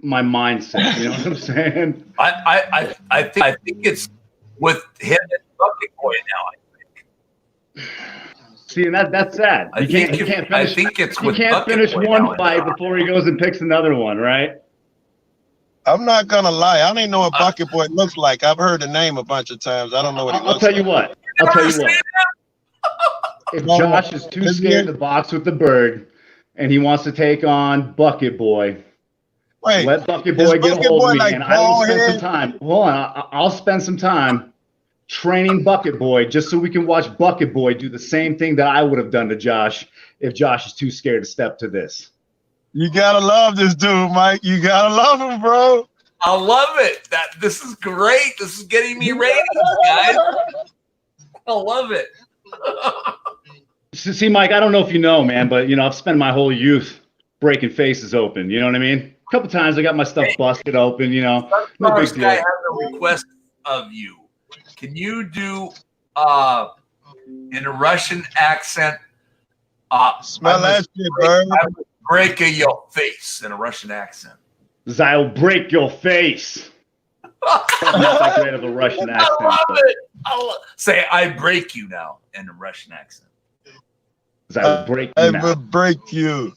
my mindset, you know what I'm saying? I think it's with him and Bucket Boy now. See, and that's sad. I think it's with he can't Bucket finish Boy one now. fight before he goes and picks another one, right? I'm not gonna lie. I don't even know what Bucket Boy looks like. I've heard the name a bunch of times. I don't know what he looks like. I'll tell you what. If Josh is too scared to box with the Bird and he wants to take on Bucket Boy, let Bucket Boy get a hold of me, and I will spend some time. Hold on, I'll spend some time training Bucket Boy just so we can watch Bucket Boy do the same thing that I would have done to Josh if Josh is too scared to step to this. You gotta love this dude, Mike. You gotta love him, bro. I love it. This is great. This is getting me ratings, guys. I love it. See, Mike, I don't know if you know, man, but I've spent my whole youth breaking faces open. You know what I mean? A couple times I got my stuff busted open. No big deal. Guy has a request of you. Can you do in a Russian accent? Smell that shit, Bird. I will break your face in a Russian accent. I'll break your face. Not that great of a Russian accent. I love it. Say, I break you now in a Russian accent. I will break you now. I will break you.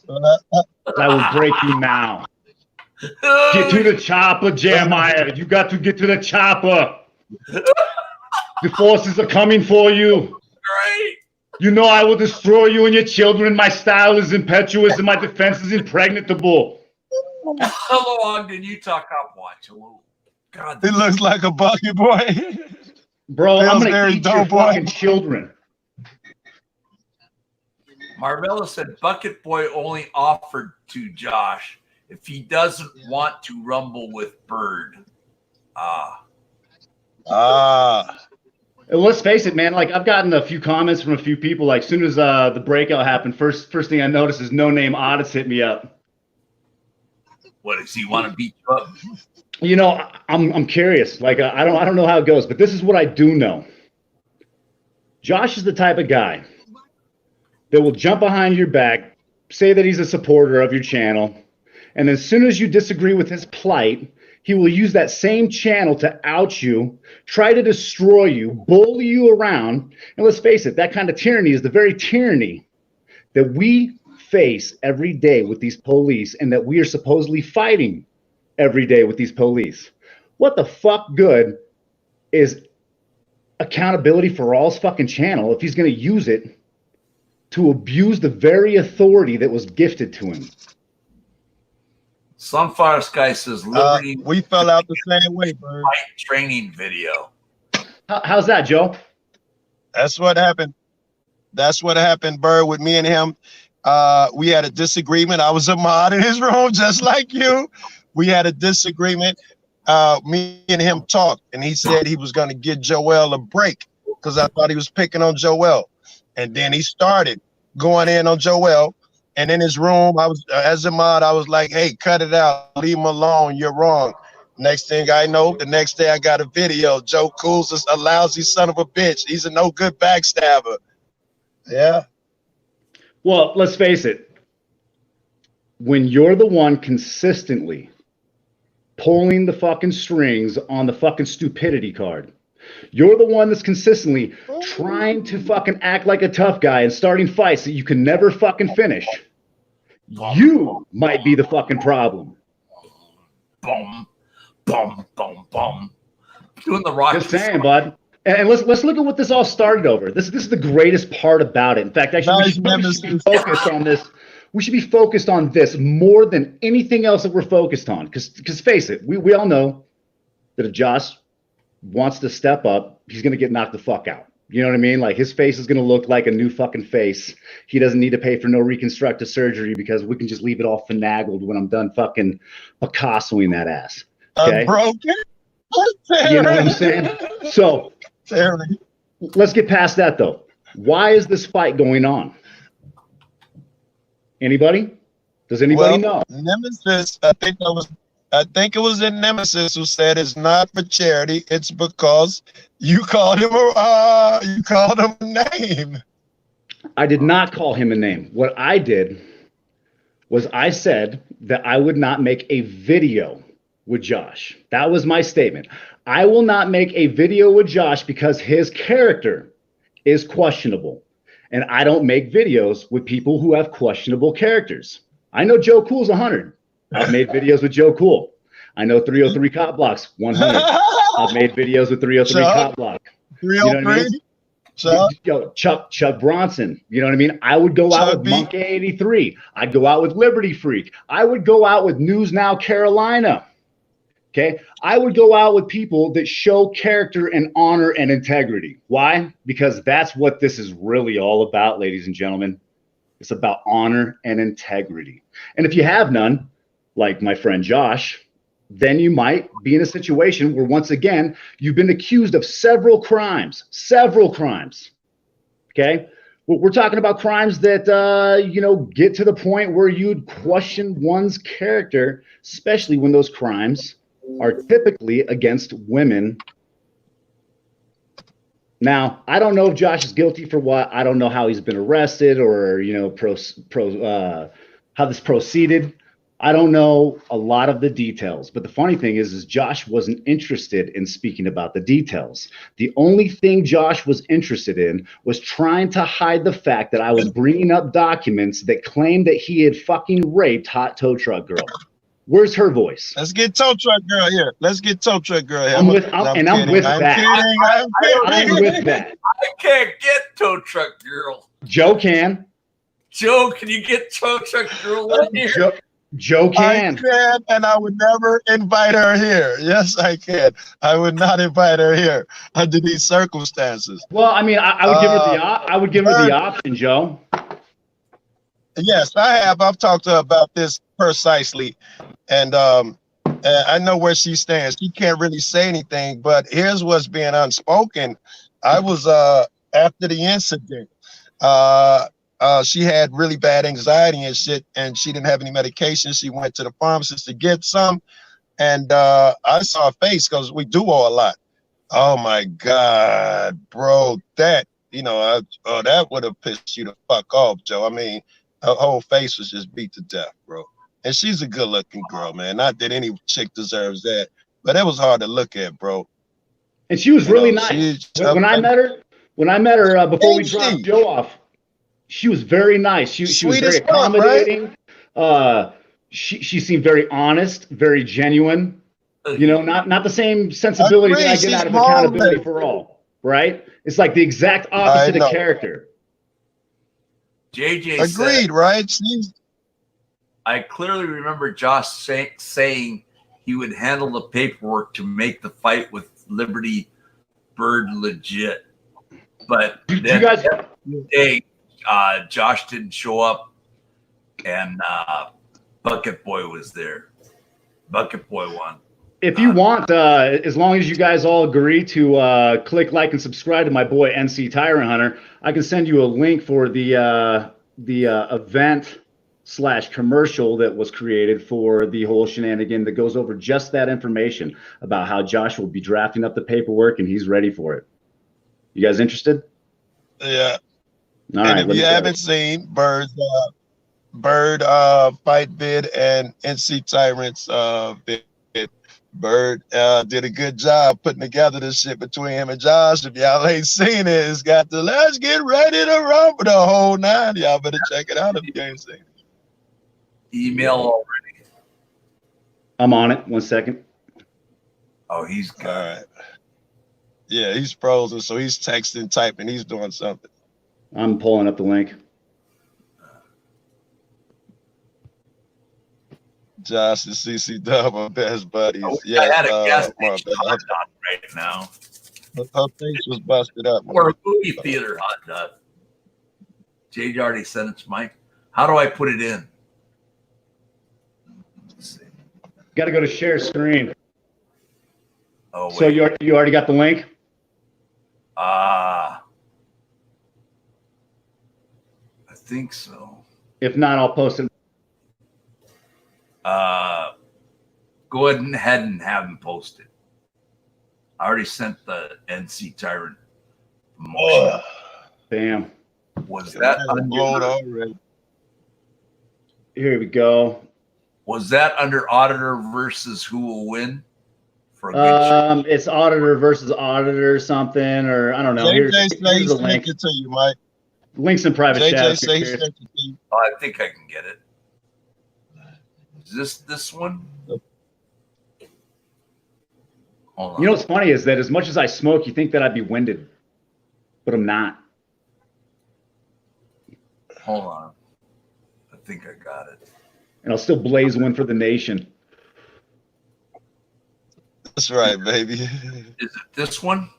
I will break you now. Get to the chopper, Jeremiah. You got to get to the chopper. The forces are coming for you. Right. I will destroy you and your children. My style is impetuous and my defense is impregnable. Hello, Ogden, Utah Cop Watch. Hello. God, He looks like a Bucket Boy. Bro, I'm going to eat your fucking children. Marvella said Bucket Boy only offered to Josh if he doesn't want to rumble with Bird. Let's face it, man. Like, I've gotten a few comments from a few people. Like, as soon as the breakout happened, first thing I noticed is No Name Audits hit me up. What does he want to beat you up? I'm curious. Like, I don't know how it goes, but this is what I do know. Josh is the type of guy that will jump behind your back, say that he's a supporter of your channel, and as soon as you disagree with his plight, He will use that same channel to out you, try to destroy you, bully you around. And let's face it, that kind of tyranny is the very tyranny that we face every day with these police and that we are supposedly fighting every day with these police. What the fuck good is accountability for all's fucking channel if he's going to use it to abuse the very authority that was gifted to him? Sunfire Sky says Liberty. We fell out the same way, Bird. Fight training video. How's that, Joe? That's what happened. That's what happened, Bird, with me and him. We had a disagreement. I was a mod in his room, just like you. We had a disagreement. Me and him talked, and he said he was going to give Joel a break because I thought he was picking on Joel. And then he started going in on Joel. And in his room, I was, as a mod, I was like, hey, cut it out. Leave him alone. You're wrong. Next thing I know, the next day I got a video. Joe Cool's a lousy son of a bitch. He's a no good backstabber. Yeah. Well, let's face it. When you're the one consistently pulling the fucking strings on the fucking stupidity card, you're the one that's consistently trying to fucking act like a tough guy and starting fights that you can never fucking finish. You might be the fucking problem. Boom, boom, boom, boom. Doing the rock. Just saying, bud. And let's look at what this all started over. This is the greatest part about it. In fact, actually, we should be focused on this. We should be focused on this more than anything else that we're focused on. Because face it, we all know that if Josh wants to step up, he's going to get knocked the fuck out. You know what I mean? Like, his face is going to look like a new fucking face. He doesn't need to pay for no reconstructive surgery because we can just leave it all finagled when I'm done fucking Picassoing that ass. Okay? Broken? You know what I'm saying? So, let's get past that, though. Why is this fight going on? Anybody? Does anybody know? Nemesis, I think it was in Nemesis who said it's not for charity. It's because you called him a name. I did not call him a name. What I did was I said that I would not make a video with Josh. That was my statement. I will not make a video with Josh because his character is questionable. And I don't make videos with people who have questionable characters. I know Joe Cool's 100. I've made videos with Joe Cool. I know 303 Cop Blocks 100. I've made videos with 303 Cop Block. 303? Chuck Bronson. You know what I mean? I would go out with Monkey 83. I'd go out with Liberty Freak. I would go out with News Now Carolina. Okay? I would go out with people that show character and honor and integrity. Why? Because that's what this is really all about, ladies and gentlemen. It's about honor and integrity. And if you have none, like my friend Josh, then you might be in a situation where, once again, you've been accused of several crimes. Okay? We're talking about crimes that, get to the point where you'd question one's character, especially when those crimes are typically against women. Now, I don't know if Josh is guilty for what. I don't know how he's been arrested or, how this proceeded. I don't know a lot of the details, but the funny thing is Josh wasn't interested in speaking about the details. The only thing Josh was interested in was trying to hide the fact that I was bringing up documents that claimed that he had fucking raped Hot Tow Truck Girl. Where's her voice? Let's get Tow Truck Girl here. I'm with that. I'm with that. I can't get Tow Truck Girl. Joe can. Joe, can you get Tow Truck Girl in here? Joe can. I can, and I would never invite her here. Yes, I can. I would not invite her here under these circumstances. Well, I mean, I would give her I would give her the option, Joe. Yes, I have. I've talked to her about this precisely, and I know where she stands. She can't really say anything, but here's what's being unspoken. I was after the incident. She had really bad anxiety and shit, and she didn't have any medication. She went to the pharmacist to get some, and I saw her face because we do owe a lot. Oh my God, bro, that that would have pissed you the fuck off, Joe. I mean, her whole face was just beat to death, bro. And she's a good-looking girl, man. Not that any chick deserves that, but it was hard to look at, bro. And she was really nice. When I met her before we dropped Joe off, she was very nice. She was very accommodating. Right? She seemed very honest, very genuine. You know, not the same sensibility that I get out of Accountability for All, right? It's like the exact opposite of character. JJ agreed, said, right? I clearly remember Josh saying he would handle the paperwork to make the fight with Liberty Bird legit. But then day, Josh didn't show up, and Bucket Boy was there. Bucket Boy won. If you want, as long as you guys all agree to click like and subscribe to my boy NC Tyrant Hunter, I can send you a link for the event/commercial that was created for the whole shenanigan that goes over just that information about how Josh will be drafting up the paperwork and he's ready for it. You guys interested? Yeah. All and right, if you haven't seen Bird fight bid and NC Tyrant's bid, Bird did a good job putting together this shit between him and Josh. If y'all ain't seen it, it's got the let's get ready to rumble the whole nine. Y'all better check it out if you ain't seen it. Email already. I'm on it. 1 second. Oh, he's good. All right. Yeah, he's frozen, so he's texting, typing, he's doing something. I'm pulling up the link. Josh and CC Dub are best buddies. I had a guest right now. Her face was busted up. Or a movie theater hot dog. JJ already sent it to Mike. How do I put it in? Got to go to share screen. Oh, wait. So you already got the link? I think so. If not, I'll post it. Go ahead and have him post it. I already sent the NC Tyrant promotion. Bam. Was that already? Here we go. Was that under auditor versus who will win? It's auditor versus auditor something, or I don't know. Here's the link. It to you, Mike. Links in private chat. Oh, I think I can get it. Is this one? Hold on. You know what's funny is that as much as I smoke, you think that I'd be winded, but I'm not. Hold on. I think I got it. And I'll still blaze one for the nation. That's right, baby. Is it this one?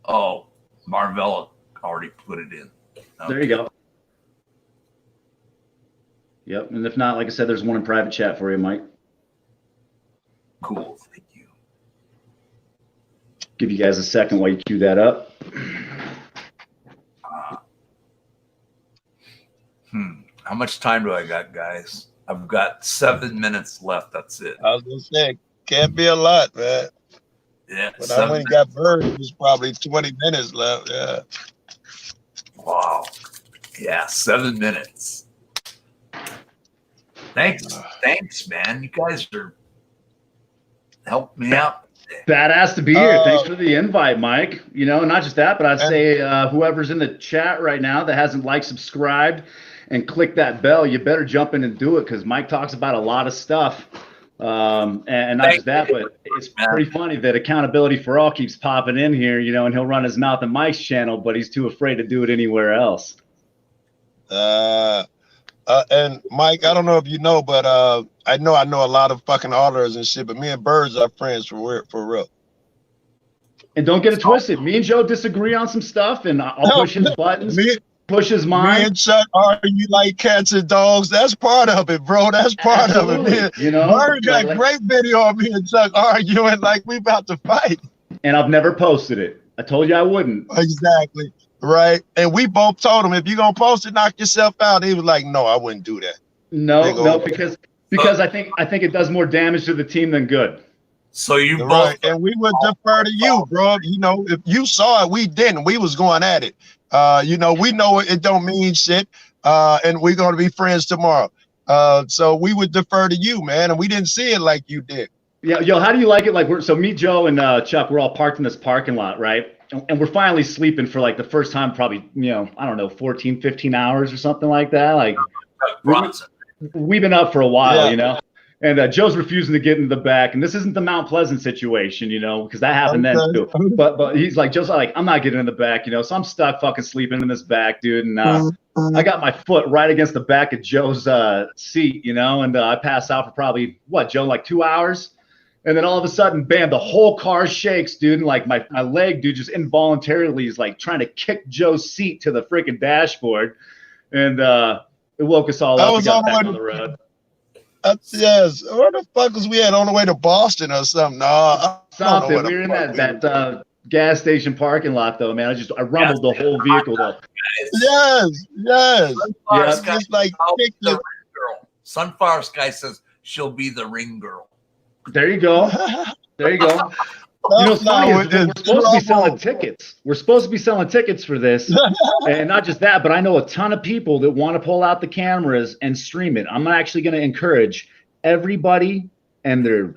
Oh, Marvella already put it in. Okay. There you go. Yep. And if not, like I said, there's one in private chat for you, Mike. Cool. Thank you. Give you guys a second while you cue that up. How much time do I got, guys? I've got 7 minutes left. That's it. I was gonna say, can't be a lot, man. Yeah. But I went and got Bird. It was probably 20 minutes left. Yeah. Wow. Yeah, 7 minutes. Thanks, man. You guys are helping me out. Badass to be here. Thanks for the invite, Mike. You know, not just that, but I'd say whoever's in the chat right now that hasn't liked, subscribed, and clicked that bell, you better jump in and do it because Mike talks about a lot of stuff. And not just that, but it's pretty funny that Accountability for All keeps popping in here, you know, and he'll run his mouth on Mike's channel, but he's too afraid to do it anywhere else. And Mike, I don't know if you know, but I know a lot of fucking auditors and shit, but me and Birds are friends for real. And don't get it twisted. Me and Joe disagree on some stuff, and I'll push his buttons, push his mind. Me and Chuck argue like cats and dogs. That's part of it, bro. That's part of it, man. You know, Bird got great video of me and Chuck arguing like we about to fight. And I've never posted it. I told you I wouldn't. Exactly. Right. And we both told him, if you're gonna post it, knock yourself out. He was like, no, I wouldn't do that. No, because I think it does more damage to the team than good. So you right, and we would defer to you, bro. You know, if you saw it, we didn't. We was going at it. You know, we know it don't mean shit. And we're gonna be friends tomorrow. So we would defer to you, man, and we didn't see it like you did. Yeah, yo, how do you like it? Like so me, Joe, and Chuck, we're all parked in this parking lot, right? And we're finally sleeping for like the first time, probably, I don't know, 14, 15 hours or something like that. Like we've been up for a while, And Joe's refusing to get into the back, and this isn't the Mount Pleasant situation, because that happened then too. But he's like, Joe's like, I'm not getting in the back, so I'm stuck fucking sleeping in this back, dude. And I got my foot right against the back of Joe's seat, and I passed out for probably Joe, like 2 hours. And then all of a sudden, bam, the whole car shakes, dude. And like my leg, dude, just involuntarily is like trying to kick Joe's seat to the freaking dashboard. And it woke us all up. We got back on the road. Yes. Where the fuck was we at, on the way to Boston or something? No, something. We were in that gas station parking lot, though, man. I rumbled the whole vehicle, though. Yes. Just like the ring girl. Sunflower Sky says she'll be the ring girl. There you go. What's funny is we're supposed to be selling tickets. We're supposed to be selling tickets for this. And not just that, but I know a ton of people that want to pull out the cameras and stream it. I'm actually going to encourage everybody and their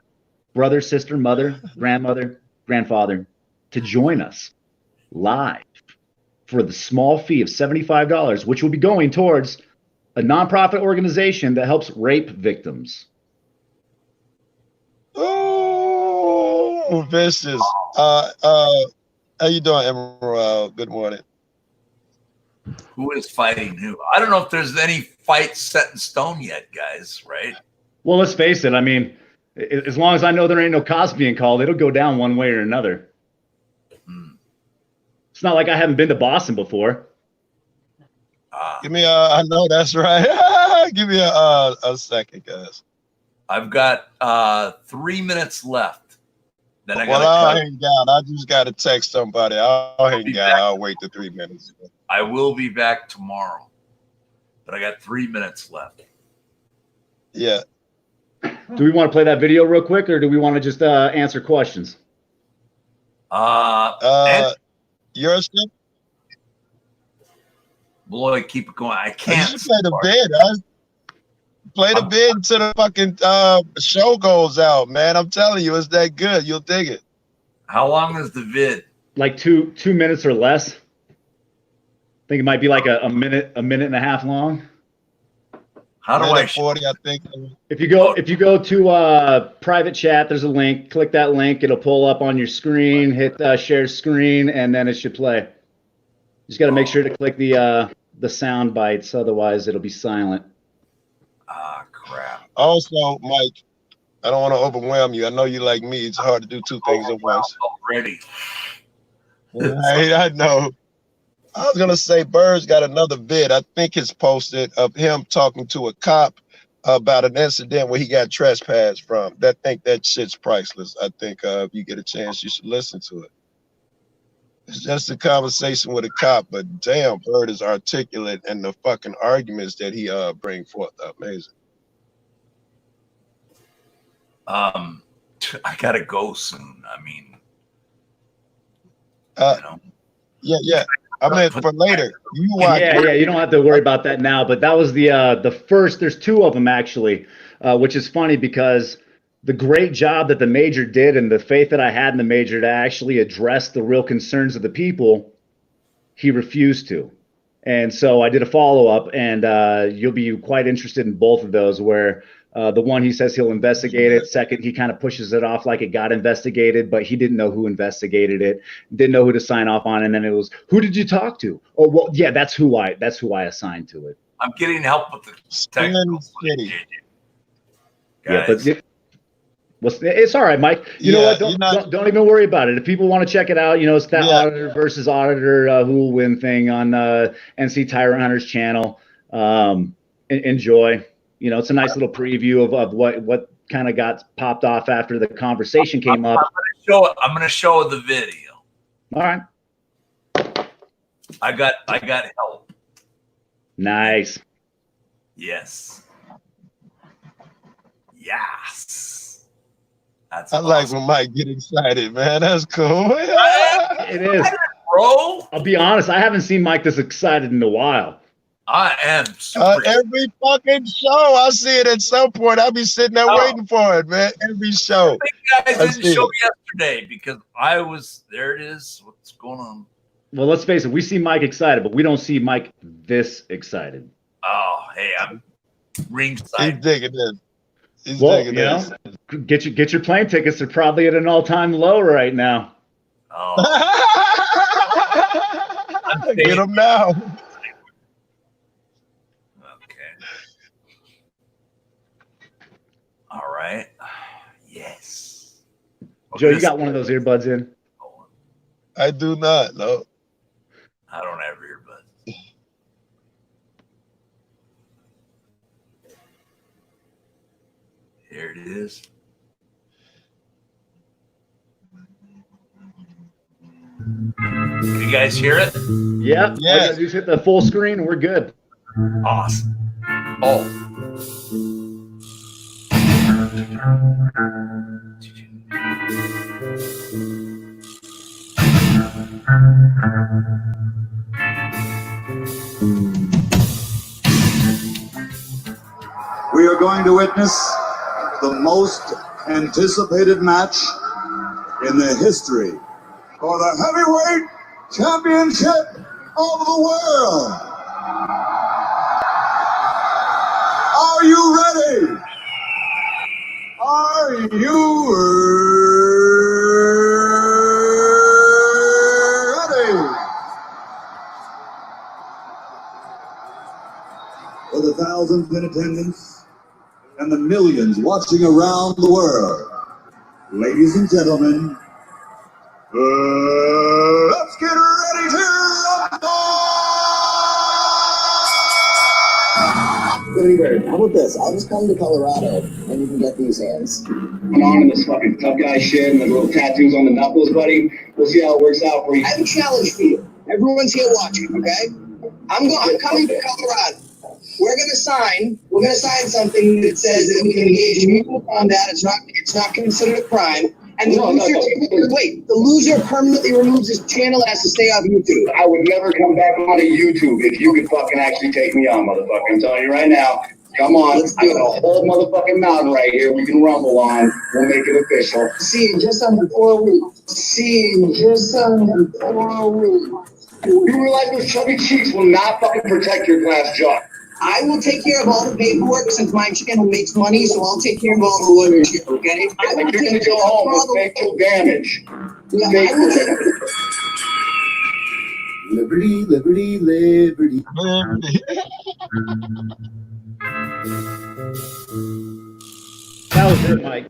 brother, sister, mother, grandmother, grandfather to join us live for the small fee of $75, which will be going towards a nonprofit organization that helps rape victims. Oh, vicious. How you doing, Emerald? Good morning. Who is fighting who? I don't know if there's any fight set in stone yet, guys, right? Well, let's face it. I mean, as long as I know there ain't no cops being called, it'll go down one way or another. It's not like I haven't been to Boston before. Give me I know that's right. Give me a second, guys. I've got 3 minutes left. Then I'll hang down. I just got to text somebody. I'll hang down. I'll wait the 3 minutes. I will be back tomorrow, but I got 3 minutes left. Yeah. Do we want to play that video real quick, or do we want to just answer questions? Yours? Boy, keep it going. I can't. You play the bid. Play the bid until the fucking show goes out, man. I'm telling you, it's that good. You'll dig it. How long is the vid? Like two minutes or less. I think it might be like a minute and a half long. How do I 40? I think. If you go to private chat, there's a link. Click that link. It'll pull up on your screen. Hit share screen, and then it should play. You just got to make sure to click the sound bites, otherwise it'll be silent. Ah, crap. Also, Mike, I don't want to overwhelm you. I know you like me. It's hard to do two things at once. Already. I know. I was gonna say Bird's got another vid. I think it's posted of him talking to a cop about an incident where he got trespassed from. I think that shit's priceless. I think if you get a chance, you should listen to it. It's just a conversation with a cop, but damn, Bird is articulate, and the fucking arguments that he bring forth are amazing. I gotta go soon. I mean, yeah. I meant for later. You watch. Yeah. You don't have to worry about that now. But that was the first. There's two of them actually, which is funny because the great job that the major did and the faith that I had in the major to actually address the real concerns of the people, he refused to. And so I did a follow-up, and you'll be quite interested in both of those, where the one, he says he'll investigate it. Second, he kind of pushes it off like it got investigated, but he didn't know who investigated it, didn't know who to sign off on. And then it was, who did you talk to? Oh, well, yeah, that's who I assigned to it. I'm getting help with the technical. Yeah, but it's all right, Mike. You know what? Don't even worry about it. If people want to check it out, it's that auditor versus auditor who will win thing on NC Tyrant Hunter's channel. Enjoy. It's a nice little preview of what kind of got popped off after the conversation came up. I'm going to show the video. All right. I got help. Nice. Yes. That's I awesome. like when Mike get excited, man. That's cool. It is, bro. I'll be honest. I haven't seen Mike this excited in a while. I am super. Every fucking show, I see it at some point. I'll be sitting there waiting for it, man. Every show. I think you guys didn't show yesterday because I was there. It is. What's going on? Well, let's face it. We see Mike excited, but we don't see Mike this excited. Oh, hey, I'm ringside. He's digging this. He's well, digging this. Get your plane tickets. They're probably at an all-time low right now. Oh. Get them now. Okay. All right. Yes. Joe, you got one of those earbuds in? I do not. No. I don't have earbuds. Here it is. Can you guys hear it? Yeah. Yes. Just hit the full screen. We're good. Awesome. Oh. We are going to witness the most anticipated match in the history for the heavyweight championship of the world. Are you ready? Are you ready? For the thousands in attendance and the millions watching around the world, ladies and gentlemen, let's get ready to rumble! How about this? I'll just come to Colorado and you can get these hands. Come on in this fucking tough guy shit and the little tattoos on the knuckles, buddy. We'll see how it works out for you. I have a challenge for you. Everyone's here watching, okay? I'm coming to Colorado. We're gonna sign something that says that we can engage in mutual combat. It's not considered a crime. And the loser permanently removes his channel and has to stay off YouTube. I would never come back onto YouTube if you could fucking actually take me on, motherfucker. I'm telling you right now. Come on, I got a whole motherfucking mountain right here we can rumble on. We'll make it official. See you in just under 4 weeks. You realize those chubby cheeks will not fucking protect your glass jaw. I will take care of all the paperwork since my channel makes money, so I'll take care of all the lawyer shit, okay? Like you're gonna go home with facial damage. Yeah, I will take Liberty, liberty, liberty. That was it, Mike.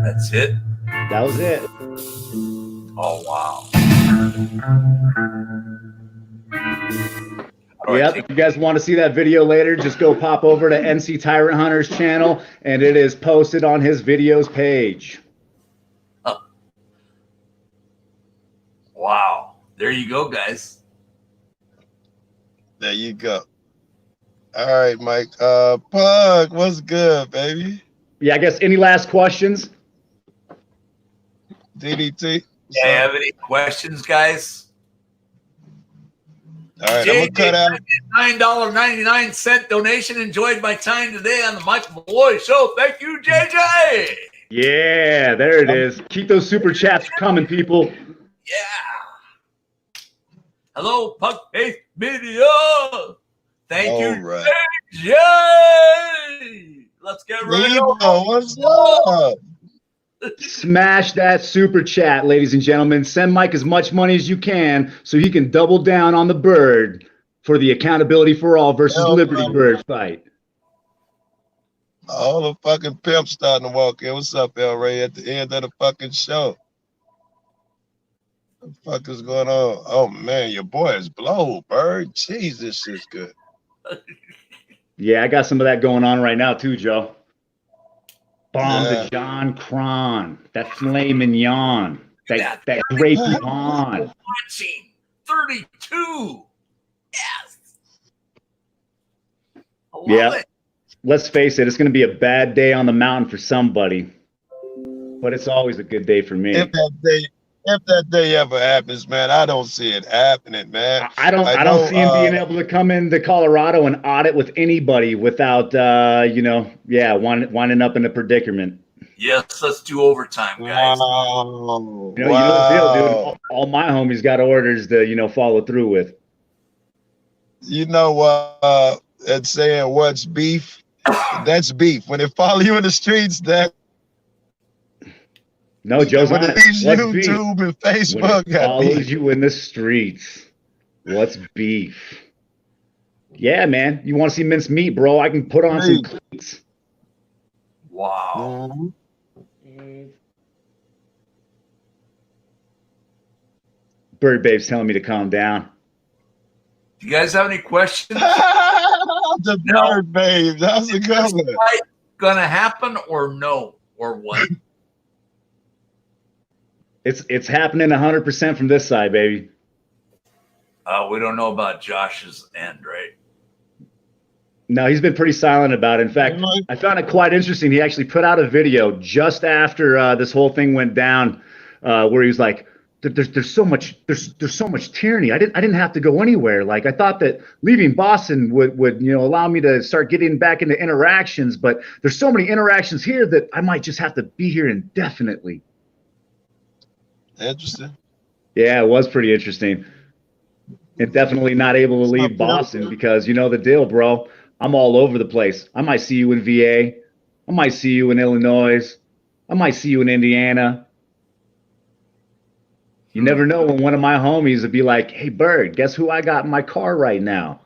That's it? That was it. Oh, wow. Yep. If you guys want to see that video later, just go pop over to NC Tyrant Hunter's channel, and it is posted on his videos page. Oh. Wow. There you go, guys. There you go. All right, Mike. Pug, what's good, baby? Yeah, I guess any last questions? DDT. Yeah, have any questions, guys? All right, I'm gonna cut out. $9.99 donation. Enjoyed my time today on the Michael Malloy Show. Thank you, JJ. Yeah, there it is. Keep those super chats coming, people. Yeah. Hello, Pug Face Media. Thank you, right. JJ. Let's get ready. What's up? Smash that super chat, ladies and gentlemen. Send Mike as much money as you can so he can double down on the bird for the Accountability for All versus Liberty Bird fight. All the fucking pimps starting to walk in. What's up, El Ray, at the end of the fucking show? What the fuck is going on? Oh, man, your boy is blow, Bird. Jeez, this shit's good. Yeah, I got some of that going on right now, too, Joe. Bomb to John Cron, that filet mignon, that Grey Poupon. 32. Yes. I love it. Let's face it, it's going to be a bad day on the mountain for somebody, but it's always a good day for me. if that day ever happens, man, I don't see it happening, man. I don't see him being able to come into Colorado and audit with anybody without, winding up in a predicament. Yes, let's do overtime, guys. Wow. You know the deal, dude. All my homies got orders to, follow through with. You know what? It's saying what's beef? That's beef. When they follow you in the streets, that. No, Joe's when on it it. leaves What's YouTube beef? and Facebook, When it got follows beef. you in the streets. What's beef? Yeah, man. You want to see minced meat, bro? I can put on some cleats. Wow. Bird Babe's telling me to calm down. Do you guys have any questions? The Bird Babe. That's a good one. Gonna happen or no? Or what? It's happening 100% from this side, baby. We don't know about Josh's end, right? No, he's been pretty silent about it. In fact, I found it quite interesting. He actually put out a video just after this whole thing went down, where he was like, "There's so much tyranny. I didn't have to go anywhere. Like I thought that leaving Boston would allow me to start getting back into interactions, but there's so many interactions here that I might just have to be here indefinitely." Interesting. Yeah, it was pretty interesting. And definitely not able to leave Boston because you know the deal, bro. I'm all over the place. I might see you in VA. I might see you in Illinois. I might see you in Indiana. You never know when one of my homies would be like, "Hey, Bird, guess who I got in my car right now?"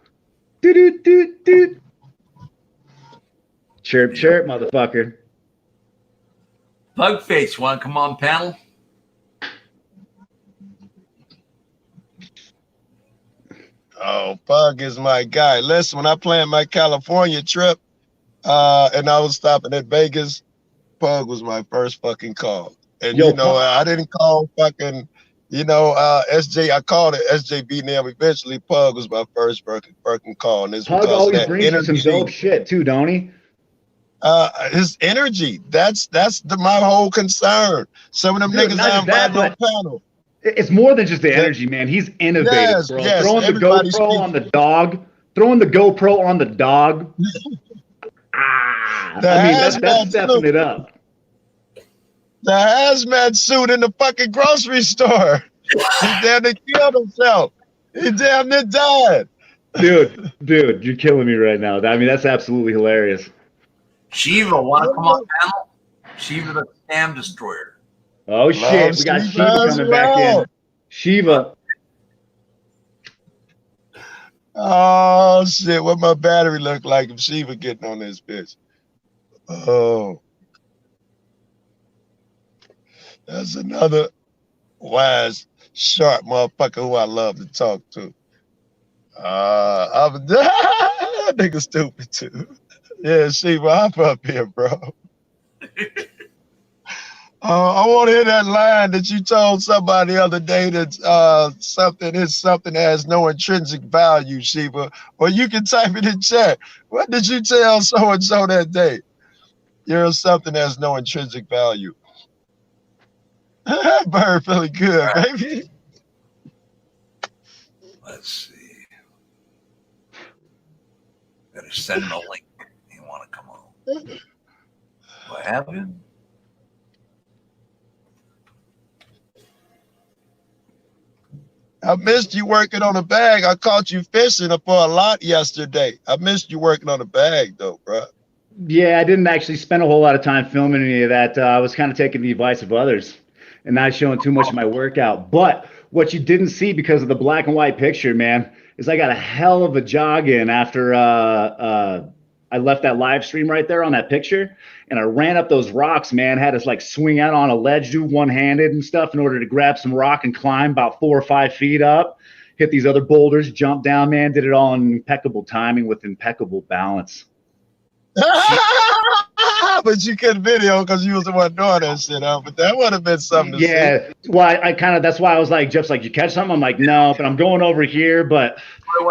Doot. Chirp, chirp, motherfucker. Pugface, want to come on panel? Oh, Pug is my guy. Listen, when I planned my California trip, and I was stopping at Vegas, Pug was my first fucking call. And I didn't call fucking, SJ. I called it SJB now. Eventually, Pug was my first fucking call. And it's Pug because always that brings you some dope shit too, don't he? His energy. That's my whole concern. Some of them niggas on my panel. It's more than just the energy, man. He's innovative, bro. Yes, throwing the GoPro on the dog. That's stepping it up. The hazmat suit in the fucking grocery store. He damn near killed himself. He damn near died. Dude, you're killing me right now. I mean, that's absolutely hilarious. Shiva, want to come on panel? Shiva the Scam Destroyer. Oh shit, we got Shiva coming back in. Shiva. Oh shit, what my battery look like if Shiva getting on this bitch. Oh. That's another wise, sharp motherfucker who I love to talk to. That nigga stupid too. Yeah, Shiva, hop up here, bro. I want to hear that line that you told somebody the other day that something that has no intrinsic value, Shiva. Or you can type it in chat. What did you tell so-and-so that day? You're something that has no intrinsic value. Bird feeling good, baby. Let's see. Better send him a link. You want to come on? What happened? I missed you working on a bag. I caught you fishing for a lot yesterday. I missed you working on a bag, though, bro. Yeah, I didn't actually spend a whole lot of time filming any of that. I was kind of taking the advice of others and not showing too much of my workout. But what you didn't see because of the black and white picture, man, is I got a hell of a jog in after I left that live stream right there on that picture. And I ran up those rocks, man, had us like swing out on a ledge, do one-handed and stuff in order to grab some rock and climb about 4 or 5 feet up, hit these other boulders, jump down, man, did it all in impeccable timing with impeccable balance. But you couldn't video because you was the one doing that shit, but that would have been something to see. Well, I kind of, that's why I was like, Jeff's like, you catch something? I'm like, no, but I'm going over here, but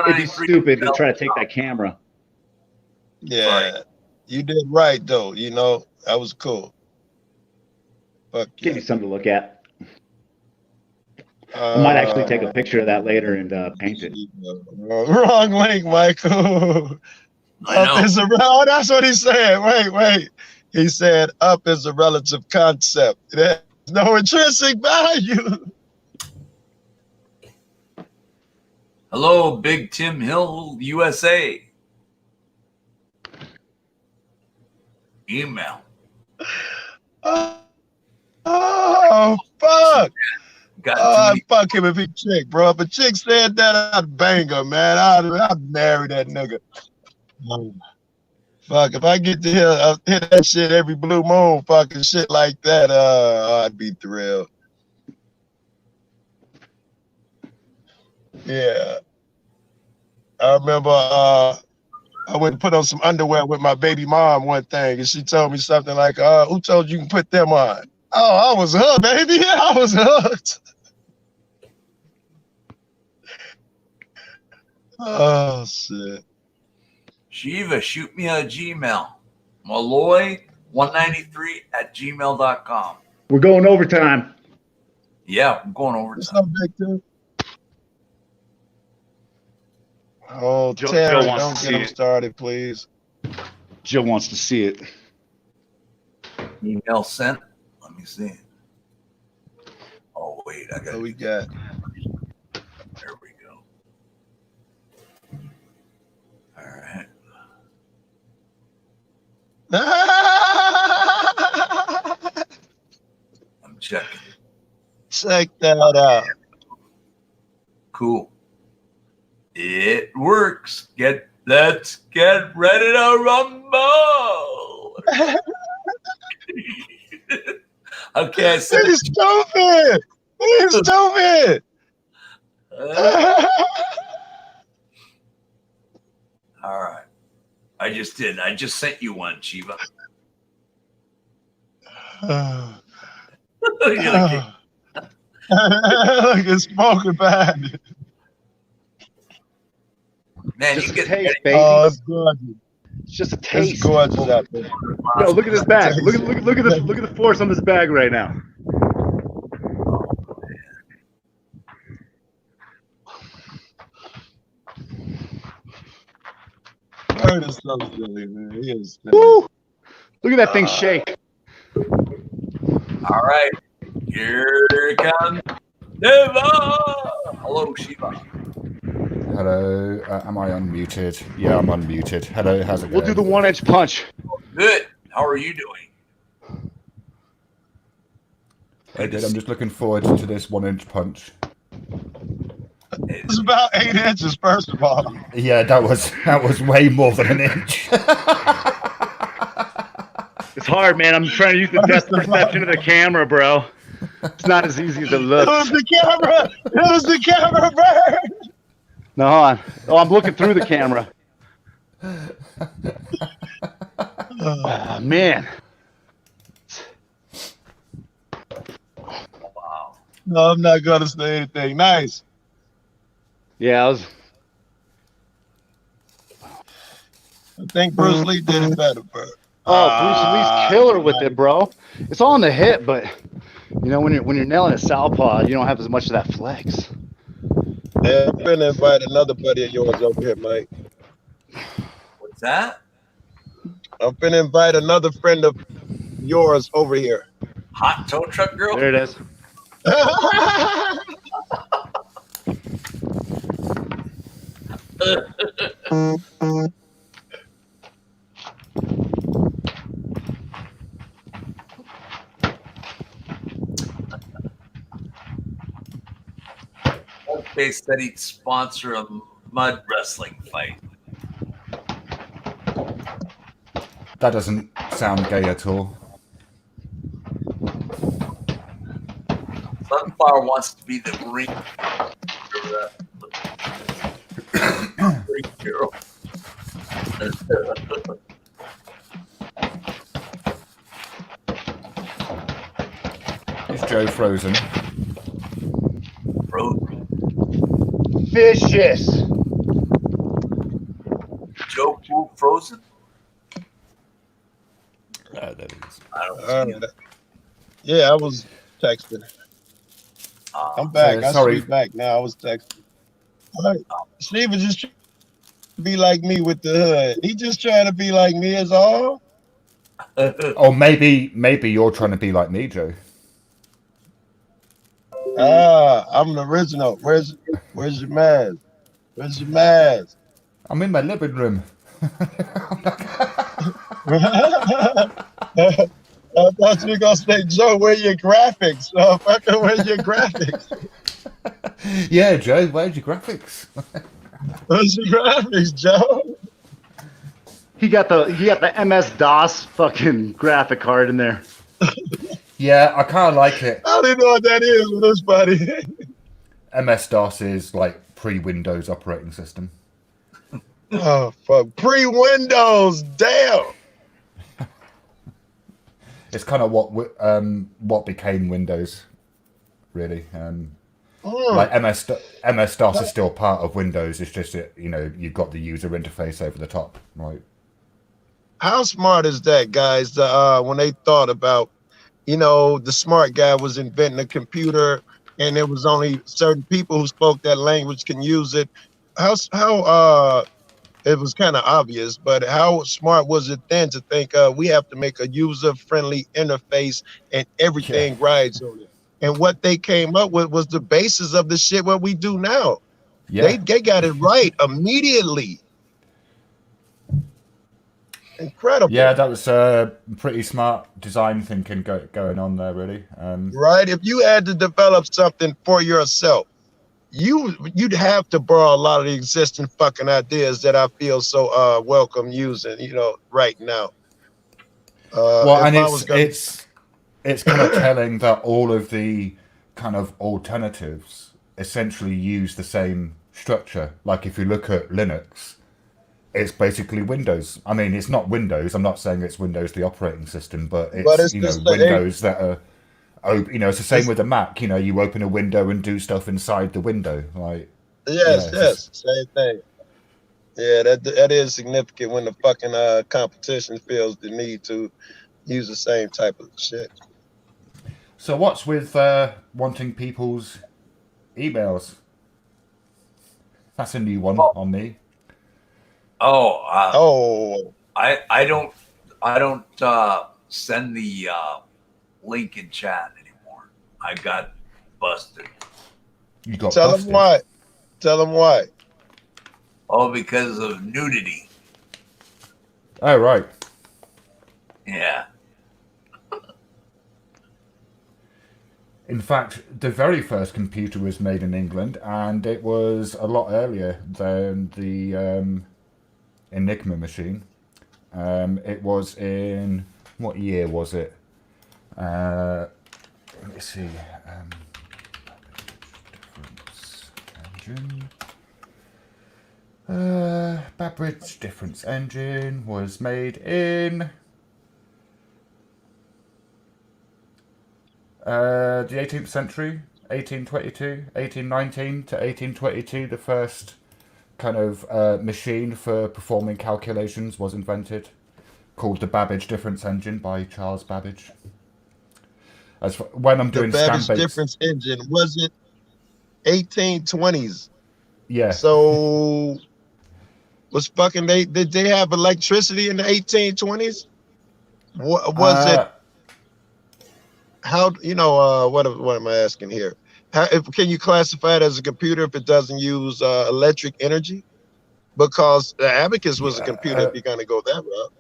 it'd be stupid to try to take that camera. Yeah, you did right, though. That was cool. Fuck Give you something to look at. I might actually take a picture of that later and paint it. Wrong link, Michael. I know. Up is oh, that's what he said. Wait. He said up is a relative concept. It has no intrinsic value. Hello, Big Tim Hill, USA. Email. Oh fuck. Got fuck him if he chick, bro. If a chick said that, I'd bang her, man. I'd marry that nigga. Fuck, if I get to hit that shit every blue moon, fucking shit like that, I'd be thrilled. Yeah. I remember I went and put on some underwear with my baby mom one thing, and she told me something like, who told you can put them on? Oh, I was hooked, baby. Yeah, I was hooked. Oh, shit. Shiva, shoot me a Gmail. Malloy193@gmail.com. We're going overtime. Yeah, I'm going overtime. What's up, Victor? Oh, Joe Terry, wants don't to get see him it. started, please. Jill wants to see it. Email sent. Let me see. Oh, wait. I got What we got? There we go. All right. I'm checking. Check that out. Cool. It works. Let's get ready to rumble. Okay, I said He's stupid. He's stupid. All right. I just did. I just sent you one, Shiva. Look, it's smoking bad. Man, Just you a get taste, baby. Oh, it's gorgeous. It's just a It's taste. gorgeous out there. Yo, look at this bag. Look at the force on this bag right now. Bird is so silly, man. He is silly. Woo! Look at that thing shake. All right. Here it comes. Shiva. Hello, Shiva. Hello, am I unmuted? Yeah, I'm unmuted. Hello, how's it going? We'll do the 1-inch punch. Good. How are you doing? Good. I'm just looking forward to this 1-inch punch. It's about 8 inches, first of all. Yeah, that was way more than an inch. It's hard, man. I'm trying to use the depth perception of the camera, bro. It's not as easy as it looks. It was the camera. It was the camera, Bird. No, hold on. Oh, I'm looking through the camera. Oh, man. Wow. No, I'm not going to say anything. Nice. Yeah, I think Bruce Lee did it better, Bird. Oh, Bruce Lee's killer with it, bro. It's all in the hip, but you know when you're nailing a southpaw, you don't have as much of that flex. Yeah, I'm gonna invite another buddy of yours over here, Mike. What's that? I'm gonna invite another friend of yours over here. Hot tow truck girl? There it is. They said he'd sponsor a mud wrestling fight. That doesn't sound gay at all. Sunflower wants to be the ring. Girl. Is Joe frozen? Vicious. Joe Pool frozen? There it is. I don't know. Yeah, I was texting. I'm back. So, I sorry. should be back now. I was texting. All right. Steve was just trying to be like me with the hood. He just trying to be like me is all. Or maybe you're trying to be like me, Joe. I'm the original. Where's your mask? Where's your mask? I'm in my living room. I thought you were gonna say, Joe, where your graphics? Fucker, where's your graphics? Yeah, Joe, where's your graphics? Where's your graphics, Joe? He got the MS DOS fucking graphic card in there. Yeah, I kind of like it. I don't even know what that is with this buddy. MS-DOS is like pre-Windows operating system. Oh, fuck. Pre-Windows, damn. It's kind of what became Windows, really. Like MS-DOS is still part of Windows. It's just that, you've got the user interface over the top, right? How smart is that, guys? When they thought about, the smart guy was inventing a computer, and there was only certain people who spoke that language can use it. How it was kind of obvious, but how smart was it then to think we have to make a user-friendly interface and everything rides on it? And what they came up with was the basis of the shit what we do now. Yeah. They got it right immediately. Incredible. Yeah, that was pretty smart design thinking going on there, really. Right? If you had to develop something for yourself, you'd have to borrow a lot of the existing fucking ideas that I feel so welcome using, right now. Well, and it's kind of telling that all of the kind of alternatives essentially use the same structure. Like if you look at Linux, it's basically Windows. I mean, it's not Windows. I'm not saying it's Windows the operating system, but it's Windows that are. It's the same with the Mac. You open a window and do stuff inside the window. Like yes, same thing. Yeah, that is significant when the fucking competition feels the need to use the same type of shit. So what's with wanting people's emails? That's a new one on me. I don't send the link in chat anymore. I got busted. You got Tell busted? them why. Tell them why. Oh, because of nudity. Oh, right. Yeah. In fact, the very first computer was made in England, and it was a lot earlier than the Enigma machine. It was in... What year was it? Let me see. Difference engine. Babbage difference engine was made in the 18th century, 1819 to 1822. The first kind of machine for performing calculations was invented, called the Babbage difference engine by Charles Babbage. When I'm doing the Babbage scan difference engine, was it 1820s? Yeah. So was fucking did they have electricity in the 1820s? What was it? How what am I asking here? Can you classify it as a computer if it doesn't use electric energy? Because the Abacus was a computer if you're gonna go that route.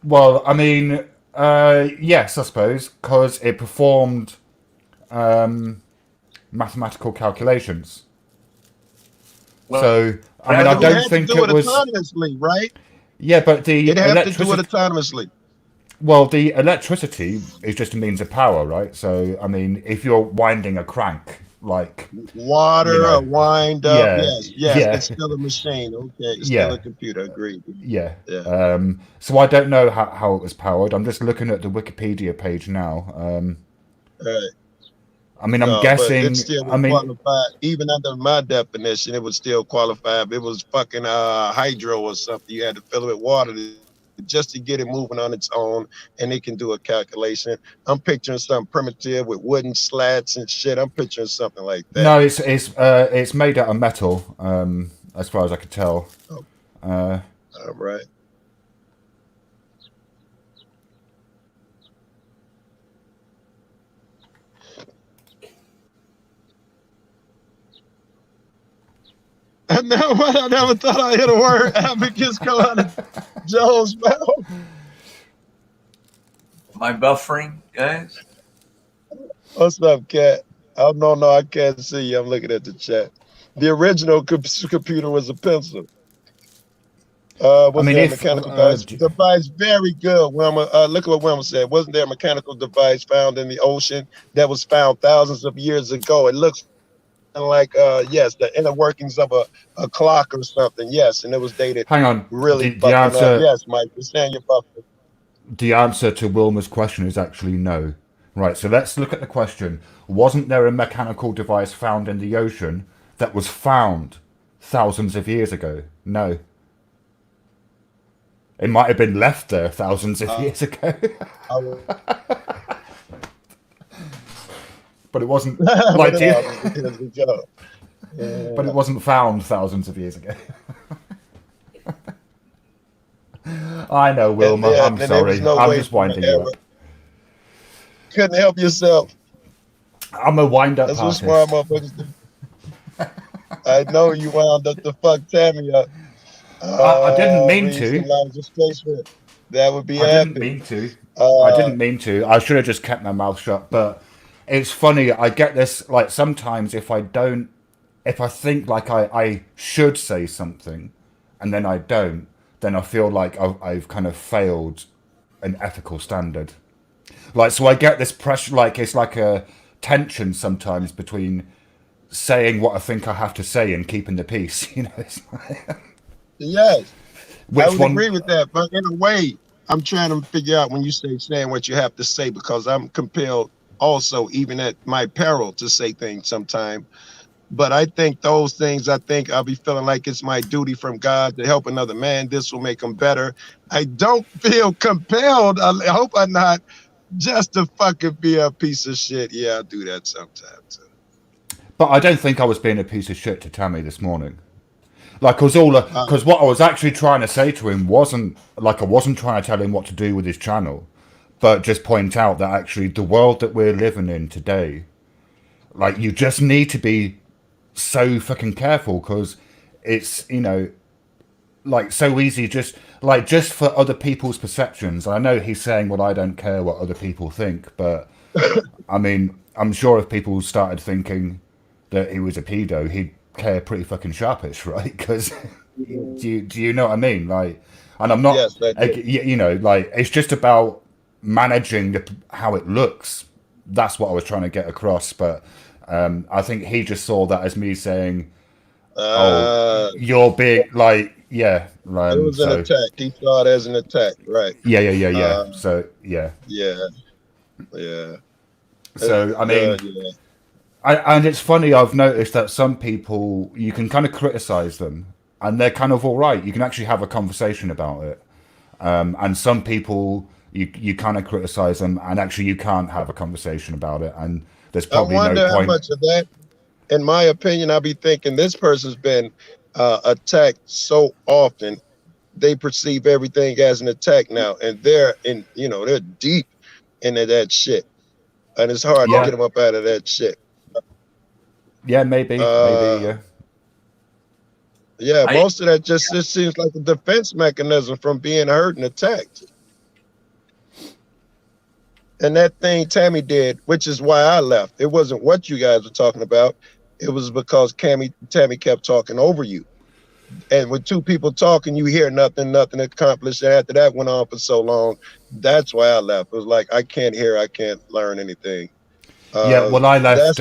Well, I mean, yes, I suppose, because it performed mathematical calculations. So, I mean, I don't think it was autonomously, right? Yeah, but it had to do it autonomously. Well, the electricity is just a means of power, right? So, I mean, if you're winding a crank, like water or wind up, yes, it's still a machine. Okay, it's still a computer. Agreed. Yeah. So I don't know how it was powered. I'm just looking at the Wikipedia page now. Right. I mean, I'm guessing. It still would qualify, even under my definition, it would still qualify if it was fucking hydro or something. You had to fill it with water to just to get it moving on its own, and it can do a calculation. I'm picturing something primitive with wooden slats and shit. I'm picturing something like that. No, it's made out of metal, as far as I could tell. Oh. All right. I never thought I'd hear the word abacus come out of Joe's mouth. Am I buffering, guys? What's up, Cat? No, I can't see you. I'm looking at the chat. The original computer was a pencil. Was there a mechanical device? Very good, Wilma. Look at what Wilma said. Wasn't there a mechanical device found in the ocean that was found thousands of years ago? It looks like yes, the inner workings of a clock or something. Yes, and it was dated. Hang on. Really the answer, yes, Mike. You're saying you're buffering. The answer to Wilma's question is actually no. Right, so let's look at the question. Wasn't there a mechanical device found in the ocean that was found thousands of years ago? No. It might have been left there thousands of years ago. But it wasn't like but it wasn't found thousands of years ago. I know, Wilma. I'm sorry. I'm just winding you up. Couldn't help yourself. I'm a wind-up artist. That's what smart motherfuckers do. I know you wound up to fuck Tammy up. I didn't mean to. That would be I happy. Didn't mean to. I didn't mean to. I should have just kept my mouth shut. But it's funny. I get this, like, sometimes if I think like I should say something and then I don't, then I feel like I've kind of failed an ethical standard. Like, so I get this pressure, like it's like a tension sometimes between saying what I think I have to say and keeping the peace. You know, it's like, yes, I would agree with that. But in a way, I'm trying to figure out when you say saying what you have to say, because I'm compelled also, even at my peril, to say things sometimes. But I think those things, I'll be feeling like it's my duty from God to help another man. This will make him better. I don't feel compelled. I hope I'm not just to fucking be a piece of shit. Yeah, I do that sometimes. But I don't think I was being a piece of shit to Tammy this morning. Like, because what I was actually trying to say to him wasn't like I wasn't trying to tell him what to do with his channel, but just point out that actually the world that we're living in today, like, you just need to be so fucking careful, because it's, you know, like, so easy just for other people's perceptions. I know he's saying, well, I don't care what other people think, but I mean, I'm sure if people started thinking that he was a pedo, he'd care pretty fucking sharpish, right? Because do you know what I mean? Like, and I'm not, yes, you know, like, it's just about managing how it looks. That's what I was trying to get across. But I think he just saw that as me saying, "Oh, you're big." Like, yeah, it was an attack. He saw it as an attack, right? Yeah. So yeah. So I mean, and it's funny. I've noticed that some people, you can kind of criticize them, and they're kind of all right. You can actually have a conversation about it. And some people, you kind of criticize them, and actually you can't have a conversation about it. And there's probably no point. I wonder how much of that, in my opinion, I'll be thinking this person's been attacked so often, they perceive everything as an attack now, and they're deep into that shit, and it's hard to get them up out of that shit. Yeah, maybe, yeah. Yeah, most of that just seems like a defense mechanism from being hurt and attacked. And that thing Tammy did, which is why I left, it wasn't what you guys were talking about. It was because Tammy kept talking over you. And with two people talking, you hear nothing accomplished. And after that went on for so long, that's why I left. It was like, I can't hear, I can't learn anything. Yeah, well, I left.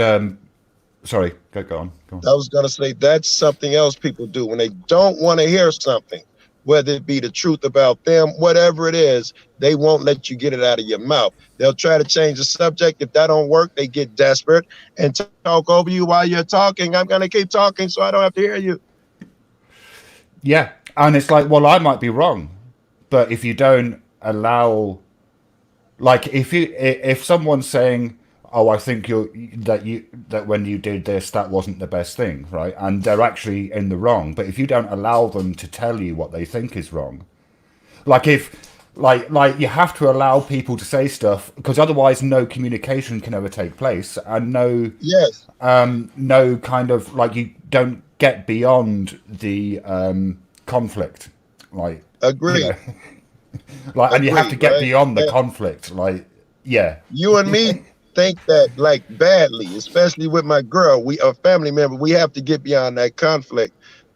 Sorry, go on. I was going to say that's something else people do when they don't want to hear something, whether it be the truth about them, whatever it is, they won't let you get it out of your mouth. They'll try to change the subject. If that don't work, they get desperate and talk over you while you're talking. I'm going to keep talking so I don't have to hear you. Yeah, and it's like, well, I might be wrong, but if you don't allow, like, if someone's saying, "Oh, I think that when you did this, that wasn't the best thing," right? And they're actually in the wrong. But if you don't allow them to tell you what they think is wrong, like you have to allow people to say stuff, because otherwise no communication can ever take place, and no kind of, like, you don't get beyond the conflict, like, agree. You know, like, and you have to get beyond the conflict, like, yeah. You and me think that, like, badly, especially with my girl. We a family member. We have to get beyond that conflict.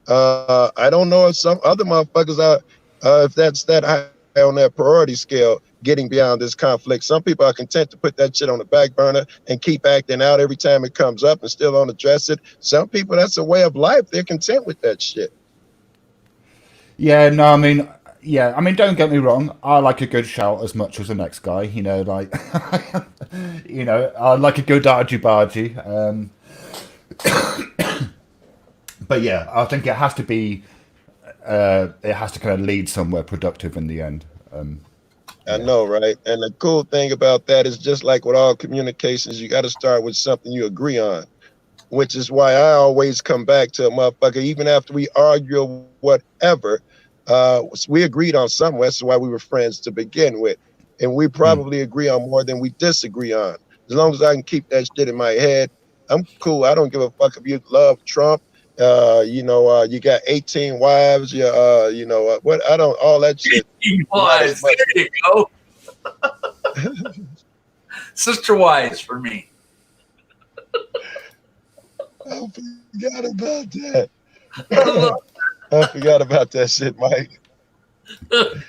I don't know if some other motherfuckers are, if that's that high on that priority scale, getting beyond this conflict. Some people are content to put that shit on the back burner and keep acting out every time it comes up and still don't address it. Some people, that's a way of life. They're content with that shit. Yeah, no, I mean, yeah, I mean, don't get me wrong. I like a good shout as much as the next guy. You know, like, you know, I like a good argy-bargy. But yeah, I think it has to be, it has to kind of lead somewhere productive in the end. I know, right? And the cool thing about that is, just like with all communications, you got to start with something you agree on, which is why I always come back to a motherfucker, even after we argue or whatever. We agreed on something. That's why we were friends to begin with. And we probably agree on more than we disagree on. As long as I can keep that shit in my head, I'm cool. I don't give a fuck if you love Trump. You know, you got 18 wives. You know, what, I don't, all that shit. 18 wives. There you go. Sister wives for me. I forgot about that. I forgot about that shit, Mike.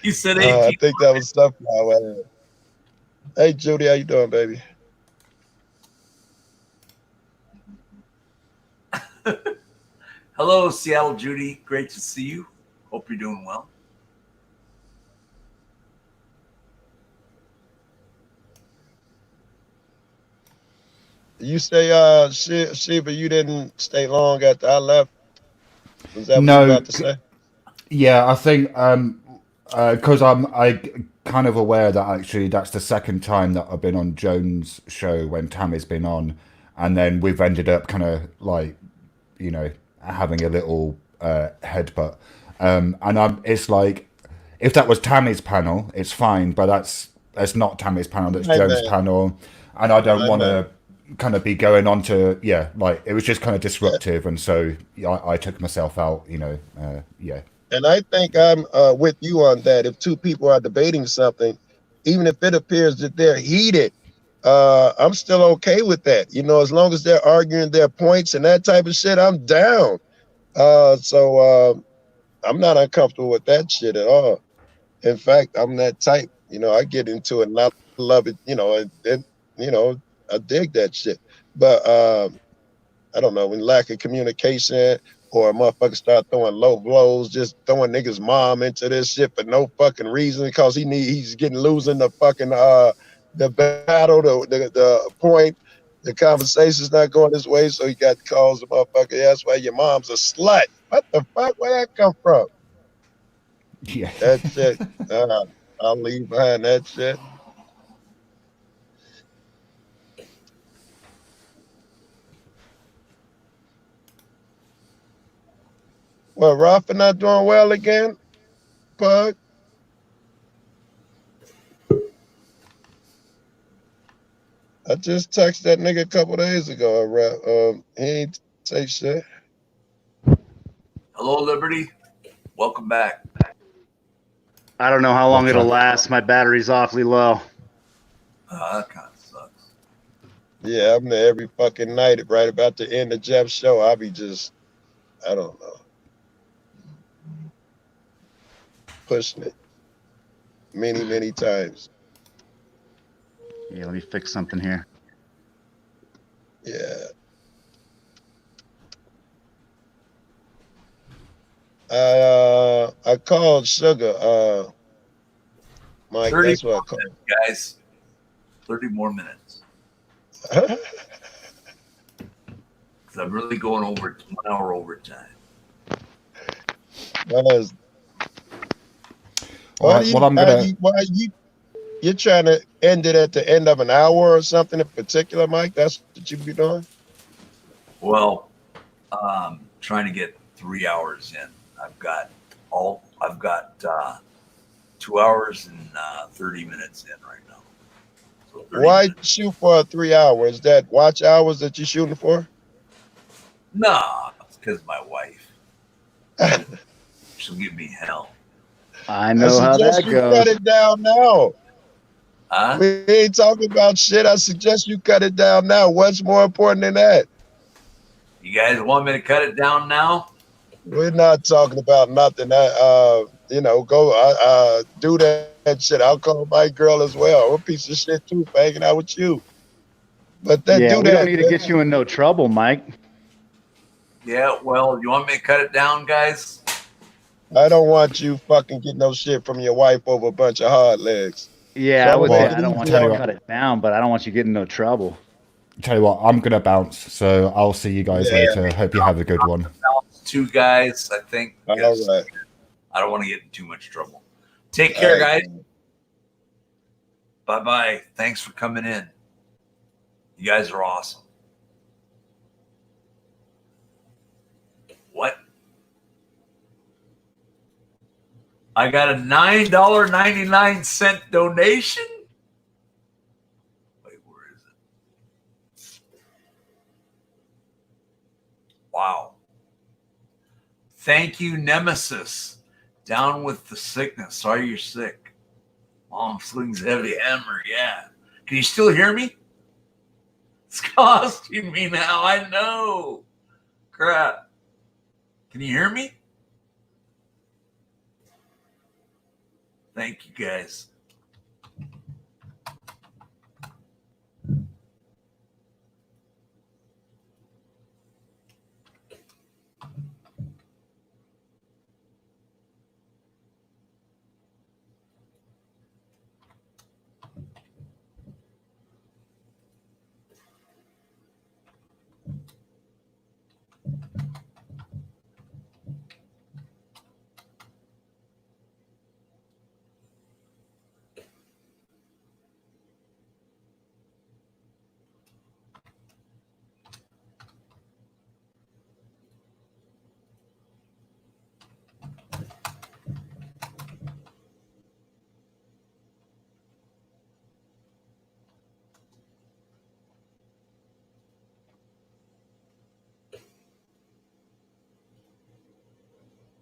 You said 18. I think that was stuff. Hey, Judy, how you doing, baby? Hello, Seattle Judy. Great to see you. Hope you're doing well. You say, Shiva, you didn't stay long after I left. Was that what you were about to say? Yeah, I think because I kind of aware that actually that's the second time that I've been on Joan's show when Tammy's been on, and then we've ended up kind of like, you know, having a little headbutt. And it's like, if that was Tammy's panel, it's fine, but that's not Tammy's panel, that's Joan's panel, and I don't want to kind of be going on to, yeah, like, it was just kind of disruptive, and so I took myself out, you know, yeah. And I think I'm with you on that. If two people are debating something, even if it appears that they're heated, I'm still okay with that. You know, as long as they're arguing their points and that type of shit, I'm down. So I'm not uncomfortable with that shit at all. In fact, I'm that type. You know, I get into it and I love it. You know, and you know, I dig that shit. But I don't know, when lack of communication, or a motherfucker start throwing low blows, just throwing niggas' mom into this shit for no fucking reason, because he's getting losing the fucking the battle, the point, the conversation's not going his way, so he got calls the motherfucker. Yeah, that's why your mom's a slut. What the fuck? Where that come from? Yeah, that shit. I'll leave behind that shit. Well, Rafa not doing well again, Pug? I just texted that nigga a couple days ago. He ain't say shit. Hello, Liberty. Welcome back. I don't know how long it'll last. My battery's awfully low. That kind of sucks. Yeah, I'm there every fucking night. Right about the end of Jeff's show, I'll be just, I don't know, pushing it many times. Yeah, let me fix something here. Yeah. I called Sugar. Mike, that's what I called. Guys, 30 more minutes. Because I'm really going over 1 hour overtime. Why you're trying to end it at the end of an hour or something in particular, Mike? That's what you be doing? Well, trying to get 3 hours in. I've got 2 hours and 30 minutes in right now. So Why minutes. shoot for 3 hours? Is that watch hours that you're shooting for? No, it's because of my wife. She'll give me hell. I know how that goes. Cut it down now. Huh? We ain't talking about shit. I suggest you cut it down now. What's more important than that? You guys want me to cut it down now? We're not talking about nothing. Go do that shit. I'll call my girl as well. I'm a piece of shit too for hanging out with you. But then we don't need to get you in no trouble, Mike. Yeah, well, you want me to cut it down, guys? I don't want you fucking getting no shit from your wife over a bunch of hard legs. Yeah, I would say I don't want you to cut it down, but I don't want you getting no trouble. Tell you what, I'm gonna bounce, so I'll see you guys later. Hope you have a good one. Two guys, I think. All right. I don't want to get in too much trouble. Take care, guys. Bye-bye. Thanks for coming in. You guys are awesome. What? I got a $9.99 donation? Wait, where is it? Wow. Thank you, Nemesis. Down with the sickness. Sorry you're sick. Mom swings heavy hammer. Yeah. Can you still hear me? It's costing me now. I know. Crap. Can you hear me? Thank you, guys.